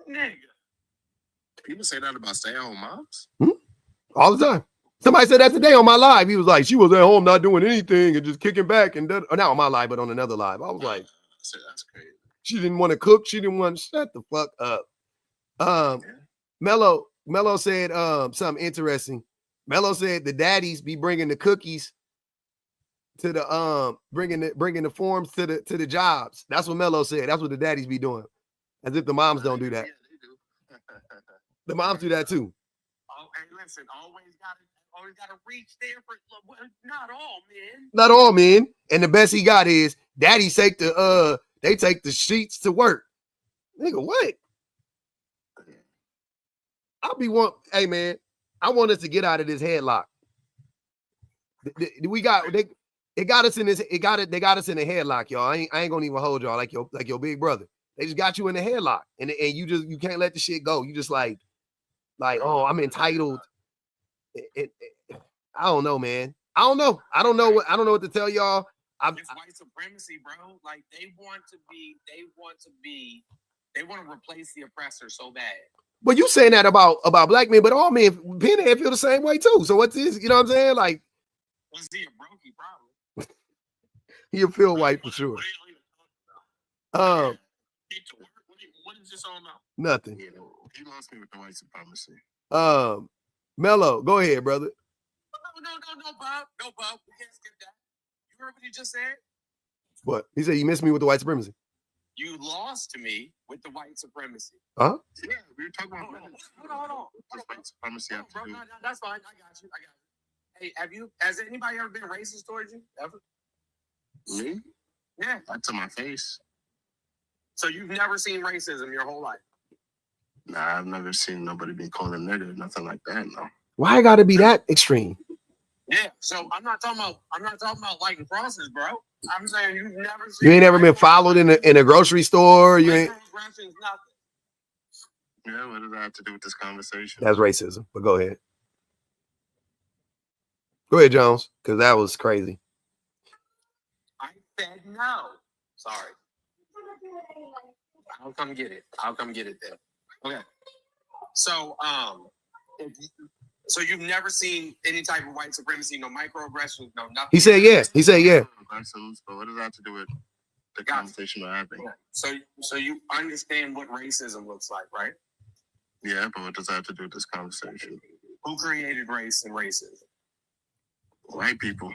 nigga. People say that about stay-at-home moms? All the time. Somebody said that today on my live. He was like, she was at home not doing anything and just kicking back and not on my live, but on another live. I was like, that's crazy. She didn't want to cook. She didn't want to shut the fuck up. Mello said something interesting. Mello said the daddies be bringing the cookies to the bringing the forms to the jobs. That's what Mello said. That's what the daddies be doing. As if the moms don't do that. Yeah, they do. The moms do that too. Oh, hey, listen, always gotta reach there for not all men. Not all men. And the best he got is daddy take the they take the sheets to work. Nigga, what? Hey man, I want us to get out of this headlock. They got us in a headlock, y'all. I ain't gonna even hold y'all like your big brother. They just got you in a headlock, and you can't let the shit go. You just like, oh, I'm entitled. I don't know, man. I don't know what to tell y'all. It's white supremacy, bro. Like they want to replace the oppressor so bad. But you saying that about black men, but all men, pinhead feel the same way too. So what's this? You know what I'm saying? Like, was he a brokey problem? He'll feel white for sure. What is this all about? Nothing. Yeah, he lost me with the white supremacy. Mello, go ahead, brother. No, Bob. No, Bob. We can't skip that. You heard what he just said? What? He said you missed me with the white supremacy. You lost to me with the white supremacy. Huh? Yeah, we were talking about Hold on. white supremacy. Bro, no, that's fine. I got you. Hey, has anybody ever been racist towards you? Ever? Me? Yeah. Not to my face. So you've never seen racism your whole life? Nah, I've never seen nobody be called a nigga, nothing like that, no. Why it gotta be that extreme? Yeah, so I'm not talking about lighting crosses, bro. I'm saying you've never seen. You ain't ever been followed in a grocery store. You ain't. Nothing. Yeah, what does that have to do with this conversation? That's racism. But go ahead. Go ahead, Jones, because that was crazy. I said no. Sorry. I'll come get it there. Okay. So so you've never seen any type of white supremacy, no microaggressions, no nothing. He said yeah. But what does that have to do with the conversation we're having. So you understand what racism looks like, right? Yeah, but what does that have to do with this conversation? Who created race and racism? White people.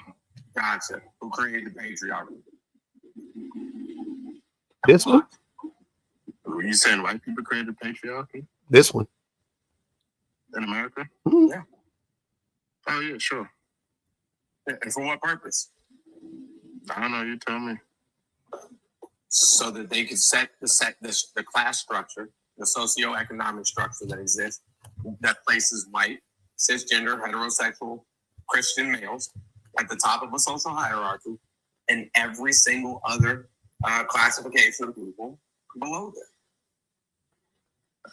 Gotcha. Who created patriarchy? This one? Were you saying white people created patriarchy? This one. In America? Mm-hmm. Yeah. Oh, yeah, sure. And for what purpose? I don't know, you tell me. So that they could set the class structure, the socioeconomic structure that exists, that places white, cisgender, heterosexual, Christian males at the top of a social hierarchy, and every single other classification of people below them.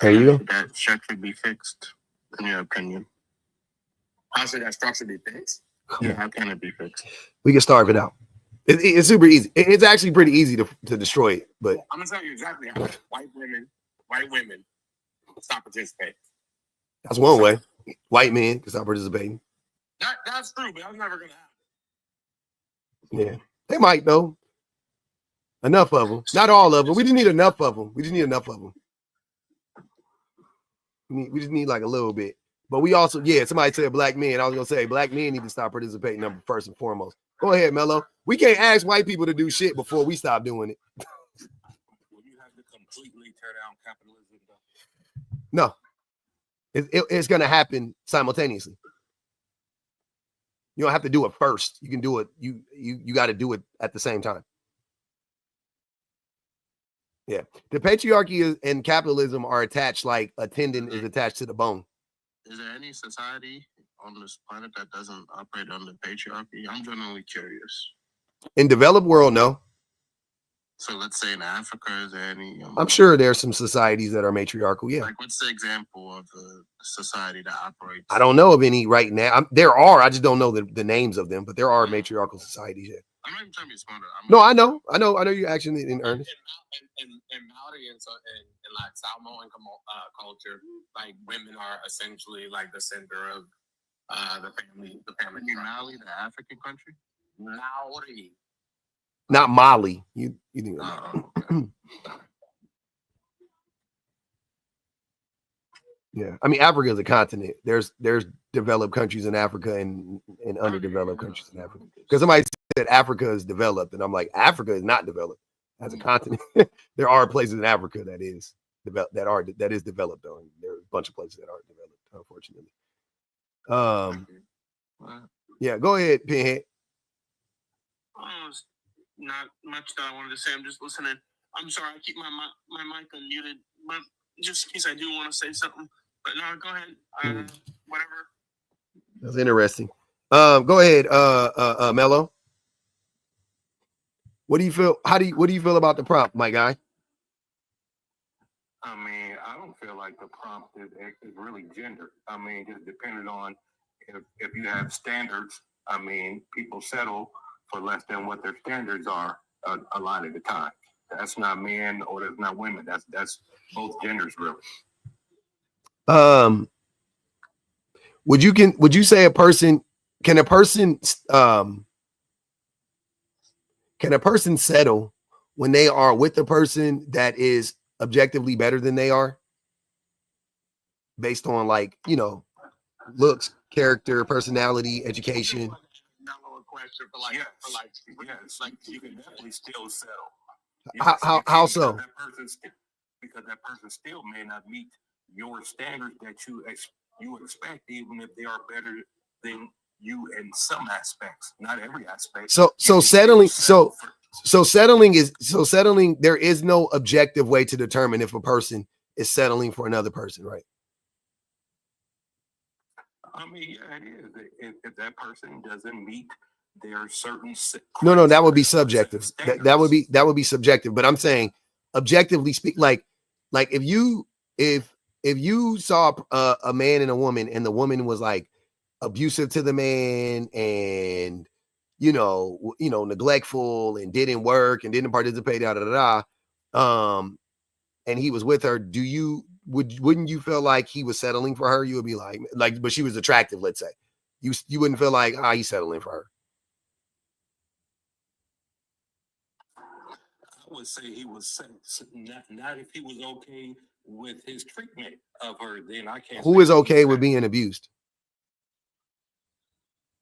There you go. That structure be fixed, in your opinion. How should that structure be fixed? Yeah, how can it be fixed? We can starve it out. It's super easy. It's actually pretty easy to destroy it. But I'm gonna tell you exactly how white women stop participating. that's one way. White men can stop participating. That's true, but that's never gonna happen. Yeah, they might though. Enough of them. Not all of them. We just need enough of them. We just need enough of them. We just need like a little bit. But we also, yeah, somebody said black men. I was gonna say black men need to stop participating number first and foremost. Go ahead, Mello. We can't ask white people to do shit before we stop doing it. Will you have to completely tear down capitalism, though? No, it's gonna happen simultaneously. You don't have to do it first. You can do it. You got to do it at the same time. Yeah, the patriarchy and capitalism are attached like a tendon is attached to the bone. Is there any society on this planet that doesn't operate under patriarchy? I'm genuinely curious. In developed world, no. So let's say in Africa, is there any? I'm sure there's some societies that are matriarchal. Yeah. Like, what's the example of a society that operates? I don't know of any right now. There are. I just don't know the names of them, but there are matriarchal societies. Yeah. I'm not even trying to be smarter. No, I know you're actually in earnest. In Maori and like Samoan culture, like women are essentially like the center of the family. You mean Mali, the African country? Maori. Not Mali. You think? Okay. Yeah, I mean Africa is a continent. There's developed countries in Africa and underdeveloped countries in Africa. Because somebody said Africa is developed, and I'm like, Africa is not developed as a continent. There are places in Africa that is developed, that is developed though. And there are a bunch of places that aren't developed, unfortunately. Yeah, go ahead, Pinhead. Not much that I wanted to say. I'm just listening. I'm sorry, I keep my mic unmuted, but just in case I do want to say something. But no, go ahead. Whatever. That's interesting. Go ahead, Mello. What do you feel? What do you feel about the prompt, my guy? I mean, I don't feel like the prompt is really gendered. I mean, just depending on if you have standards. I mean, people settle for less than what their standards are a lot of the time. That's not men or that's not women. That's both genders, really. Would you say can a person settle when they are with a person that is objectively better than they are, based on like, looks, character, personality, education? Question for like, like you can definitely still settle. How so? Because that person still may not meet your standards that you expect, even if they are better than you in some aspects, not every aspect. So settling. There is no objective way to determine if a person is settling for another person, right? I mean, yeah, it is. If that person doesn't meet their certain no, that would be subjective. That would be subjective. But I'm saying, objectively speak, like if you saw a man and a woman, and the woman was like abusive to the man, and neglectful, and didn't work and didn't participate, and he was with her, wouldn't you feel like he was settling for her? You would be like, but she was attractive, let's say. You wouldn't feel like, he's settling for her. I would say he was not if he was okay with his treatment of her. Then I can't. Who is okay with being abused?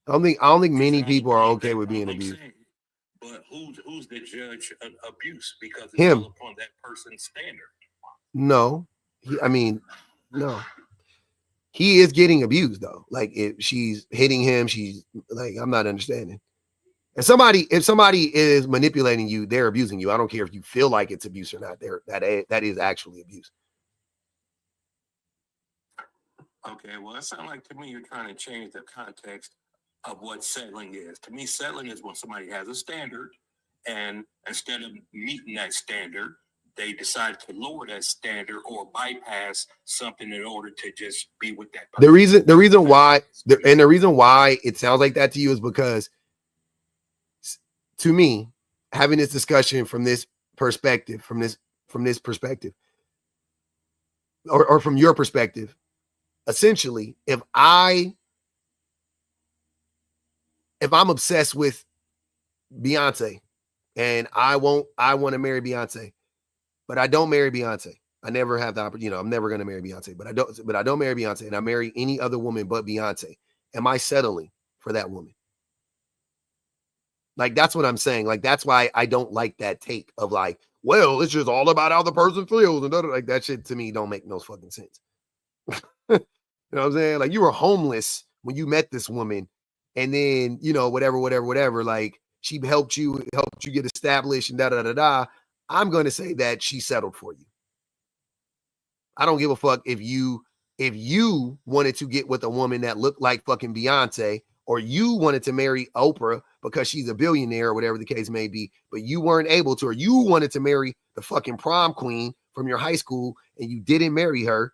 I don't think many people are okay with being abused. But who's the judge of abuse? Because it's Him. all upon that person's standard. No, no. He is getting abused though. Like if she's hitting him, she's like, I'm not understanding. If somebody is manipulating you, they're abusing you. I don't care if you feel like it's abuse or not. That is actually abuse. Okay, well, it sounds like to me you're trying to change the context of what settling is. To me, settling is when somebody has a standard, and instead of meeting that standard, they decide to lower that standard or bypass something in order to just be with that person. The reason why it sounds like that to you is because, to me, having this discussion from this perspective, from this perspective, or from your perspective, essentially, if I'm obsessed with Beyonce and I want to marry Beyonce, but I don't marry Beyonce. I never have the opportunity, I'm never going to marry Beyonce, but I don't marry Beyonce and I marry any other woman but Beyonce. Am I settling for that woman? Like, that's what I'm saying. Like, that's why I don't like that take of like, well, it's just all about how the person feels. And like that shit to me don't make no fucking sense. You know what I'm saying? Like, you were homeless when you met this woman, and then, whatever, like, she helped you get established and da. I'm going to say that she settled for you. I don't give a fuck if you wanted to get with a woman that looked like fucking Beyonce, or you wanted to marry Oprah because she's a billionaire or whatever the case may be, but you weren't able to, or you wanted to marry the fucking prom queen from your high school and you didn't marry her,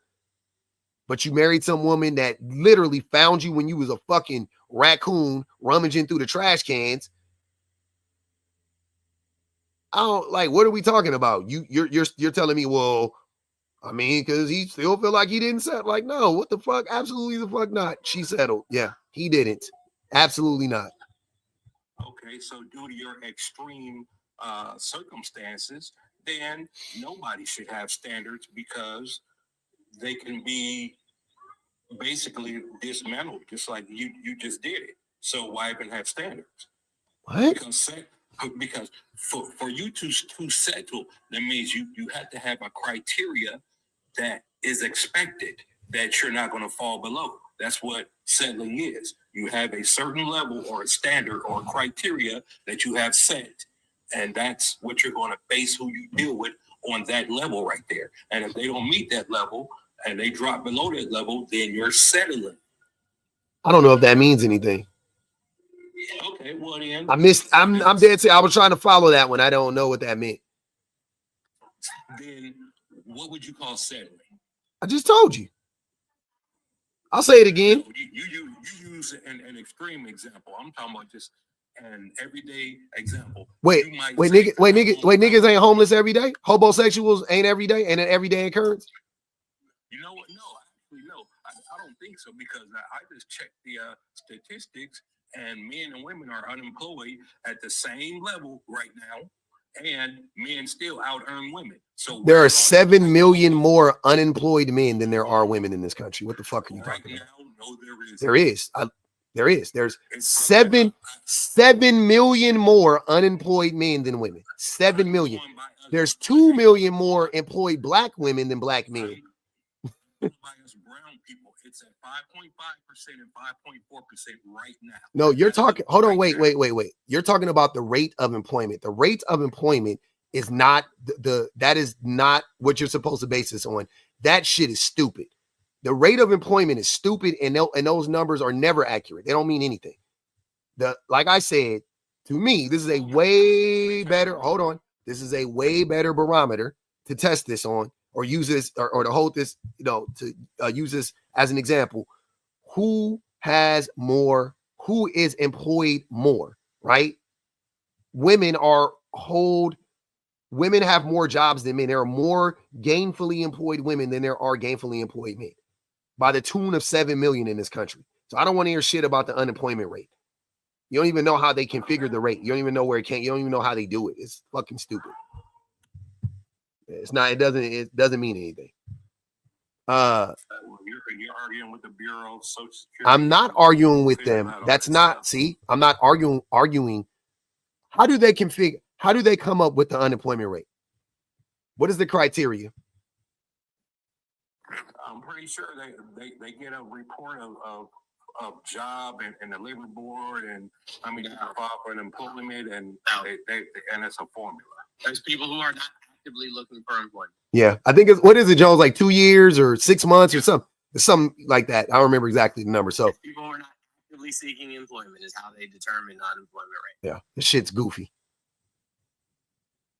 but you married some woman that literally found you when you was a fucking raccoon rummaging through the trash cans. I don't like, what are we talking about? You're telling me, well, I mean, because he still feel like he didn't settle. Like, no, what the fuck? Absolutely the fuck not. She settled. Yeah, he didn't. Absolutely not. Okay, so due to your extreme circumstances, then nobody should have standards because they can be basically dismantled, just like you just did it. So why even have standards? What? Because for you to settle, that means you have to have a criteria that is expected that you're not going to fall below. That's what settling is. You have a certain level or a standard or a criteria that you have set, and that's what you're going to base who you deal with on that level right there. And if they don't meet that level and they drop below that level, then you're settling. I don't know if that means anything. Okay, well then. I'm dead serious. I was trying to follow that one. I don't know what that meant. Then what would you call settling? I just told you. I'll say it again. You use an extreme example. I'm talking about just an everyday example. Niggas ain't homeless every day. Homosexuals ain't every day, and an everyday occurrence. You know what? No, I don't think so, because I just checked the statistics, and men and women are unemployed at the same level right now, and men still out earn women. So there are 7 million more unemployed men than there are women in this country. What the fuck are you talking about? No, there is. There's 7 million more unemployed men than women. 7 million. There's 2 million more employed black women than black men. Brown people, it's at 5.5% and 5.4% right now. No, you're talking. Hold on, wait. You're talking about the rate of employment. The rate of employment is not that is not what you're supposed to base this on. That shit is stupid. The rate of employment is stupid, and those numbers are never accurate. They don't mean anything. Like I said, to me, this is a way better. Hold on, this is a way better barometer to test this on, or use this, or to hold this, to use this as an example. Who has more? Who is employed more? Right? Women have more jobs than men. There are more gainfully employed women than there are gainfully employed men, by the tune of 7 million in this country. So I don't want to hear shit about the unemployment rate. You don't even know how they configure the rate. You don't even know where it came. You don't even know how they do it. It's fucking stupid. It's not. It doesn't mean anything. You're arguing with the Bureau of Social Security. I'm not arguing with them. That's not. See, I'm not arguing. How do they configure? How do they come up with the unemployment rate? What is the criteria? I'm pretty sure they get a report of job and the labor board and how many people file for unemployment and and it's a formula. There's people who are not actively looking for employment. Yeah, I think it's, what is it, Jones? Like 2 years or 6 months or something like that. I don't remember exactly the number. So people who are not actively seeking employment is how they determine unemployment rate. Yeah, this shit's goofy.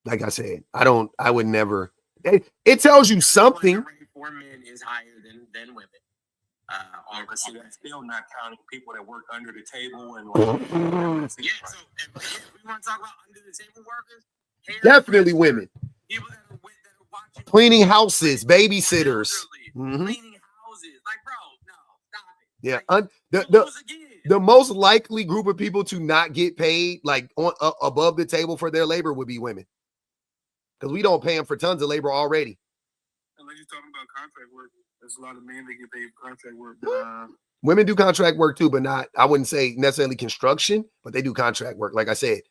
Like I said, I would never. It tells you something. Rate for men is higher than women. See, that's still not counting people that work under the table and yeah. So if we want to talk about under the table workers, definitely women. People that are watching, cleaning houses, babysitters, cleaning houses. Like, bro, no, stop it. Yeah, Like, the most likely group of people to not get paid, like on above the table for their labor, would be women, because we don't pay them for tons of labor already. Unless you're talking about contract work, there's a lot of men that get paid for contract work. Women do contract work too, but not, I wouldn't say necessarily construction, but they do contract work. Like I said,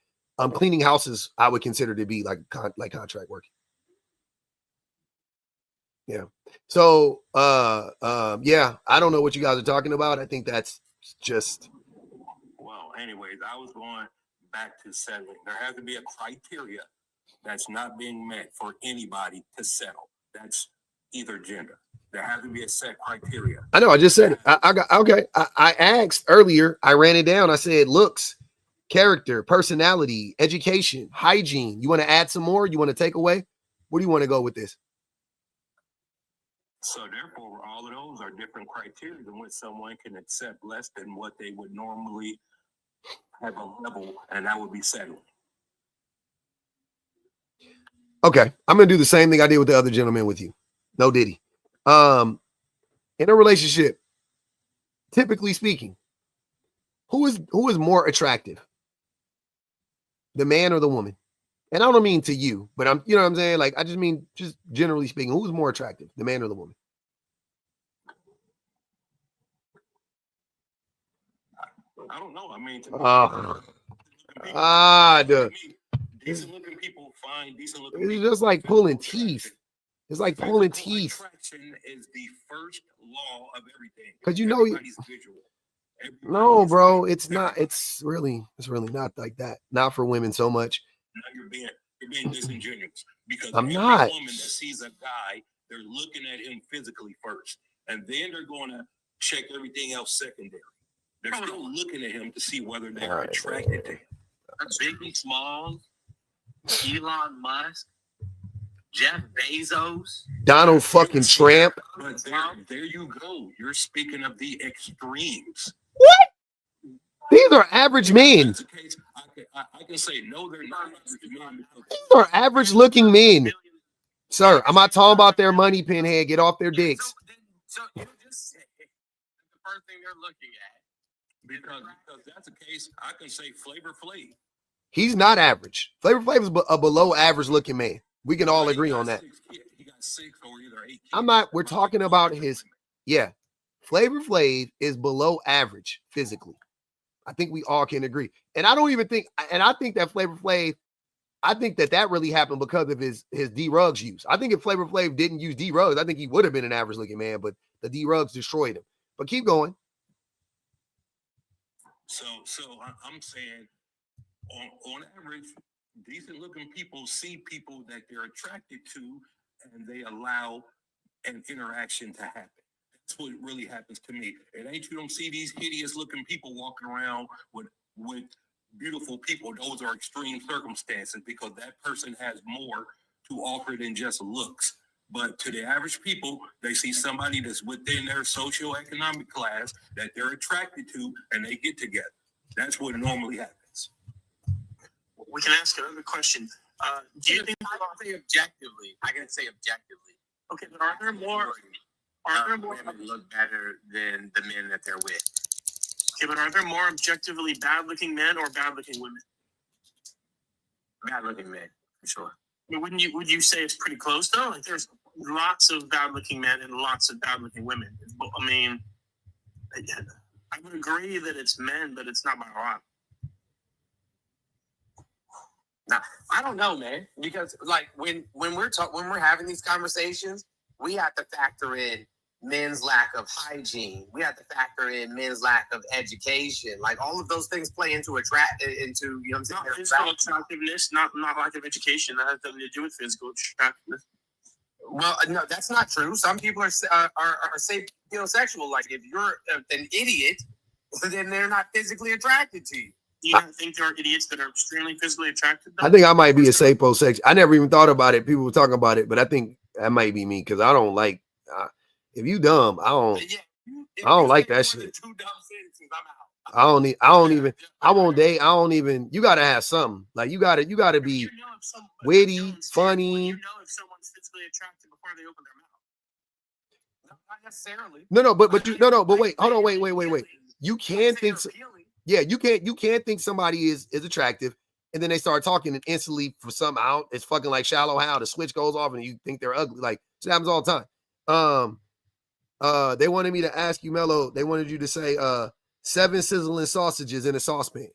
cleaning houses, I would consider to be like contract work. Yeah. So, yeah, I don't know what you guys are talking about. I think that's just. Well, anyways, I was going back to settling. There has to be a criteria that's not being met for anybody to settle. That's either gender. There has to be a set criteria. I know. I just said it. I got okay. I asked earlier. I ran it down. I said looks, character, personality, education, hygiene. You want to add some more? You want to take away? Where do you want to go with this? So therefore, all of those are different criteria in which someone can accept less than what they would normally have a level, and that would be settling. Okay, I'm gonna do the same thing I did with the other gentleman with you. No diddy. In a relationship, typically speaking, who is more attractive? The man or the woman? And I don't mean to you, but you know what I'm saying? Like, I just mean, just generally speaking, who's more attractive? The man or the woman? I don't know. I mean, decent looking people find decent looking people. It's just like pulling teeth. It's like pulling teeth. Attraction is the first law of everything. Because you know, no, bro, it's not. It's really not like that. Not for women so much. Now you're being disingenuous, because I'm every not. woman that sees a guy, they're looking at him physically first, and then they're going to check everything else secondary. They're still looking at him to see whether they are attracted to him. Biggie Smalls, Elon Musk, Jeff Bezos, Donald fucking Trump. But there you go. You're speaking of the extremes. What? These are average men. Case, I can say no, they're not average men. These are average looking men. Sir, I'm not talking about their money, Pinhead. Get off their dicks. So you just say the first thing they're looking at. Because that's the case, I can say Flavor Flav. He's not average. Flavor Flav is a below average looking man. We can all agree on that. He got 6 or either 8 kids. I'm not. We're talking about his. Yeah, Flavor Flav is below average physically. I think we all can agree. And I don't even think. And I think that Flavor Flav. I think that really happened because of his D-Rugs use. I think if Flavor Flav didn't use D-Rugs, I think he would have been an average looking man. But the D-Rugs destroyed him. But keep going. So I'm saying, on average, decent looking people see people that they're attracted to, and they allow an interaction to happen. That's what really happens to me. It ain't, you don't see these hideous looking people walking around with beautiful people. Those are extreme circumstances, because that person has more to offer than just looks. But to the average people, they see somebody that's within their socioeconomic class that they're attracted to, and they get together. That's what normally happens. We can ask another question. Do you think I can say objectively? Okay, but are there more women look better than the men that they're with? Okay, but are there more objectively bad-looking men or bad-looking women? Bad-looking men, for sure. But would you say it's pretty close though? Like there's lots of bad looking men and lots of bad looking women. I mean, I would agree that it's men, but it's not by a lot. Now, I don't know, man, because like when we're having these conversations, we have to factor in men's lack of hygiene. We have to factor in men's lack of education. Like all of those things play into you know what I'm saying? Not physical attractiveness, not lack of education. That has nothing to do with physical attractiveness. Well, no, that's not true. Some people are sapiosexual. Like if you're an idiot, then they're not physically attracted to you. You don't think there are idiots that are extremely physically attracted? I think I might be a sapiosexual. I never even thought about it. People were talking about it, but I think that might be me because I don't like. If you dumb, I don't like that shit. I don't even. I won't date. I don't even. You gotta have something. Like you gotta be witty, funny. You know if someone's physically attracted before they open their mouth. Not necessarily. But wait. Hold on. Wait. You can think. Yeah, you can't think somebody is attractive, and then they start talking and instantly for some out. It's fucking like Shallow Hal. The switch goes off and you think they're ugly. Like it happens all the time. They wanted me to ask you, Mello. They wanted you to say 7 sizzling sausages in a saucepan.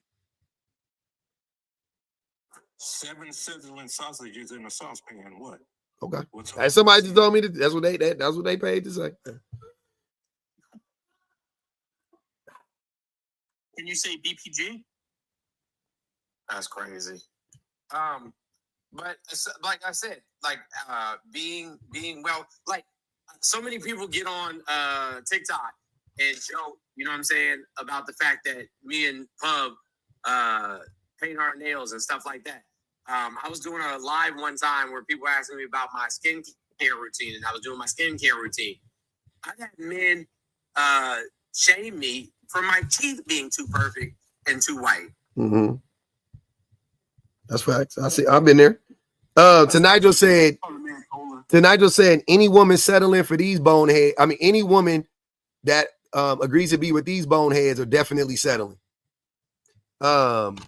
7 sizzling sausages in a saucepan. What? Okay. As somebody just told me that's what they paid to say. Can you say BPG? That's crazy. But like I said, like being well, like so many people get on TikTok and joke, you know what I'm saying, about the fact that me and Pub paint our nails and stuff like that. I was doing a live one time where people were asking me about my skincare routine, and I was doing my skincare routine. I've had men shame me for my teeth being too perfect and too white. Mm-hmm. That's facts. I see. I've been there. Nigel said any woman settling for these boneheads. I mean, any woman that agrees to be with these boneheads are definitely settling. Man,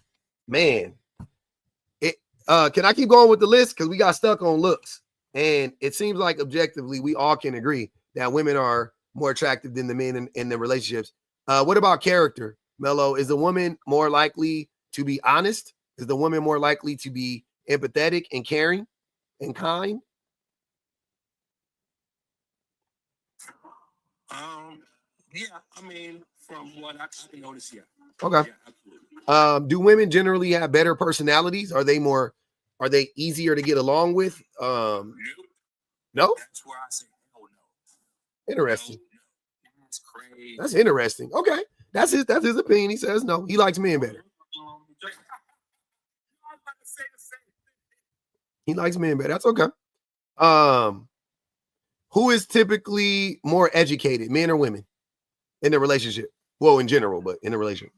can I keep going with the list? Because we got stuck on looks, and it seems like objectively we all can agree that women are more attractive than the men in the relationships. What about character, Mello? Is the woman more likely to be honest? Is the woman more likely to be empathetic and caring and kind? Yeah, I mean, from what I can notice, yeah. Okay. Yeah, absolutely. Do women generally have better personalities? Are they easier to get along with? No. That's where I say hell no. Interesting. No. That's crazy. That's interesting. Okay. That's his opinion. He says no. He likes men better. He likes men better. That's okay. Who is typically more educated, men or women, in the relationship? Well, in general, but in a relationship.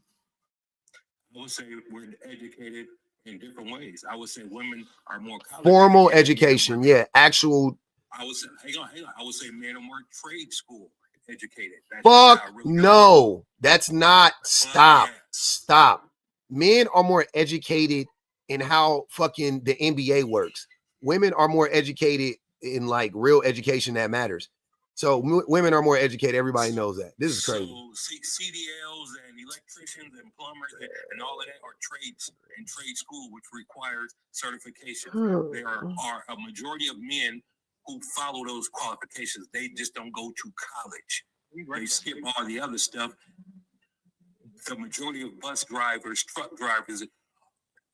I would say we're educated in different ways. I would say women are more formal education. Yeah, actual. I would say, hang on. I would say men are more trade school educated. Fuck no, that's not. Stop. Men are more educated in how fucking the NBA works. Women are more educated in like real education that matters. So women are more educated. Everybody knows that. This is crazy. So CDLs and electricians and plumbers and all of that are trades in trade school, which requires certification. There are a majority of men who follow those qualifications. They just don't go to college. They skip all the other stuff. The majority of bus drivers, truck drivers,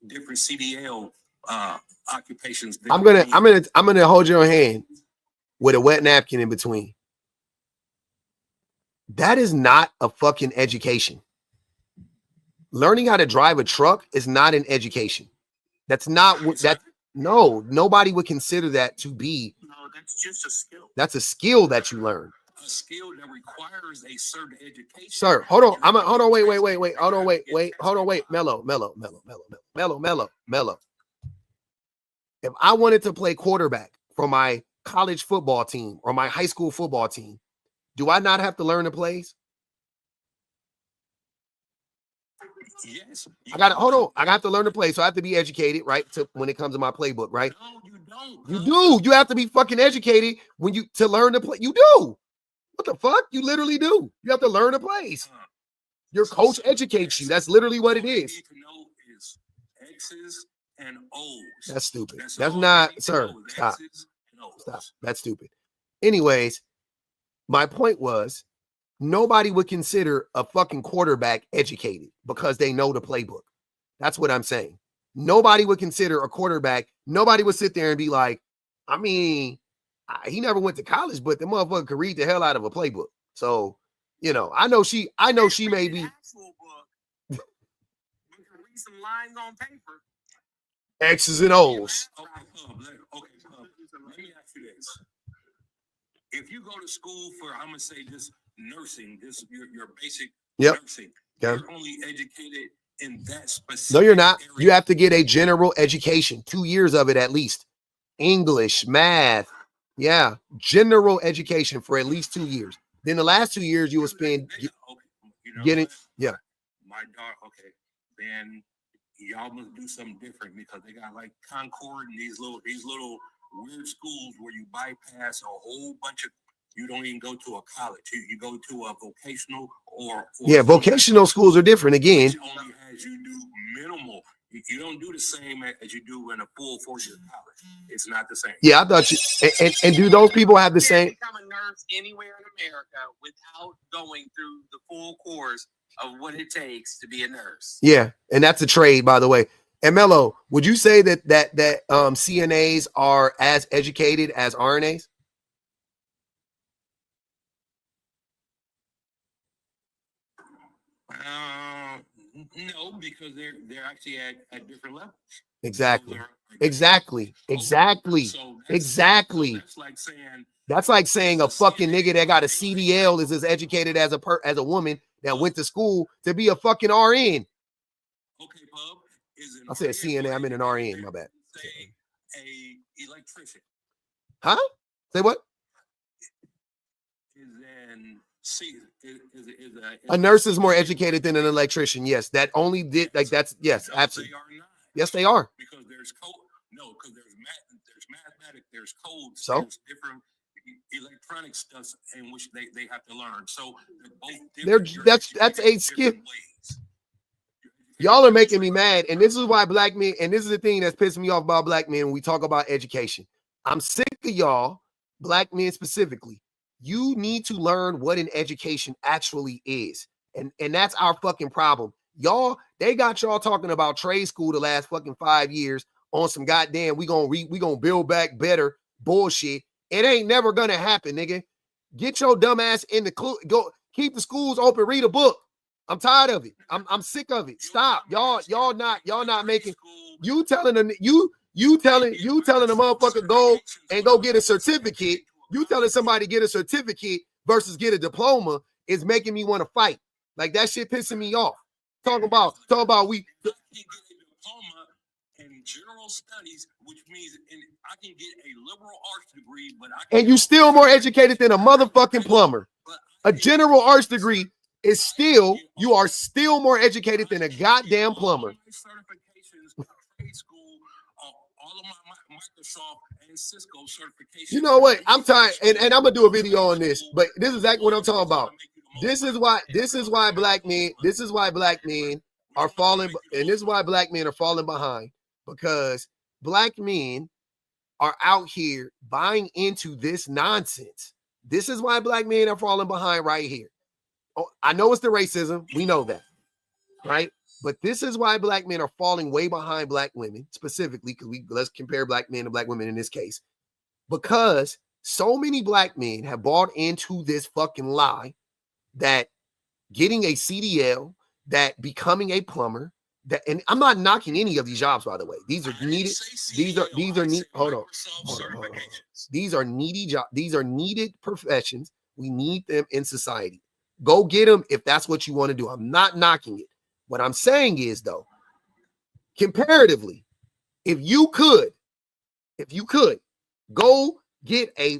different CDL occupations. I'm gonna hold your hand with a wet napkin in between. That is not a fucking education. Learning how to drive a truck is not an education. That's not what that. No, nobody would consider that to be. No, that's just a skill. That's a skill that you learn. A skill that requires a certain education. Sir, hold on. Hold on. Wait. Hold on. Wait. Mello. If I wanted to play quarterback for my college football team or my high school football team, do I not have to learn the plays? Yes. I got to hold on. I got to learn the plays, so I have to be educated, right? To when it comes to my playbook, right? No, you don't. You do. You have to be fucking educated to learn to play. You do. What the fuck? You literally do. You have to learn to play. Your coach educates you. That's literally what it is. What you need to know is X's and O's. That's stupid. That's That's all not, you need to sir. know is Stop. X's and O's. Stop. That's stupid. Anyways, my point was nobody would consider a fucking quarterback educated because they know the playbook. That's what I'm saying. Nobody would consider a quarterback. Nobody would sit there and be like, I mean, he never went to college, but the motherfucker could read the hell out of a playbook. So, you know, I know she may be. We can read some lines on paper. X's and O's. Okay, let me ask you this. If you go to school for, I'm going to say this nursing, this your basic nursing, you're only educated in that specific No, you're not. area. You have to get a general education, 2 years of it at least. English, math. Yeah, general education for at least 2 years. Then the last 2 years you will spend getting, yeah. My daughter, okay, then y'all must do something different because they got like Concord and these little weird schools where you bypass a whole bunch of, you don't even go to a college. You go to a vocational or yeah, vocational schools are different again. Which only has you do minimal. You don't do the same as you do in a full 4-year college. It's not the same. Yeah, I thought you and do those people have the same? You can't become a nurse anywhere in America without going through the full course of what it takes to be a nurse. Yeah, and that's a trade, by the way. And Mello, would you say that CNAs are as educated as RNAs? No, because they're actually at different levels. Exactly. So Exactly. Exactly. So Exactly. That's like saying a fucking nigga that got a CDL is as educated as a woman that went to school to be a fucking RN. Okay, Bub. I said CNA. I meant an RN. My bad. Say a electrician. Huh? Say what? A nurse is more educated than an electrician. Yes, that only did like that's yes, absolutely. Yes, they are. Because there's code. No, because there's mathematics, there's codes, so there's different electronic stuff in which they have to learn. So they're that's a skill. Y'all are making me mad, and this is why black men, and this is the thing that's pissing me off about black men when we talk about education. I'm sick of y'all, black men specifically. You need to learn what an education actually is. And that's our fucking problem. Y'all, they got y'all talking about trade school the last fucking 5 years on some goddamn we gonna build back better bullshit. It ain't never gonna happen, nigga. Get your dumb ass in the go keep the schools open, read a book. I'm tired of it. I'm sick of it. Stop. Y'all not making you telling the motherfucker go get a certificate. You telling somebody get a certificate versus get a diploma is making me want to fight. Like that shit pissing me off. Talking about we I can get a diploma in general studies, which means I can get a liberal arts degree, but and you still more educated than a motherfucking plumber. A general arts degree is still, you are still more educated than a goddamn plumber. Certifications, trade school, all of my Microsoft and Cisco certifications. You know what? I'm tired, and I'm gonna do a video on this, but this is exactly what I'm talking about. This is why black men are falling, and this is why black men are falling behind, because black men are out here buying into this nonsense. This is why black men are falling behind right here. Oh, I know it's the racism. We know that, right? But this is why black men are falling way behind black women, specifically, because let's compare black men to black women in this case. Because so many black men have bought into this fucking lie that getting a CDL, that becoming a plumber, that, and I'm not knocking any of these jobs, by the way. These are needed. These are needed. Hold on. These are needy jobs. These are needed professions. We need them in society. Go get them if that's what you want to do. I'm not knocking it. What I'm saying is, though, comparatively, if you could go get a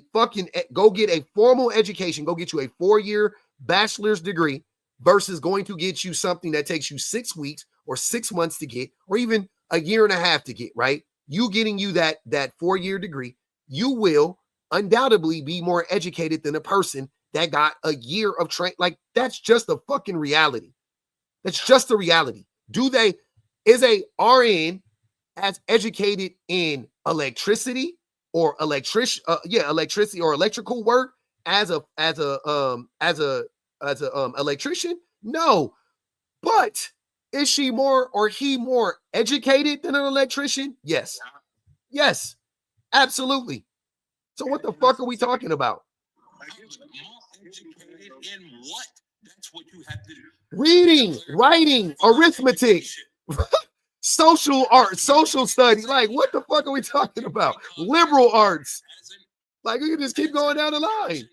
formal education, go get you a 4-year bachelor's degree versus going to get you something that takes you 6 weeks or 6 months to get, or even a year and a half to get, right? you getting you that 4-year degree, you will undoubtedly be more educated than a person that got a year of training. Like, that's just a fucking reality. That's just a reality. Is a RN as educated in electricity or electricity or electrical work as a electrician? No. But is she more or he more educated than an electrician? Yes. Yes. Absolutely. So what the fuck are we talking about? Educated in what? That's what you have to do. Reading, writing, arithmetic, social art, social study. Like, what the fuck are we talking about? Liberal arts. Like, we can just keep going down the line. You are required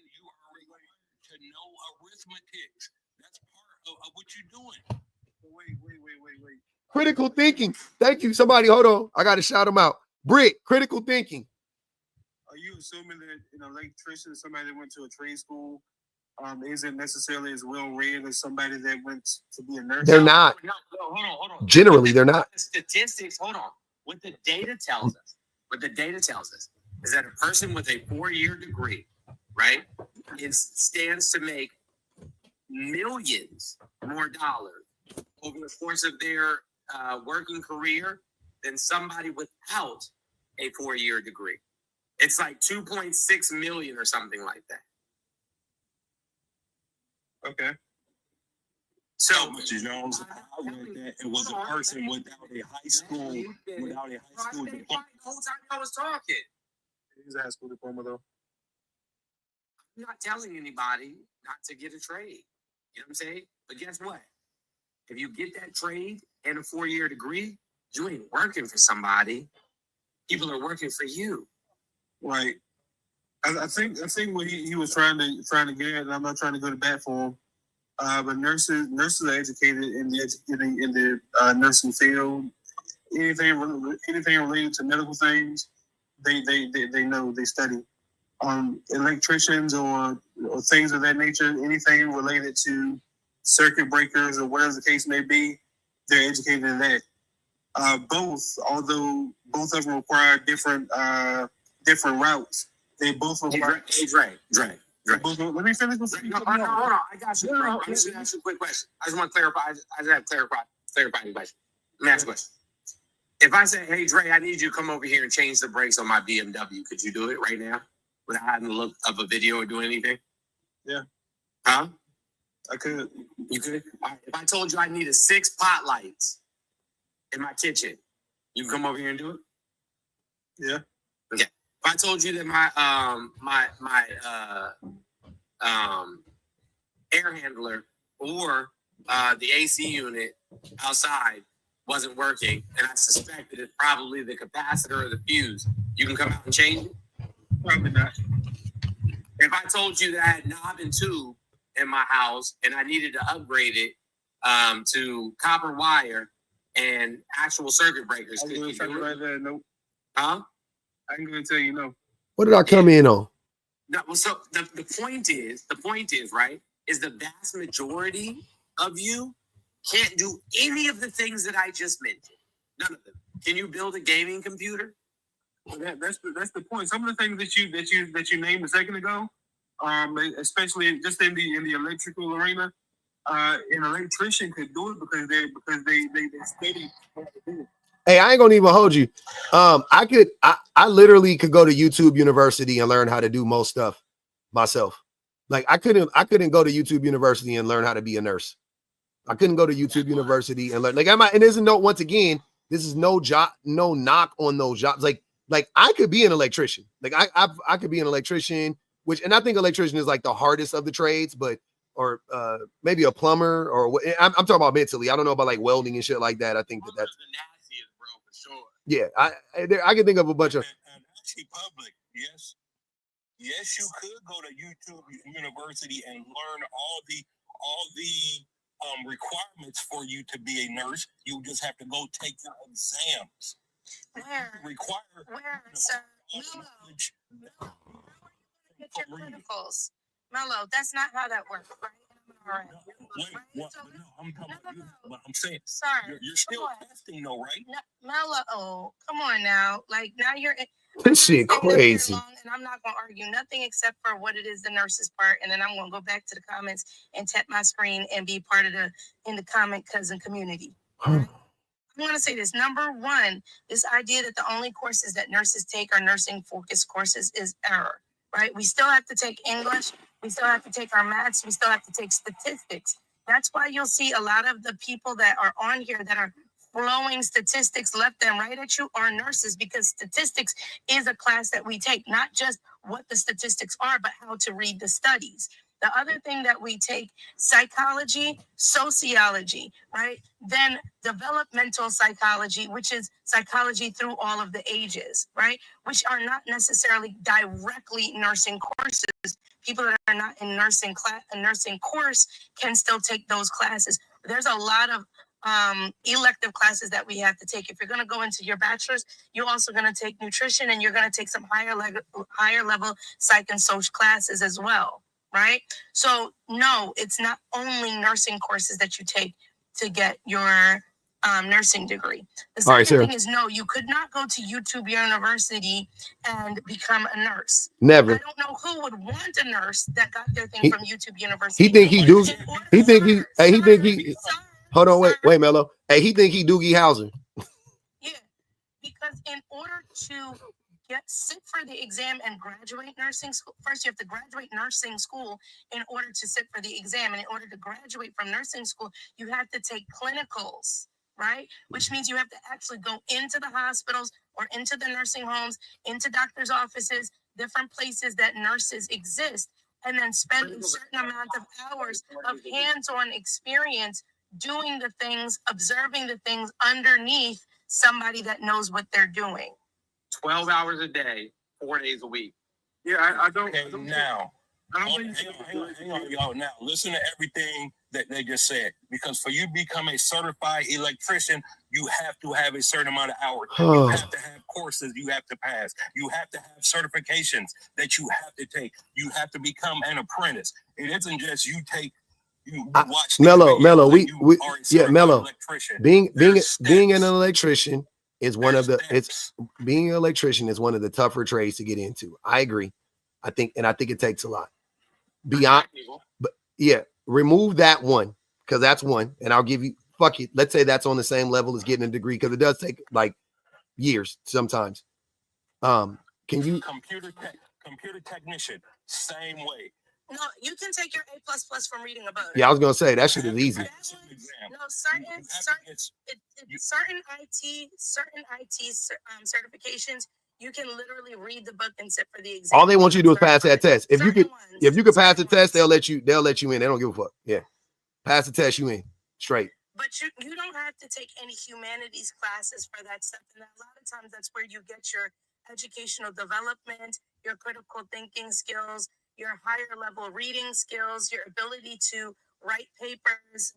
to know arithmetic. That's part of what you're doing. Wait. Critical thinking. Thank you. Somebody, hold on. I got to shout them out. Brick, critical thinking. Are you assuming that an electrician, somebody that went to a trade school, isn't necessarily as well read as somebody that went to be a nurse? They're not. No, hold on. Generally, they're not. The statistics, hold on. What the data tells us is that a person with a 4-year degree, right, stands to make millions more dollars over the course of their working career than somebody without a 4-year degree. It's like 2.6 million or something like that. Okay. So, Mr. Jones, I read that it was a person without a high school diploma. The whole time I was talking. He's a high school diploma, though. I'm not telling anybody not to get a trade. You know what I'm saying? But guess what? If you get that trade and a 4-year degree, you ain't working for somebody. People are working for you. Right. I think what he was trying to get at, and I'm not trying to go to bat for him. But nurses are educated in the nursing field. Anything related to medical things, they know, they study. Electricians or things of that nature, anything related to circuit breakers or whatever the case may be, they're educated in that. Although both of them require different routes. They both require. Hey, Dre. Let me finish. Hold on. I got you. I'm just gonna ask you a quick question. I just want to clarify. I just have clarifying question. Let me ask you a question. If I say, "Hey, Dre, I need you to come over here and change the brakes on my BMW," could you do it right now without having to look up a video or do anything? Yeah. Huh? I could. You could. All right. If I told you I needed 6 pot lights in my kitchen, you can come over here and do it? Yeah. Okay. If I told you that my air handler or the AC unit outside wasn't working, and I suspected it's probably the capacitor or the fuse, you can come out and change it? Probably not. If I told you that I had knob and tube in my house and I needed to upgrade it to copper wire and actual circuit breakers, could you do it? Right there, nope. Huh? I can go and tell you no. What did I come in on? No, well, so the point is, right, is the vast majority of you can't do any of the things that I just mentioned. None of them. Can you build a gaming computer? Well, that's the point. Some of the things that you named a second ago, especially just in the electrical arena, an electrician could do it because they study how to do it. Hey, I ain't gonna even hold you. I literally could go to YouTube University and learn how to do most stuff myself. Like I couldn't go to YouTube University and learn how to be a nurse. I couldn't go to YouTube University and learn. Like and this is once again, this is no job, no knock on those jobs. Like I could be an electrician. Like I could be an electrician, and I think electrician is like the hardest of the trades, or maybe a plumber or I'm talking about mentally. I don't know about like welding and shit like that. I think that's the nastiest, bro, for sure. Yeah, I can think of a bunch of. And actually, public, yes, you could go to YouTube University and learn all the requirements for you to be a nurse. You just have to go take your exams. Where, sir? Mellow. Get your clinicals. Mellow, that's not how that works, right? I'm talking about you, but I'm saying, Sorry, you're still testing though, right? Mello, come on now. Like now you're. This shit crazy. And I'm not gonna argue nothing except for what it is the nurse's part, and then I'm gonna go back to the comments and tap my screen and be part of the comment cousin community. Right? I'm going to say this. Number one, this idea that the only courses that nurses take are nursing focused courses is error, right? We still have to take English. We still have to take our maths. We still have to take statistics. That's why you'll see a lot of the people that are on here that are flowing statistics left and right at you are nurses, because statistics is a class that we take, not just what the statistics are, but how to read the studies. The other thing that we take, psychology, sociology, right? Then developmental psychology, which is psychology through all of the ages, right? Which are not necessarily directly nursing courses. People that are not in nursing class, a nursing course can still take those classes. There's a lot of elective classes that we have to take. If you're going to go into your bachelor's, you're also going to take nutrition, and you're going to take some higher level psych and social classes as well. Right? So no, it's not only nursing courses that you take to get your nursing degree. The second thing is, no, you could not go to YouTube University and become a nurse. Never. I don't know who would want a nurse that got their thing from YouTube University. He think he do. He think he. Hey, he think he. Hold on, wait, Mello. Hey, he think he Doogie Howser. Yeah, because in order to sit for the exam and graduate nursing school, first you have to graduate nursing school in order to sit for the exam. And in order to graduate from nursing school, you have to take clinicals, right? Which means you have to actually go into the hospitals or into the nursing homes, into doctors' offices, different places that nurses exist, and then spend a certain amount of hours of hands-on experience doing the things, observing the things underneath somebody that knows what they're doing. 12 hours a day, 4 days a week. Yeah, I don't. Okay, now, hang on, y'all. Now, listen to everything that they just said. Because for you to become a certified electrician, you have to have a certain amount of hours. You have to have courses you have to pass. You have to have certifications that you have to take. You have to become an apprentice. It isn't just you take. You watch Mello. Mello. Being an electrician is one of the. It's being an electrician is one of the tougher trades to get into. I agree. I think it takes a lot. Beyond, but yeah, remove that one, because that's one, and I'll give you. Fuck it. Let's say that's on the same level as getting a degree, because it does take like years sometimes. Can you computer technician, same way. No, you can take your A++ from reading about it. Yeah, I was gonna say that shit is easy. No, certain IT certifications, you can literally read the book and sit for the exam. All they want you to do is pass that test. If you could pass the test, they'll let you in. They don't give a fuck. Yeah, pass the test, you in straight. But you don't have to take any humanities classes for that stuff. And a lot of times that's where you get your educational development, your critical thinking skills, your higher level reading skills, your ability to write papers,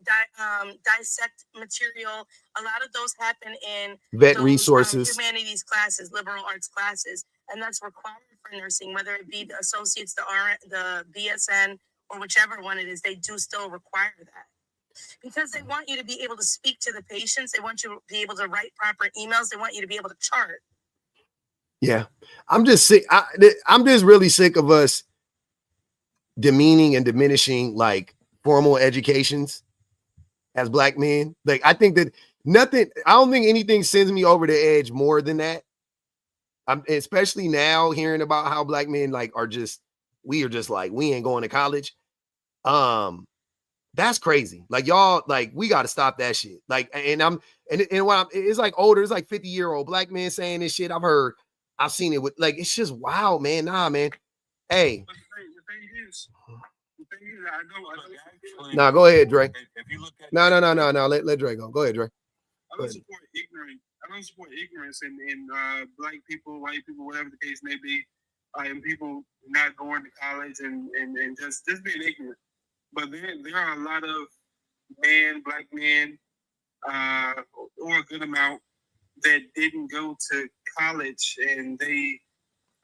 dissect material. A lot of those happen in vet resources, humanities classes, liberal arts classes, and that's required for nursing, whether it be the associates, the RN, the BSN, or whichever one it is. They do still require that, because they want you to be able to speak to the patients. They want you to be able to write proper emails. They want you to be able to chart. Yeah, I'm just sick. I'm just really sick of us demeaning and diminishing like formal educations as Black men. Like, I think that I don't think anything sends me over the edge more than that. Especially now hearing about how Black men like we ain't going to college. That's crazy. Like, y'all, like, we got to stop that shit. Like, it's like older, it's like 50-year-old Black men saying this shit. I've seen it with, like, it's just wow, man. Nah, man. Hey. I know. Go ahead, Dre. If you look at No. Let Dre go. Go ahead, Dre. I don't support ignorance. I don't support ignorance in Black people, white people, whatever the case may be, and people not going to college and just being ignorant. But there are a lot of Black men, or a good amount, that didn't go to college, and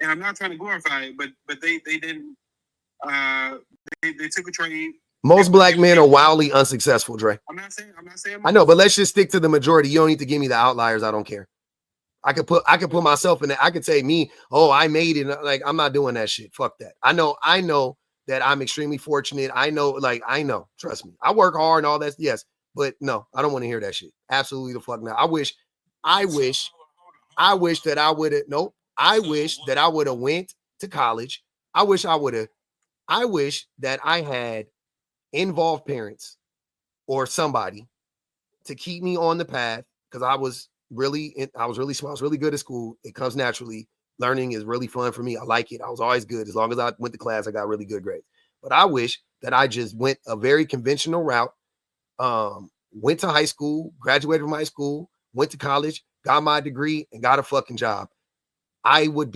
I'm not trying to glorify it, but they didn't. They took a trade, Most black men are wildly unsuccessful, Dre. I'm not saying. I know, but let's just stick to the majority. You don't need to give me the outliers. I don't care. I could put myself in that. I could say me, oh, I made it. Like, I'm not doing that shit. Fuck that. I know that I'm extremely fortunate. I know, trust me. I work hard and all that. Yes. But no, I don't want to hear that shit. Absolutely the fuck not. I wish that I would have, nope. I wish that I would have went to college. I wish that I had involved parents or somebody to keep me on the path, because I was really smart. I was really good at school. It comes naturally. Learning is really fun for me. I like it. I was always good. As long as I went to class, I got really good grades. But I wish that I just went a very conventional route. Went to high school, graduated from high school, went to college, got my degree, and got a fucking job. I love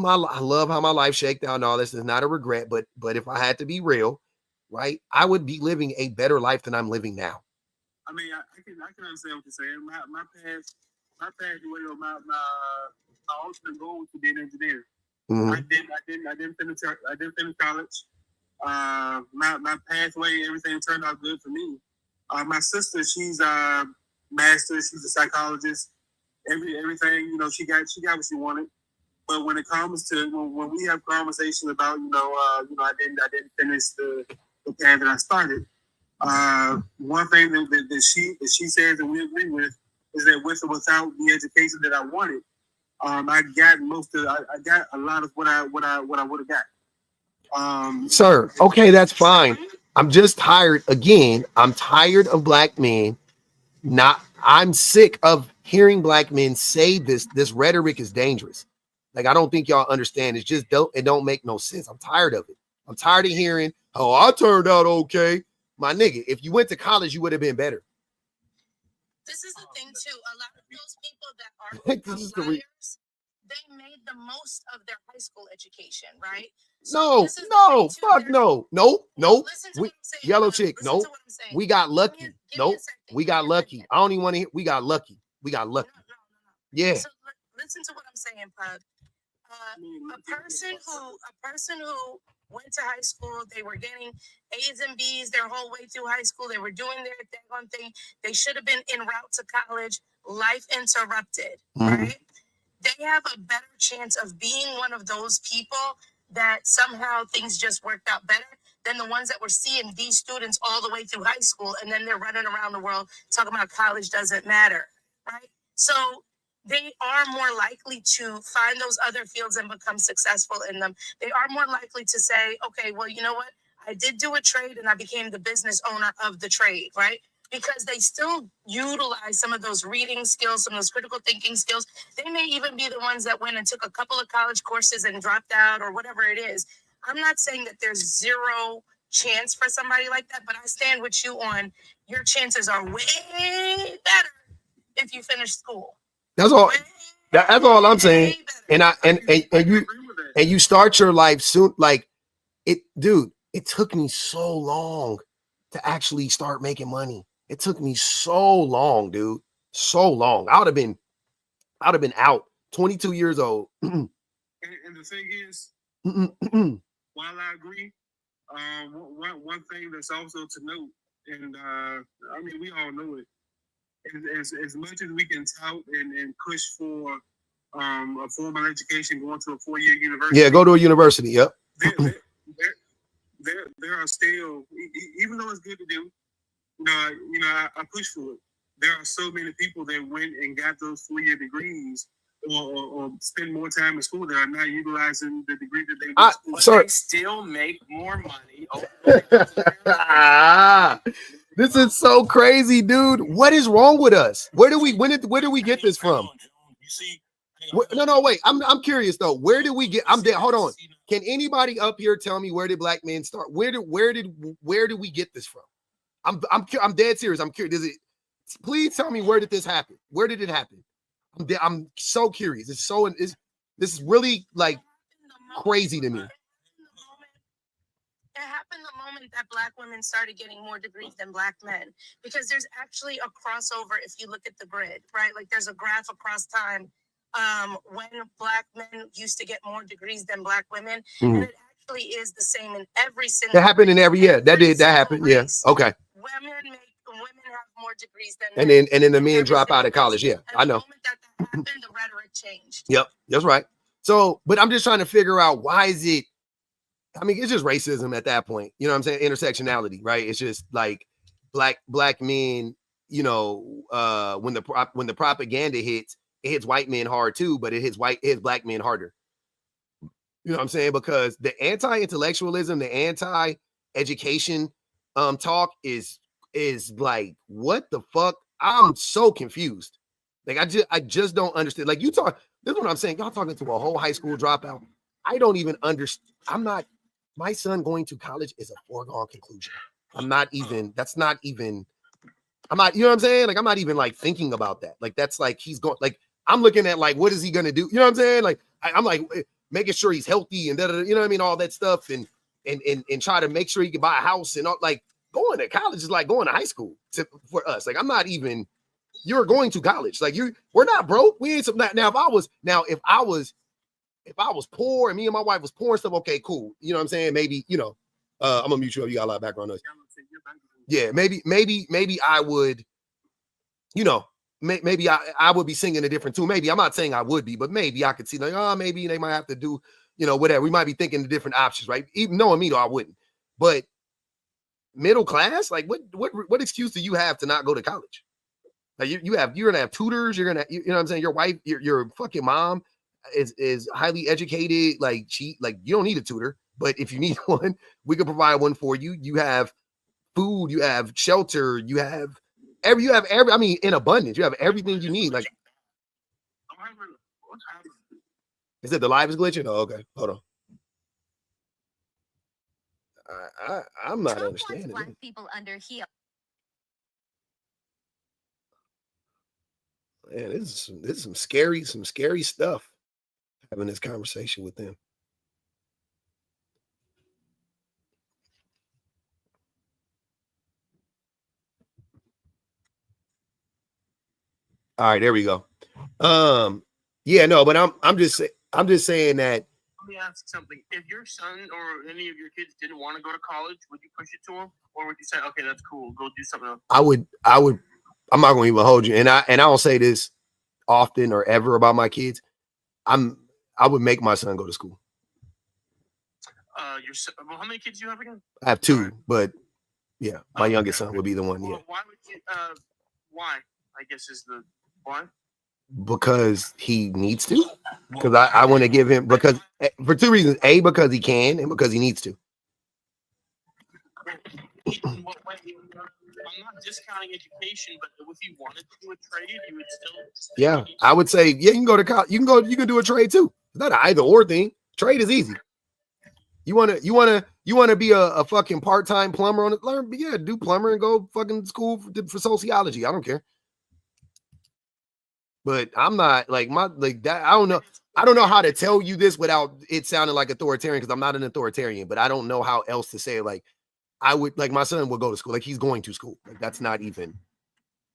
how my life shaked out and all this. Is not a regret, but if I had to be real, right, I would be living a better life than I'm living now. I mean, I can understand what you're saying. My past, my ultimate goal was to be an engineer. Mm-hmm. I didn't finish college. My pathway, everything turned out good for me. My sister, she's a master. She's a psychologist. Everything, she got what she wanted. But when it comes to when we have conversations about, I didn't finish the path that I started. One thing that she says and we agree with is that with or without the education that I wanted, I got a lot of what I would have got. Sir, okay, that's fine. I'm just tired again. I'm tired of black men. I'm sick of hearing black men say this. This rhetoric is dangerous. Like, I don't think y'all understand. It don't make no sense. I'm tired of it. I'm tired of hearing, oh, I turned out okay. My nigga, if you went to college, you would have been better. This is the thing too. A lot of those people that are outliers, they made the most of their high school education, right? So fuck no. Nope. Yellow chick, nope. We got lucky. Nope. We got lucky. I don't even want to hear. We got lucky. No. Yeah. So listen to what I'm saying, Pug. A person who went to high school, they were getting A's and B's their whole way through high school. They were doing their thing. They should have been en route to college. Life interrupted, right? They have a better chance of being one of those people that somehow things just worked out better than the ones that were seeing these students all the way through high school, and then they're running around the world talking about college doesn't matter, right? So they are more likely to find those other fields and become successful in them. They are more likely to say, okay, well, you know what? I did do a trade and I became the business owner of the trade, right? Because they still utilize some of those reading skills, some of those critical thinking skills. They may even be the ones that went and took a couple of college courses and dropped out or whatever it is. I'm not saying that there's zero chance for somebody like that, but I stand with you on your chances are way better if you finish school. That's all. That's all I'm saying. And you start your life soon. Like it, dude. It took me so long to actually start making money. It took me so long, dude. So long. I would have been out. 22 years old. And the thing is, while I agree, one thing that's also to note, and I mean we all know it. As much as we can tout and push for a formal education, going to a 4-year university. Yeah, go to a university. Yep. There are still, even though it's good to do, I push for it. There are so many people that went and got those 4-year degrees or spend more time in school that are not utilizing the degree that they want. But they still make more money. This is so crazy, dude. What is wrong with us? Where do we get this from? No, wait. I'm curious though. Where did we get? I'm dead. Hold on. Can anybody up here tell me where did black men start? Where did we get this from? I'm dead serious. I'm curious. Please tell me, where did this happen? Where did it happen? I'm so curious. This is really like crazy to me. It happened the moment that black women started getting more degrees than black men, because there's actually a crossover if you look at the grid, right? Like there's a graph across time when black men used to get more degrees than black women. And it is the same in every single. That happened in every year. That happened. Yeah. Okay. Women have more degrees than men. And then the men drop out of college. Yeah, I know. The moment that happened, the rhetoric changed. Yep, that's right. So, but I'm just trying to figure out why is it. I mean, it's just racism at that point. You know what I'm saying? Intersectionality, right? It's just like black men. You know, when the propaganda hits, it hits white men hard too, but it hits black men harder. You know what I'm saying? Because the anti-intellectualism, the anti-education talk is like, what the fuck? I'm so confused. Like, I just don't understand. Like, you talk, this is what I'm saying. Y'all talking to a whole high school dropout. I don't even understand. My son going to college is a foregone conclusion. I'm not, you know what I'm saying? Like, I'm not even like thinking about that. Like, that's like, he's going, like, I'm looking at like, what is he going to do? You know what I'm saying? Like, I'm like, making sure he's healthy and you know what I mean? All that stuff and try to make sure he can buy a house and all. Like, going to college is like going to high school for us. Like, I'm not even, you're going to college. Like, we're not broke. We ain't some, now if I was poor and me and my wife was poor and stuff, okay, cool. You know what I'm saying? Maybe, you know, I'm gonna mute you up. You got a lot of background noise. Yeah, maybe I would, you know, maybe I would be singing a different tune. Maybe, I'm not saying I would be, but maybe I could see like, oh, maybe they might have to do, you know, whatever. We might be thinking the different options, right? Even knowing me though, I wouldn't. But middle class, like what excuse do you have to not go to college? Like you're gonna have tutors, you know what I'm saying? Your wife, your fucking mom is highly educated, like you don't need a tutor, but if you need one, we can provide one for you. You have food, you have shelter, you have every, I mean, in abundance, you have everything you need. Like, is it the live is glitching? Oh, okay, hold on. I'm not understanding. Black people under here. Man, this is some scary stuff. Having this conversation with them. All right, there we go. Yeah, no, but I'm just saying that. Let me ask something. If your son or any of your kids didn't want to go to college, would you push it to them, or would you say, "Okay, that's cool, go do something else"? I would. I'm not going to even hold you, and I don't say this often or ever about my kids. I would make my son go to school. How many kids do you have again? I have two, but yeah, my youngest son would be the one. Yeah. Why would you? Why? I guess is the why. Because he needs to. Because I want to give him, because for two reasons: A, because he can, and because he needs to. I'm not discounting education, but if you wanted to do a trade, you would still. Yeah, I would say, yeah, you can go to college. You can do a trade too. It's not an either or thing. Trade is easy. You wanna be a fucking part-time plumber on it? Learn, yeah, do plumber and go fucking school for sociology. I don't care. But I'm not like that. I don't know how to tell you this without it sounding like authoritarian, because I'm not an authoritarian, but I don't know how else to say it. Like, I would, like, my son will go to school. Like, he's going to school. Like, that's not even,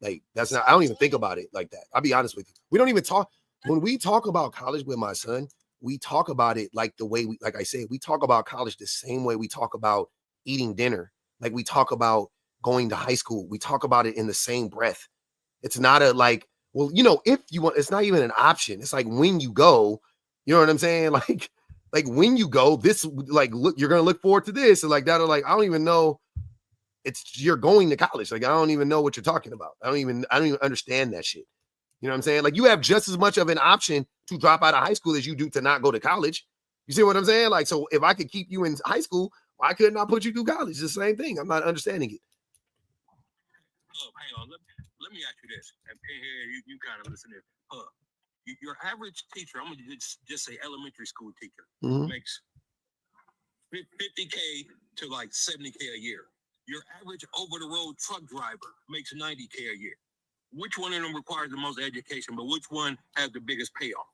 like, I don't even think about it like that. I'll be honest with you. We don't even talk, when we talk about college with my son, we talk about it like the way like I said, we talk about college the same way we talk about eating dinner. Like, we talk about going to high school. We talk about it in the same breath. It's not a like, well, you know, if you want, it's not even an option. It's like when you go, you know what I'm saying? Like when you go, this, like, look, you're going to look forward to this. And like that, or like, I don't even know. You're going to college. Like, I don't even know what you're talking about. I don't even understand that shit. You know what I'm saying? Like, you have just as much of an option to drop out of high school as you do to not go to college. You see what I'm saying? Like, so if I could keep you in high school, why couldn't I put you through college? It's the same thing. I'm not understanding it. Hang on. Let me ask you this. And here you kind of listen to your average teacher, I'm going to just say elementary school teacher, makes $50K to like $70K a year. Your average over-the-road truck driver makes $90K a year. Which one of them requires the most education, but which one has the biggest payoff?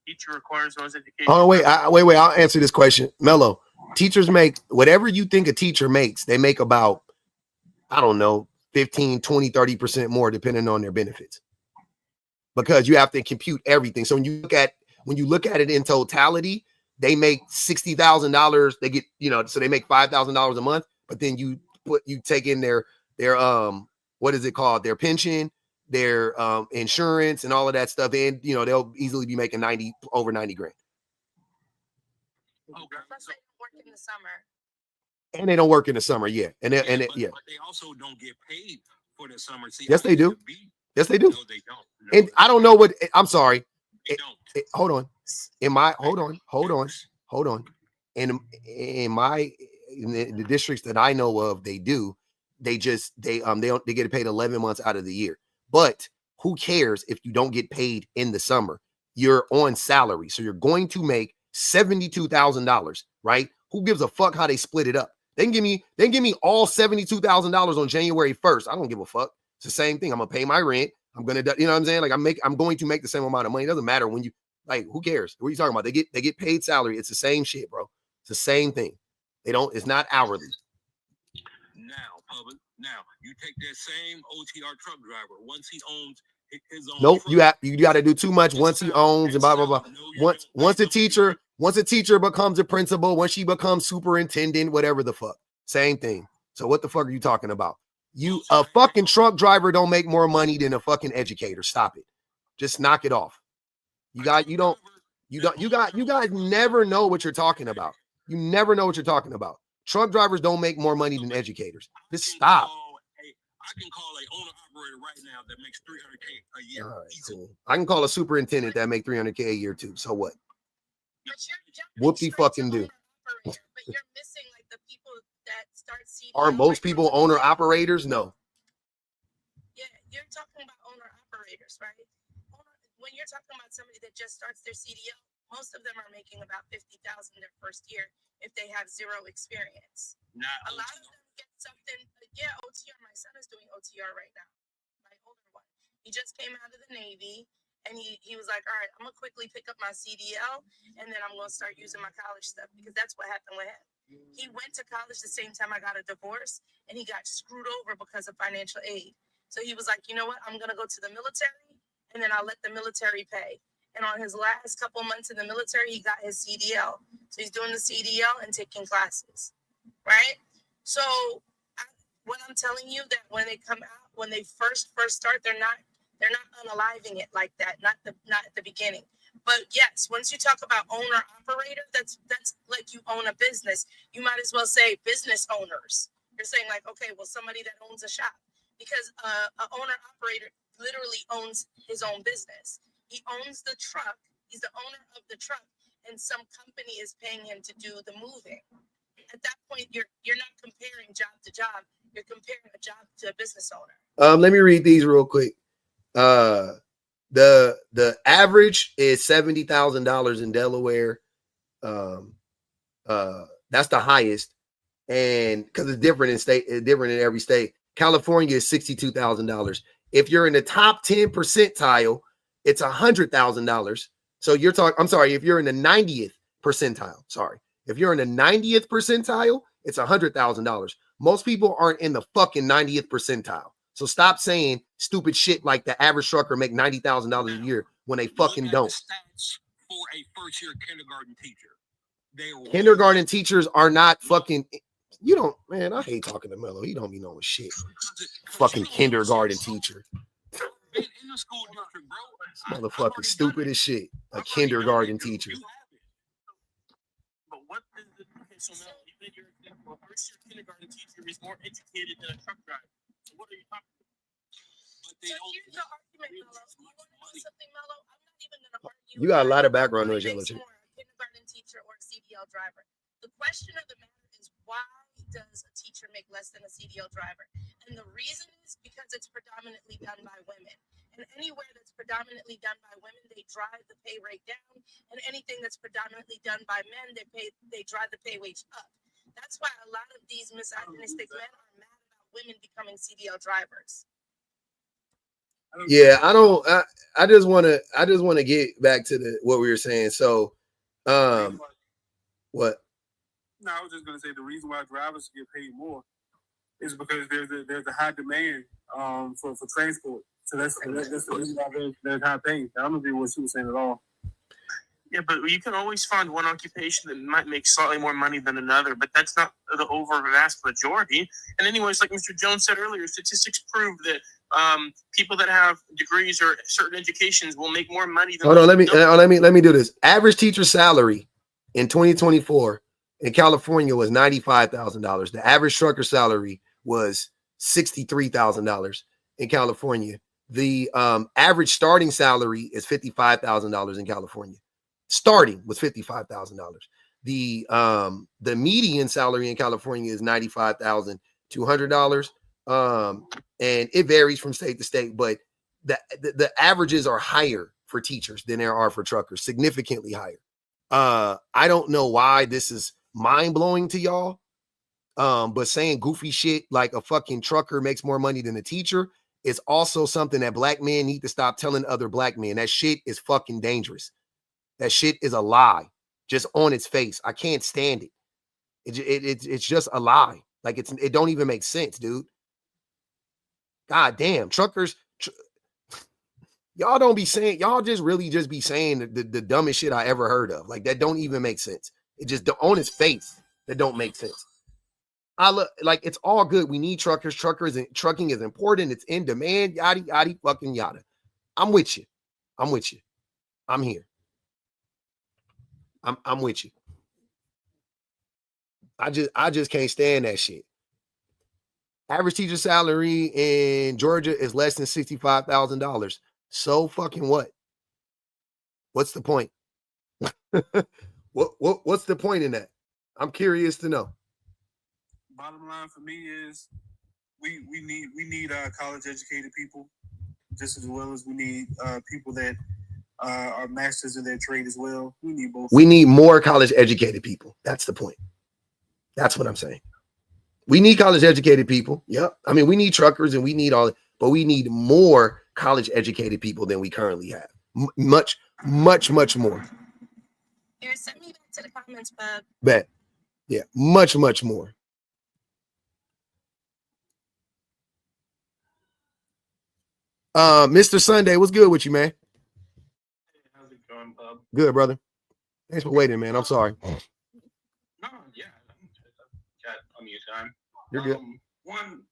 Teacher requires the most education. Oh, wait. I'll answer this question. Mello, teachers make whatever you think a teacher makes. They make about, I don't know, 15, 20, 30% more depending on their benefits. Because you have to compute everything. So when you look at it in totality, they make $60,000. They get, so they make $5,000 a month, but then you take in their what is it called? Their pension, their insurance and all of that stuff. And they'll easily be making over 90 grand. Okay. Plus they don't work in the summer. And they don't work in the summer, yeah. But they also don't get paid for the summer. See, yes, they do. Yes, they do. No, they don't. No, and I don't know what. I'm sorry. They don't. Hold on. Hold on. In the districts that I know of, they do. They get paid 11 months out of the year. But who cares if you don't get paid in the summer? You're on salary, so you're going to make $72,000, right? Who gives a fuck how they split it up? They can give me all $72,000 on January 1st. I don't give a fuck. It's the same thing. I'm gonna pay my rent. I'm gonna, you know what I'm saying? Like I'm going to make the same amount of money. It doesn't matter when you, like, who cares? What are you talking about? They get paid salary. It's the same shit, bro. It's the same thing. It's not hourly. Now you take that same OTR truck driver. Once he owns his own. Nope, truck, you got to do too much once he owns and blah blah blah. Once a teacher becomes a principal, once she becomes superintendent, whatever the fuck, same thing. So what the fuck are you talking about? A fucking truck driver don't make more money than a fucking educator. Stop it. Just knock it off. You guys never know what you're talking about. You never know what you're talking about. Truck drivers don't make more money than educators. Just stop. I can call an owner operator right now that makes $300K a year. All right, cool. I can call a superintendent that make $300K a year too. So what? Whoop-de fucking do. But you're missing like the people that start CDL. Are most people owner operators? No. Yeah, you're talking about owner operators, right? When you're talking about somebody that just starts their CDL, most of them are making about $50,000 their first year if they have zero experience. A lot of them get something. Yeah, OTR. My son is doing OTR right now. My older one. He just came out of the Navy, and he was like, all right, I'm going to quickly pick up my CDL, and then I'm going to start using my college stuff, because that's what happened with him. He went to college the same time I got a divorce, and he got screwed over because of financial aid. So he was like, you know what? I'm going to go to the military, and then I'll let the military pay. And on his last couple months in the military, he got his CDL. So he's doing the CDL and taking classes, right? So what I'm telling you, that when they come out, when they first start, they're not unaliving it like that, not at the beginning. But yes, once you talk about owner operator, that's like you own a business. You might as well say business owners. You're saying like, okay, well, somebody that owns a shop, because an owner operator literally owns his own business. He owns the truck. He's the owner of the truck, and some company is paying him to do the moving. At that point, you're not comparing job to job. You're comparing a job to a business owner. Let me read these real quick. The average is $70,000 in Delaware. That's the highest, and because it's different in every state. California is $62,000. If you're in the top 10 percentile, it's $100,000. So you're talking. I'm sorry. If you're in the 90th percentile, if you're in the 90th percentile, it's $100,000. Most people aren't in the fucking 90th percentile. So stop saying stupid shit like the average trucker make $90,000 a year when they fucking don't. Stats for a first-year kindergarten teacher. Kindergarten teachers are not fucking. You don't, man. I hate talking to Mello. He don't be knowing shit. Fucking kindergarten teacher. In the school district, bro. This motherfucker stupid as shit. A kindergarten teacher. But what is the so now you think your example, a first-year kindergarten teacher is more educated than a truck driver? So what are you talking about? So here's the argument, Mello. You want to know something, Mello? I'm not even going to argue. You got a lot of background noise, Yellow. A kindergarten teacher or a CDL driver. The question of the matter is, why does a teacher make less than a CDL driver? And the reason is because it's predominantly done by women. And anywhere that's predominantly done by women, they drive the pay rate down. And anything that's predominantly done by men, they drive the pay wage up. That's why a lot of these misogynistic men are mad about women becoming CDL drivers. Yeah, I just want to get back to what we were saying. So, what? No, I was just going to say the reason why drivers get paid more is because there's a high demand for transport. So that's the reason why there's high pay. I don't agree with what she was saying at all. Yeah, but you can always find one occupation that might make slightly more money than another, but that's not the vast majority. And anyways, like Mr. Jones said earlier, statistics prove that people that have degrees or certain educations will make more money than. Hold on, let me do this. Average teacher salary in 2024 in California was $95,000. The average trucker salary was $63,000 in California. The average starting salary is $55,000 in California. Starting was $55,000. The median salary in California is $95,200. And it varies from state to state, but the averages are higher for teachers than there are for truckers, significantly higher. I don't know why this is mind-blowing to y'all. But saying goofy shit like a fucking trucker makes more money than a teacher is also something that black men need to stop telling other black men. That shit is fucking dangerous. That shit is a lie, just on its face. I can't stand it. It's just a lie. Like it don't even make sense, dude. God damn, truckers. Y'all don't be saying, y'all just really just be saying the dumbest shit I ever heard of. Like that don't even make sense. It just on its face that don't make sense. I look like it's all good. We need truckers. Trucking is important. It's in demand. Yada yada fucking yada. I'm with you. I'm here. I'm with you. I just can't stand that shit. Average teacher salary in Georgia is less than $65,000. So fucking what? What's the point? What's the point in that? I'm curious to know. Bottom line for me is we need college educated people just as well as we need people that are masters in their trade as well. We need both. We need more college educated people. That's the point. That's what I'm saying. We need college educated people. Yep. I mean, we need truckers and we need all, but we need more college educated people than we currently have. Much more. Here, send me back to the comments, bub. Bet. Yeah. Much more. Mr. Sunday, what's good with you, man? How's it going, bub? Good, brother. Thanks for waiting, man. I'm sorry. No, yeah. Got plenty of time. You're good. One,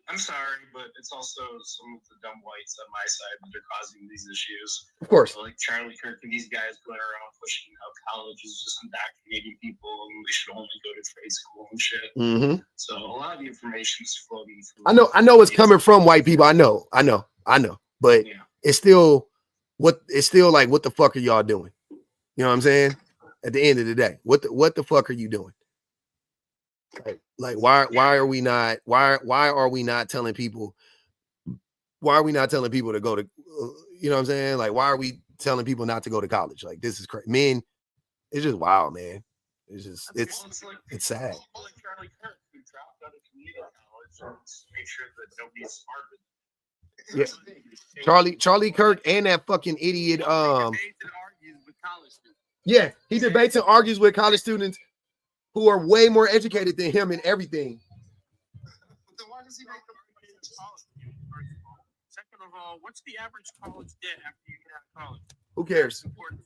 I'm sorry, but it's also some of the dumb whites on my side that are causing these issues. Of course. So like Charlie Kirk and these guys going around pushing how college is just indoctrinating people and we should only go to trade school and shit. Mm-hmm. So a lot of the information is floating through. I know it's coming from white people. I know. But yeah. It's still like, what the fuck are y'all doing? You know what I'm saying? At the end of the day, what the fuck are you doing? Like why are we not telling people to go to, you know what I'm saying? Like, why are we telling people not to go to college? Like, this is crazy. Men, it's just wild, man. It's just, it's sad. Like Charlie Kirk, who dropped out of community college to make sure that nobody's smart. Yeah. Charlie Kirk and that fucking idiot. Yeah, he debates and argues with college students who are way more educated than him in everything. Then why does he make them college? Second of all, what's the average college debt after you get out of college? Who cares? It's important.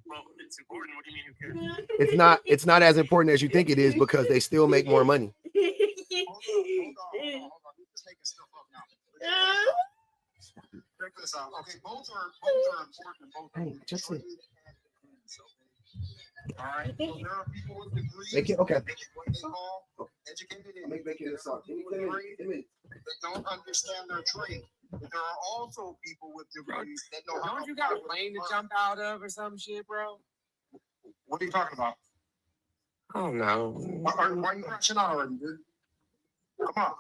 Well, it's important. What do you mean, who cares? It's not as important as you think it is because they still make more money. Hold on. You're just making stuff up now. Check this out. Okay, both are important. Hey, just say. All right. So there are people with degrees. Okay. What they call educated that don't understand their trade. But there are also people with degrees that know how. Don't you got a plane to jump out of or some shit, bro? What are you talking about? I don't know. Why are you crashing out already, dude? Come on.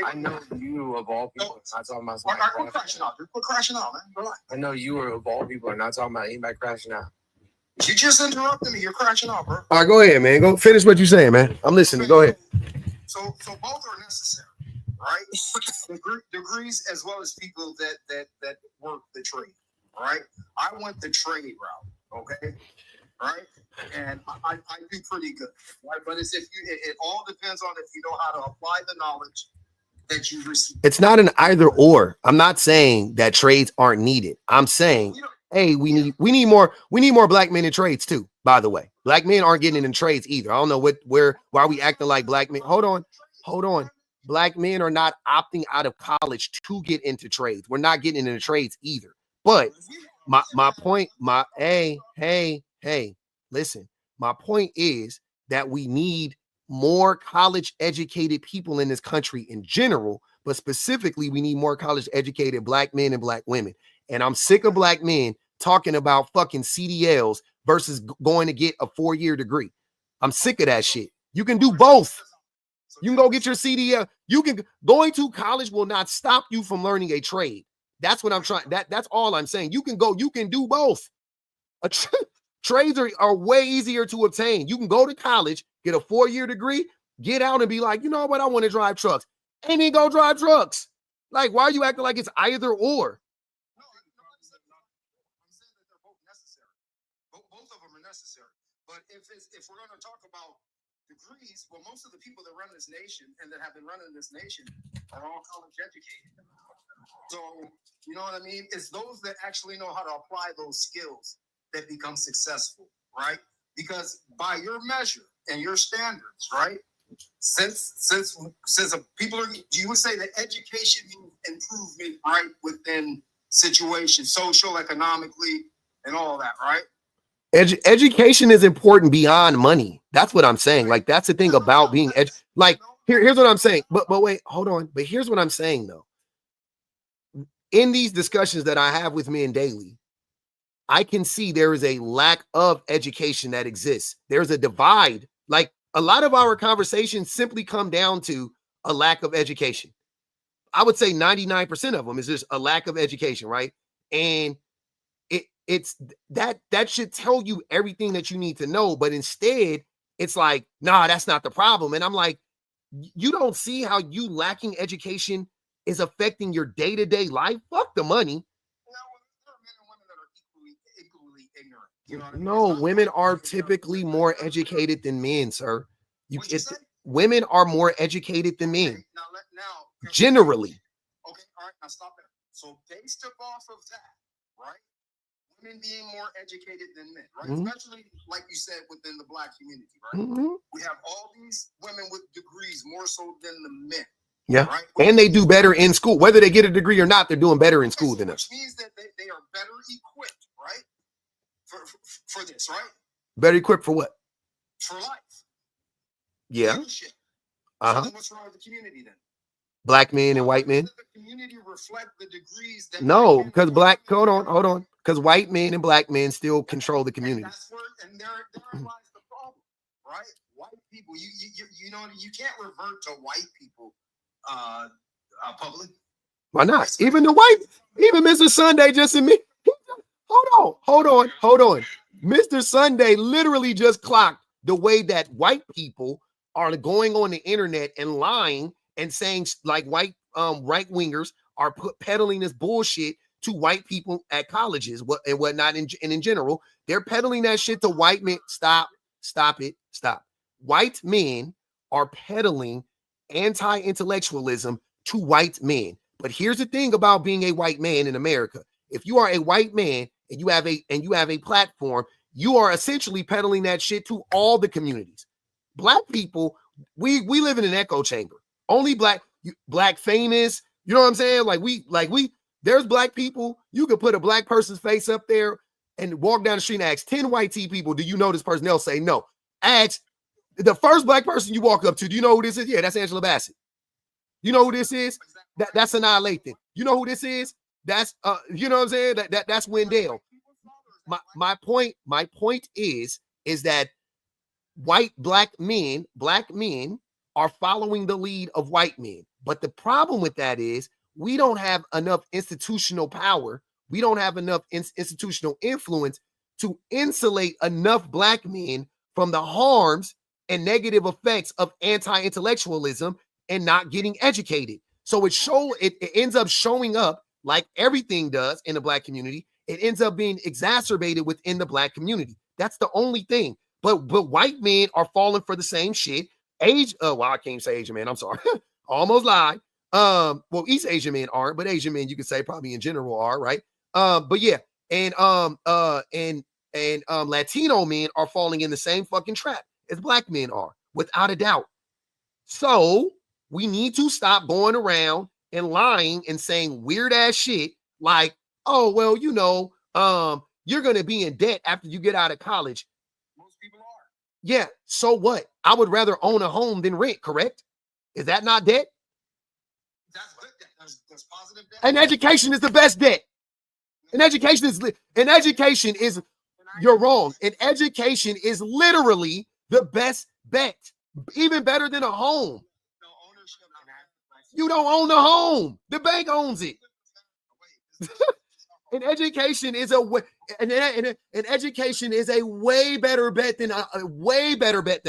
I know you of all people. Not talking about. Quit crashing out. Quit crashing out, man. Relax. I know you of all people are not talking about anybody crashing out. You just interrupted me. You're crashing out, bro. All right, go ahead, man. Go finish what you're saying, man. I'm listening. Go ahead. So both are necessary, right? Degrees as well as people that work the trade, right? I went the trade route, okay, right? And I do pretty good, right? But it all depends on if you know how to apply the knowledge that you receive. It's not an either or. I'm not saying that trades aren't needed. I'm saying Hey, we need more black men in trades too. By the way, black men aren't getting in trades either. I don't know why we acting like black men. Hold on. Black men are not opting out of college to get into trades. We're not getting into trades either. But my point, hey, listen. My point is that we need more college educated people in this country in general, but specifically we need more college educated black men and black women. And I'm sick of black men talking about fucking CDLs versus going to get a 4-year degree. I'm sick of that shit. You can do both. You can go get your CDL. Going to college will not stop you from learning a trade. That's what I'm trying. That's all I'm saying. You can do both. Trades are way easier to obtain. You can go to college, get a 4-year degree, get out and be like, you know what? I want to drive trucks. And then go drive trucks. Like, why are you acting like it's either or? Both of them are necessary. But if we're going to talk about degrees, well, most of the people that run this nation and that have been running this nation are all college educated. So, you know what I mean? It's those that actually know how to apply those skills that become successful, right? Because by your measure and your standards, right? Since people are, you would say that education means improvement, right, within situations, social, economically, and all that, right? Education is important beyond money. That's what I'm saying. Like, that's the thing about being like, here's what I'm saying. But wait, hold on. But here's what I'm saying though. In these discussions that I have with men daily, I can see there is a lack of education that exists. There's a divide. Like, a lot of our conversations simply come down to a lack of education. I would say 99% of them is just a lack of education, right? And it's that should tell you everything that you need to know, but instead it's like, nah, that's not the problem. And I'm like, you don't see how you lacking education is affecting your day-to-day life? Fuck the money. No, women are typically more educated than men, sir. Women are more educated than men. Generally. Okay, all right, now stop there. So based off of that, right? Women being more educated than men, right? Mm-hmm. Especially, like you said, within the black community, right? Mm-hmm. We have all these women with degrees more so than the men. Yeah, right? And they do better in school. Whether they get a degree or not, they're doing better in school than us. Which means that they are better equipped, right? For this, right? Better equipped for what? For life. Yeah. Uh-huh. So what's wrong with the community then? Black men and white men? The community reflect the degrees that no, because hold on. Because white men and black men still control the community. And there lies the problem, right? White people, you know, you can't revert to white people public. Why not? Even Mr. Sunday just admit. Hold on. Mr. Sunday literally just clocked the way that white people are going on the internet and lying and saying like white right wingers are peddling this bullshit to white people at colleges and whatnot. And in general, they're peddling that shit to white men. Stop. White men are peddling anti-intellectualism to white men. But here's the thing about being a white man in America. If you are a white man and you have a platform, you are essentially peddling that shit to all the communities. Black people, we live in an echo chamber. Only black famous, you know what I'm saying? There's black people. You could put a black person's face up there and walk down the street and ask 10 white people, do you know this person? They'll say no. Ask the first black person you walk up to, do you know who this is? Yeah, that's Angela Bassett. You know who this is? That's Annihilation. You know who this is? That's you know what I'm saying? That's Wendell. My point is that black men are following the lead of white men. But the problem with that is we don't have enough institutional power. We don't have enough institutional influence to insulate enough black men from the harms and negative effects of anti-intellectualism and not getting educated. So it ends up showing up like everything does in the black community. It ends up being exacerbated within the black community. That's the only thing. But white men are falling for the same shit. I can't say Asian man. I'm sorry. Almost lied. Well, East Asian men aren't, but Asian men, you could say probably in general are, right? But yeah, and Latino men are falling in the same fucking trap as black men are, without a doubt. So we need to stop going around and lying and saying weird ass shit like, oh, well, you know, you're going to be in debt after you get out of college. Most people are. Yeah. So what? I would rather own a home than rent, correct? Is that not debt? That's good debt. That's positive debt. And education is the best debt. And education is, you're wrong. And education is literally the best bet, even better than a home. No ownership. You don't own the home. The bank owns it. And education is a way, and education is a way better bet than a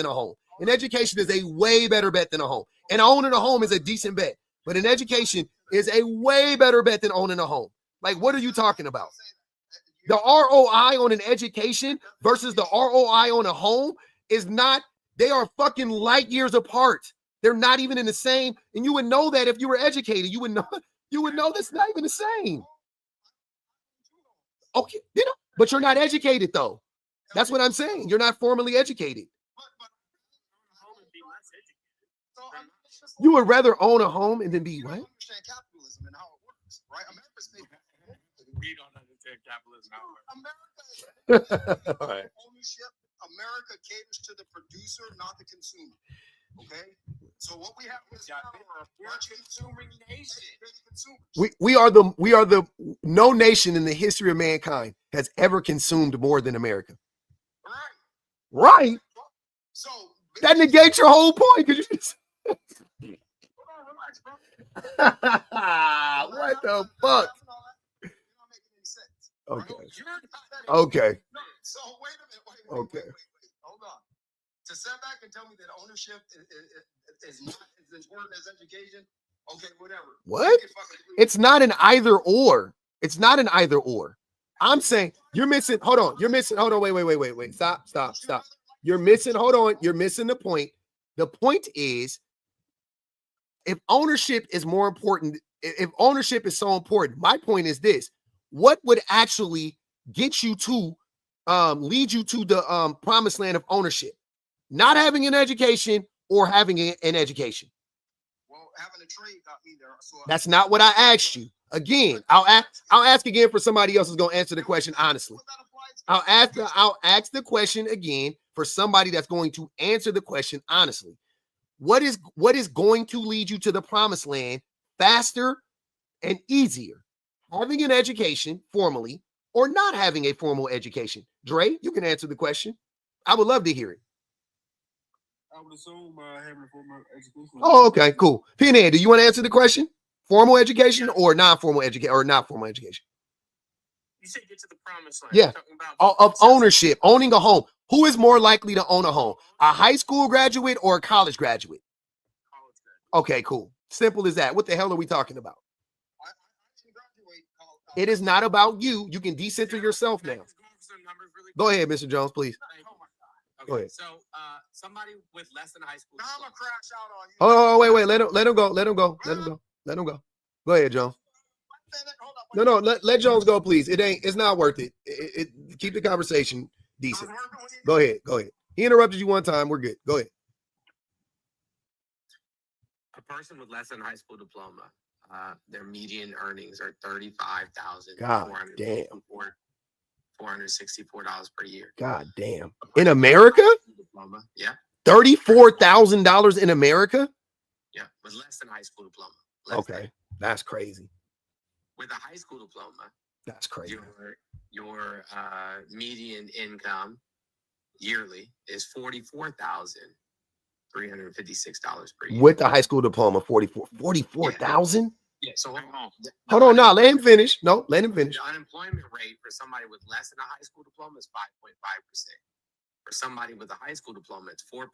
home. And education is a way better bet than a home. And owning a home is a decent bet, but an education is a way better bet than owning a home. Like, what are you talking about? The ROI on an education versus the ROI on a home is not, they are fucking light years apart. They're not even in the same. And you would know that if you were educated. You would know that's not even the same. Okay, you know, but you're not educated though. That's what I'm saying. You're not formally educated. You would rather own a home and then be what? Understand capitalism and how it works, right? America's made. We don't understand capitalism. All right. Ownership. America caters to the producer, not the consumer. Okay. So what we have is we're a consuming nation. We are the no nation in the history of mankind has ever consumed more than America. Right. So that negates your whole point. Because you just what the fuck? Okay. Okay. So wait a minute. Okay. Wait. Hold on. To sit back and tell me that ownership is not as important as education. Okay, whatever. What? It's not an either or. It's not an either or. I'm saying you're missing. Hold on. You're missing. Hold on. Wait. Stop. You're missing. Hold on. You're missing the point. The point is, if ownership is more important, if ownership is so important, my point is this: what would actually get you to lead you to the promised land of ownership? Not having an education or having an education. Well, having a trade got me there. So that's not what I asked you. Again, I'll ask again for somebody else who's going to answer the question honestly. I'll ask the question again for somebody that's going to answer the question honestly. What is going to lead you to the promised land faster and easier? Having an education formally or not having a formal education? Dre, you can answer the question. I would love to hear it. I would assume having a formal education. Oh, okay, cool. Pinhead, do you want to answer the question? Formal education or non-formal education or not formal education? You said get to the promised land. Yeah, of ownership, owning a home. Who is more likely to own a home? A high school graduate or a college graduate? College graduate. Okay, cool. Simple as that. What the hell are we talking about? It is not about you. You can decenter yourself now. Go ahead, Mr. Jones, please. Okay, Go ahead. So somebody with less than a high school. Now I'm gonna crash out on you. Oh, wait. Let him go. Go ahead, Jones. No. Let Jones go, please. It's not worth it. Keep the conversation decent. Go ahead. He interrupted you one time. We're good. Go ahead. A person with less than a high school diploma, their median earnings are $35,000. God damn. $464 per year. God damn. In America? Diploma. Yeah. $34,000 in America? Yeah, with less than a high school diploma. Okay, that's crazy. With a high school diploma, that's crazy. Your median income yearly is $44,356 per year. With a high school diploma, 44,000? Yeah. So hold on, now let him finish. No, let him finish. The unemployment rate for somebody with less than a high school diploma is 5.5%. For somebody with a high school diploma, it's 4%.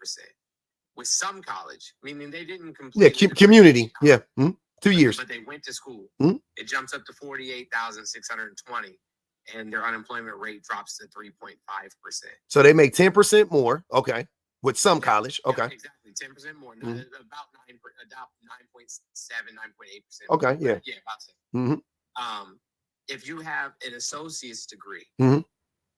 With some college, meaning they didn't complete. Yeah, community. Yeah, 2 years. But they went to school. It jumps up to 48,620, and their unemployment rate drops to 3.5%. So they make 10% more. Okay, with some college. Okay, yeah, exactly, 10% more. About 9.7, 9.8%. Okay, yeah, yeah, about 10. if you have an associate's degree, Mhm.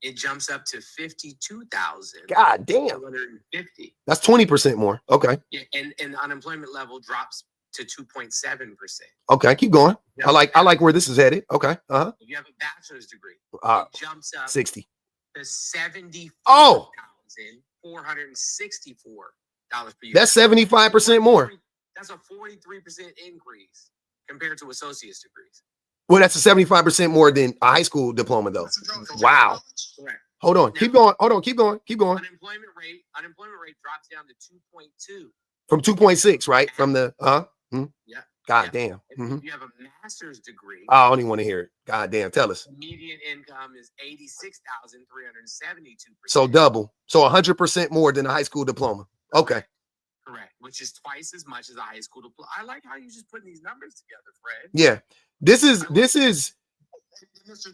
it jumps up to 52,000. God damn. 250. That's 20% more. Okay. Yeah, and the unemployment level drops to 2.7%. Okay, keep going. Yeah. I like where this is headed. Okay. Uh-huh. If you have a bachelor's degree, it jumps up 60. to $74,464 per year. That's 75% more. That's a 43% increase compared to associate's degrees. Well, that's a 75% more than a high school diploma, though. Wow. Correct. Hold on. Now, Keep going. Hold on. Keep going. Keep going. Unemployment rate drops down to 2.2. From 2.6, right? From the Yeah. God damn. If you have a master's degree, I don't even want to hear it. God damn. Tell us. the median income is 86,372%. So double. So 100% more than a high school diploma. Okay. Correct. Which is twice as much as a high school diploma. I like how you just putting these numbers together, Fred. Yeah. This is. Mr.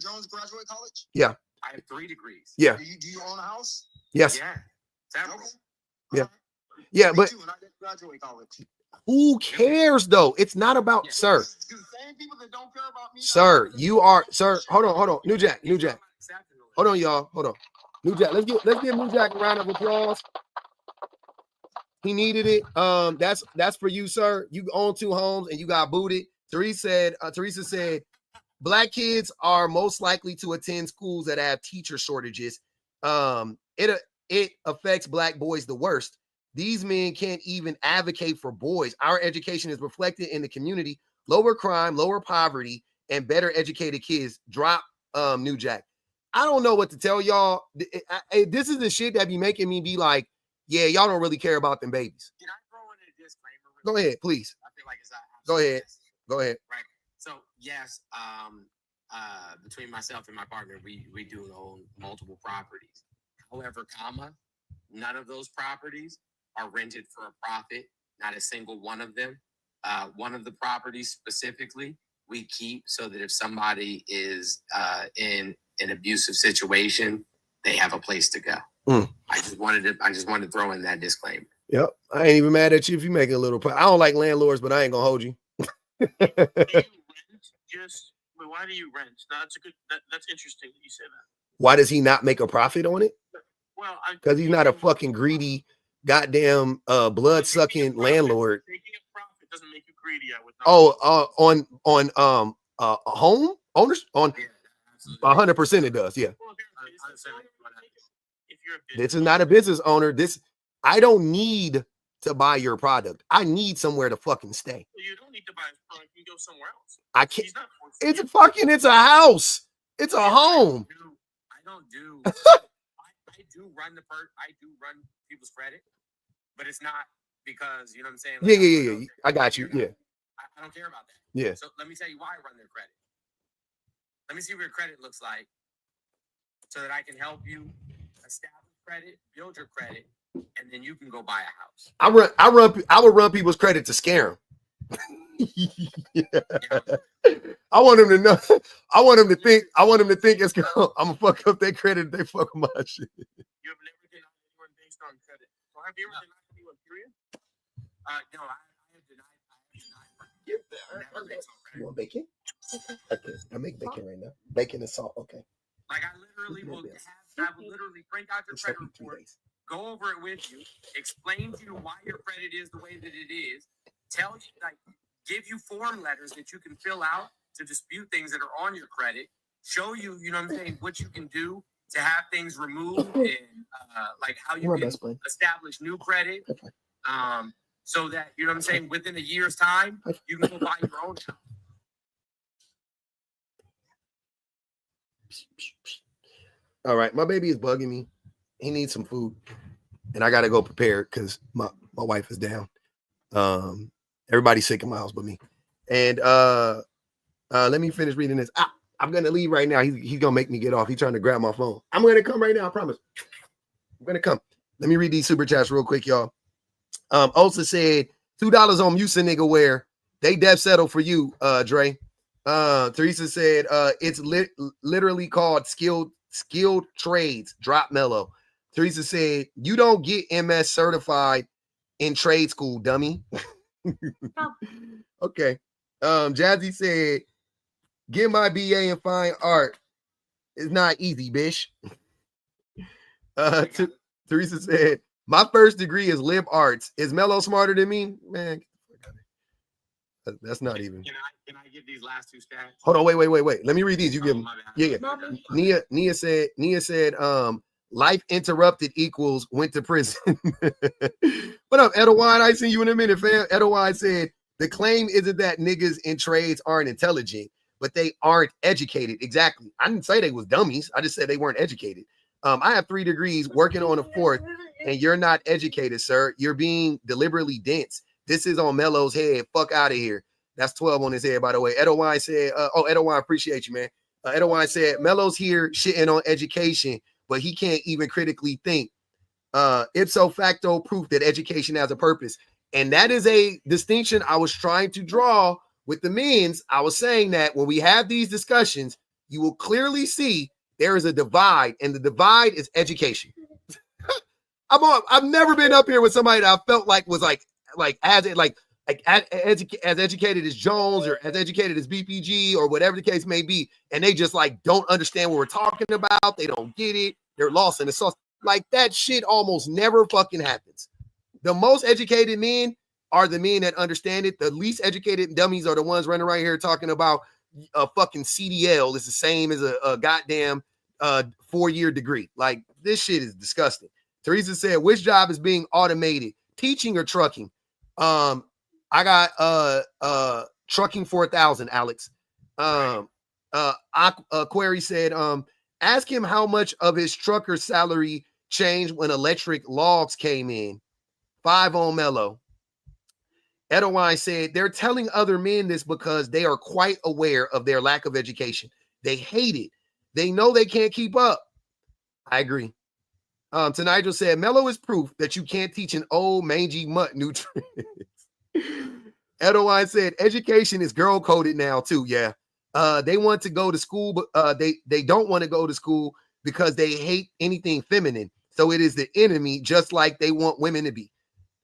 Jones graduate college? Yeah. I have 3 degrees. Yeah. Do you own a house? Yes. Yeah. Several. Okay. Yeah. Yeah, Me but too, and I didn't graduate college. who cares though? It's not about sir. It's the same people that don't care about me. Sir, you are sir. Hold on. New Jack. Hold on, y'all. Hold on. New Jack. Let's give New Jack a round of applause. He needed it. That's for you, sir. You own 2 homes and you got booted. Teresa said, Black kids are most likely to attend schools that have teacher shortages. It affects Black boys the worst. These men can't even advocate for boys. Our education is reflected in the community. Lower crime, lower poverty, and better educated kids. Drop New Jack. I don't know what to tell y'all. This is the shit that be making me be like, yeah, y'all don't really care about them babies. Can I throw in a disclaimer? Go ahead, please. I feel like it's Go ahead. Go ahead. Right. So yes, between myself and my partner, we do own multiple properties. However, none of those properties are rented for a profit. Not a single one of them. One of the properties specifically we keep so that if somebody is in an abusive situation, they have a place to go. I just wanted to throw in that disclaimer. Yep. I ain't even mad at you if you make a little. I don't like landlords, but I ain't gonna hold you. Do you rent? But why do you rent? That's that's interesting that you say that. Why does he not make a profit on it? Well, because he's not a fucking greedy, goddamn, blood sucking landlord. Taking a profit doesn't make you greedy. I would not. On home owners on 100% it does. Yeah. This is not a business owner. I don't need to buy your product. I need somewhere to fucking stay. You don't need to buy his product. You can go somewhere else. I can't. It's a house. It's a home. I do run people's credit, but it's not because, you know what I'm saying? Like, yeah. I got you. Yeah. I don't care about that. Yeah. So let me tell you why I run their credit. Let me see what your credit looks like so that I can help you establish credit, build your credit, and then you can go buy a house. I would run people's credit to scare them. I want them to know. I want them to think it's I'm gonna fuck up their credit if they fuck my shit. You have never denied anyone based on credit. So have you ever denied anyone, period? No, I have denied. You want bacon? Okay, I make bacon right now. Bacon and salt. Okay. Like I will literally print out your credit report, go over it with you, explain to you why your credit is the way that it is, tell you, like, give you form letters that you can fill out to dispute things that are on your credit, show you, you know what I'm saying, what you can do to have things removed and like how you can establish new credit. So that, you know what I'm saying, within a year's time, you can go buy your own house. All right, my baby is bugging me. He needs some food, and I gotta go prepare because my wife is down. Everybody's sick in my house but me. And let me finish reading this. I'm gonna leave right now. He's gonna make me get off. He's trying to grab my phone. I'm gonna come right now. I promise. I'm gonna come. Let me read these super chats real quick, y'all. Ulsa said $2 on Musa nigga wear. They dev settle for you, Dre. Teresa said it's literally called skilled trades. Drop mellow. Teresa said you don't get MS certified in trade school, dummy. Okay. Jazzy said Get my BA in fine art. It's not easy, bitch. Teresa said, my first degree is lib arts. Is Mello smarter than me? Man, that's not even. Can I get these last two stats? Hold on, wait. Let me read these. You give them. Yeah. Nia said, life interrupted equals went to prison. What up, Edwine? I see you in a minute, fam. Edwine said, the claim isn't that niggas in trades aren't intelligent, but they aren't educated. Exactly. I didn't say they was dummies. I just said they weren't educated. I have 3 degrees working on a 4th, and you're not educated, sir. You're being deliberately dense. This is on Mello's head. Fuck out of here. That's 12 on his head, by the way. Edwine said, Edwine, appreciate you, man. Edwine said, Mello's here shitting on education, but he can't even critically think. Ipso facto proof that education has a purpose. And that is a distinction I was trying to draw with the men's. I was saying that when we have these discussions, you will clearly see there is a divide, and the divide is education. I've never been up here with somebody that I felt like was as educated as Jones or as educated as BPG or whatever the case may be, and they just like don't understand what we're talking about. They don't get it. They're lost in the sauce. Like that shit almost never fucking happens. The most educated men are the men that understand it. The least educated dummies are the ones running around here talking about a fucking CDL is the same as a goddamn 4-year degree. Like this shit is disgusting. Teresa said, which job is being automated, teaching or trucking? I got trucking 4,000, Alex. Query said, ask him how much of his trucker salary changed when electric logs came in. 5 on Mello. Edwine said, they're telling other men this because they are quite aware of their lack of education. They hate it. They know they can't keep up. I agree. Nigel said, Mello is proof that you can't teach an old mangy mutt nutrients. Edwine said, education is girl coded now too. Yeah. They want to go to school, but they don't want to go to school because they hate anything feminine. So it is the enemy, just like they want women to be.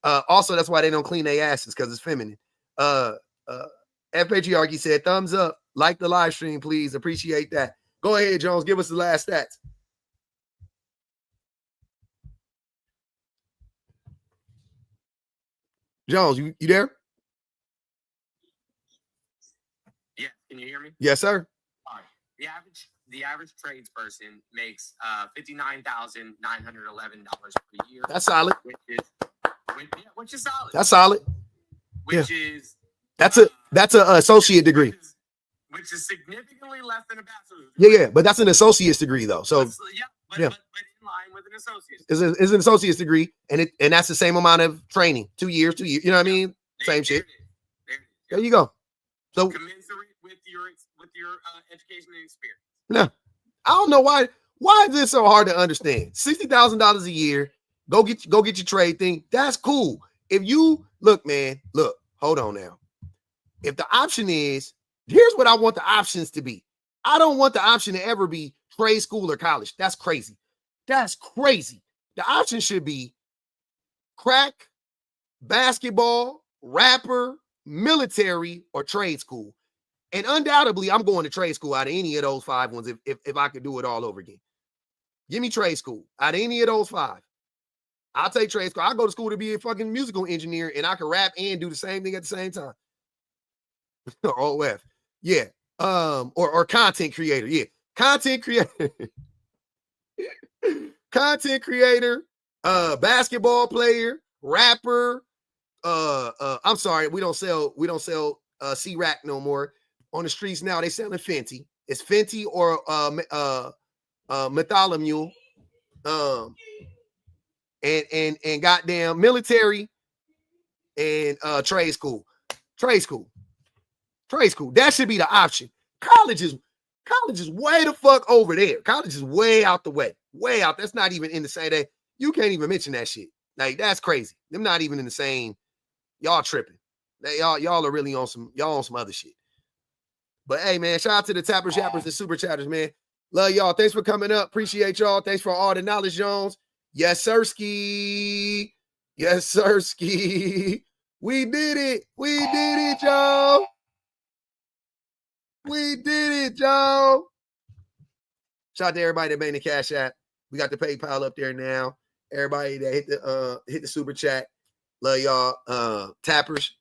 Also, that's why they don't clean their asses, because it's feminine. FHRG said, thumbs up. Like the live stream, please. Appreciate that. Go ahead, Jones. Give us the last stats. Jones, you there? Yeah, can you hear me? Yes, sir. All right. The average tradesperson makes $59,911 per year. That's solid. Which is solid. That's solid. Which is that's an associate degree. Which is significantly less than a bachelor's degree. Yeah, but that's an associate's degree though. So but in line with an associate's. It's an associate's degree, and that's the same amount of training. 2 years. You know what I mean? Same shit. There you go. So commensurate with your education and experience. No, I don't know why is this so hard to understand? $60,000 a year. Go get your trade thing. That's cool. If you look, hold on now. If the option is, here's what I want the options to be. I don't want the option to ever be trade school or college. That's crazy. That's crazy. The option should be crack, basketball, rapper, military, or trade school. And undoubtedly, I'm going to trade school out of any of those 5 ones if I could do it all over again. Give me trade school out of any of those 5. I'll take trade school. I'll go to school to be a fucking musical engineer, and I can rap and do the same thing at the same time. Or OF. Yeah. Or content creator. Yeah. Content creator. Content creator, basketball player, rapper. I'm sorry, we don't sell C-Rack no more. On the streets now, they selling Fenty. It's Fenty or Methalamule. And goddamn military and trade school. Trade school. That should be the option. College is way the fuck over there. College is way out the way. Way out. That's not even in the same day. You can't even mention that shit. Like, that's crazy. Them not even in the same. Y'all tripping. Y'all are really on some other shit. But hey, man, shout out to the tappers, yappers, and super chatters, man. Love y'all. Thanks for coming up. Appreciate y'all. Thanks for all the knowledge, Jones. Yes, sirski. Yes, sirski. We did it. We did it, y'all. We did it, Joe. Shout out to everybody that made the Cash App. We got the PayPal up there now. Everybody that hit the super chat. Love y'all. Tappers,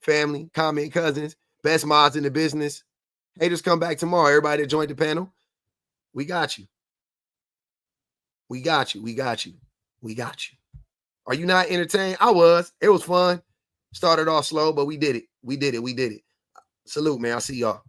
family, comment cousins, best mods in the business. Haters come back tomorrow. Everybody that joined the panel. We got you. We got you. We got you. We got you. Are you not entertained? I was. It was fun. Started off slow, but we did it. We did it. We did it. Salute, man. I'll see y'all.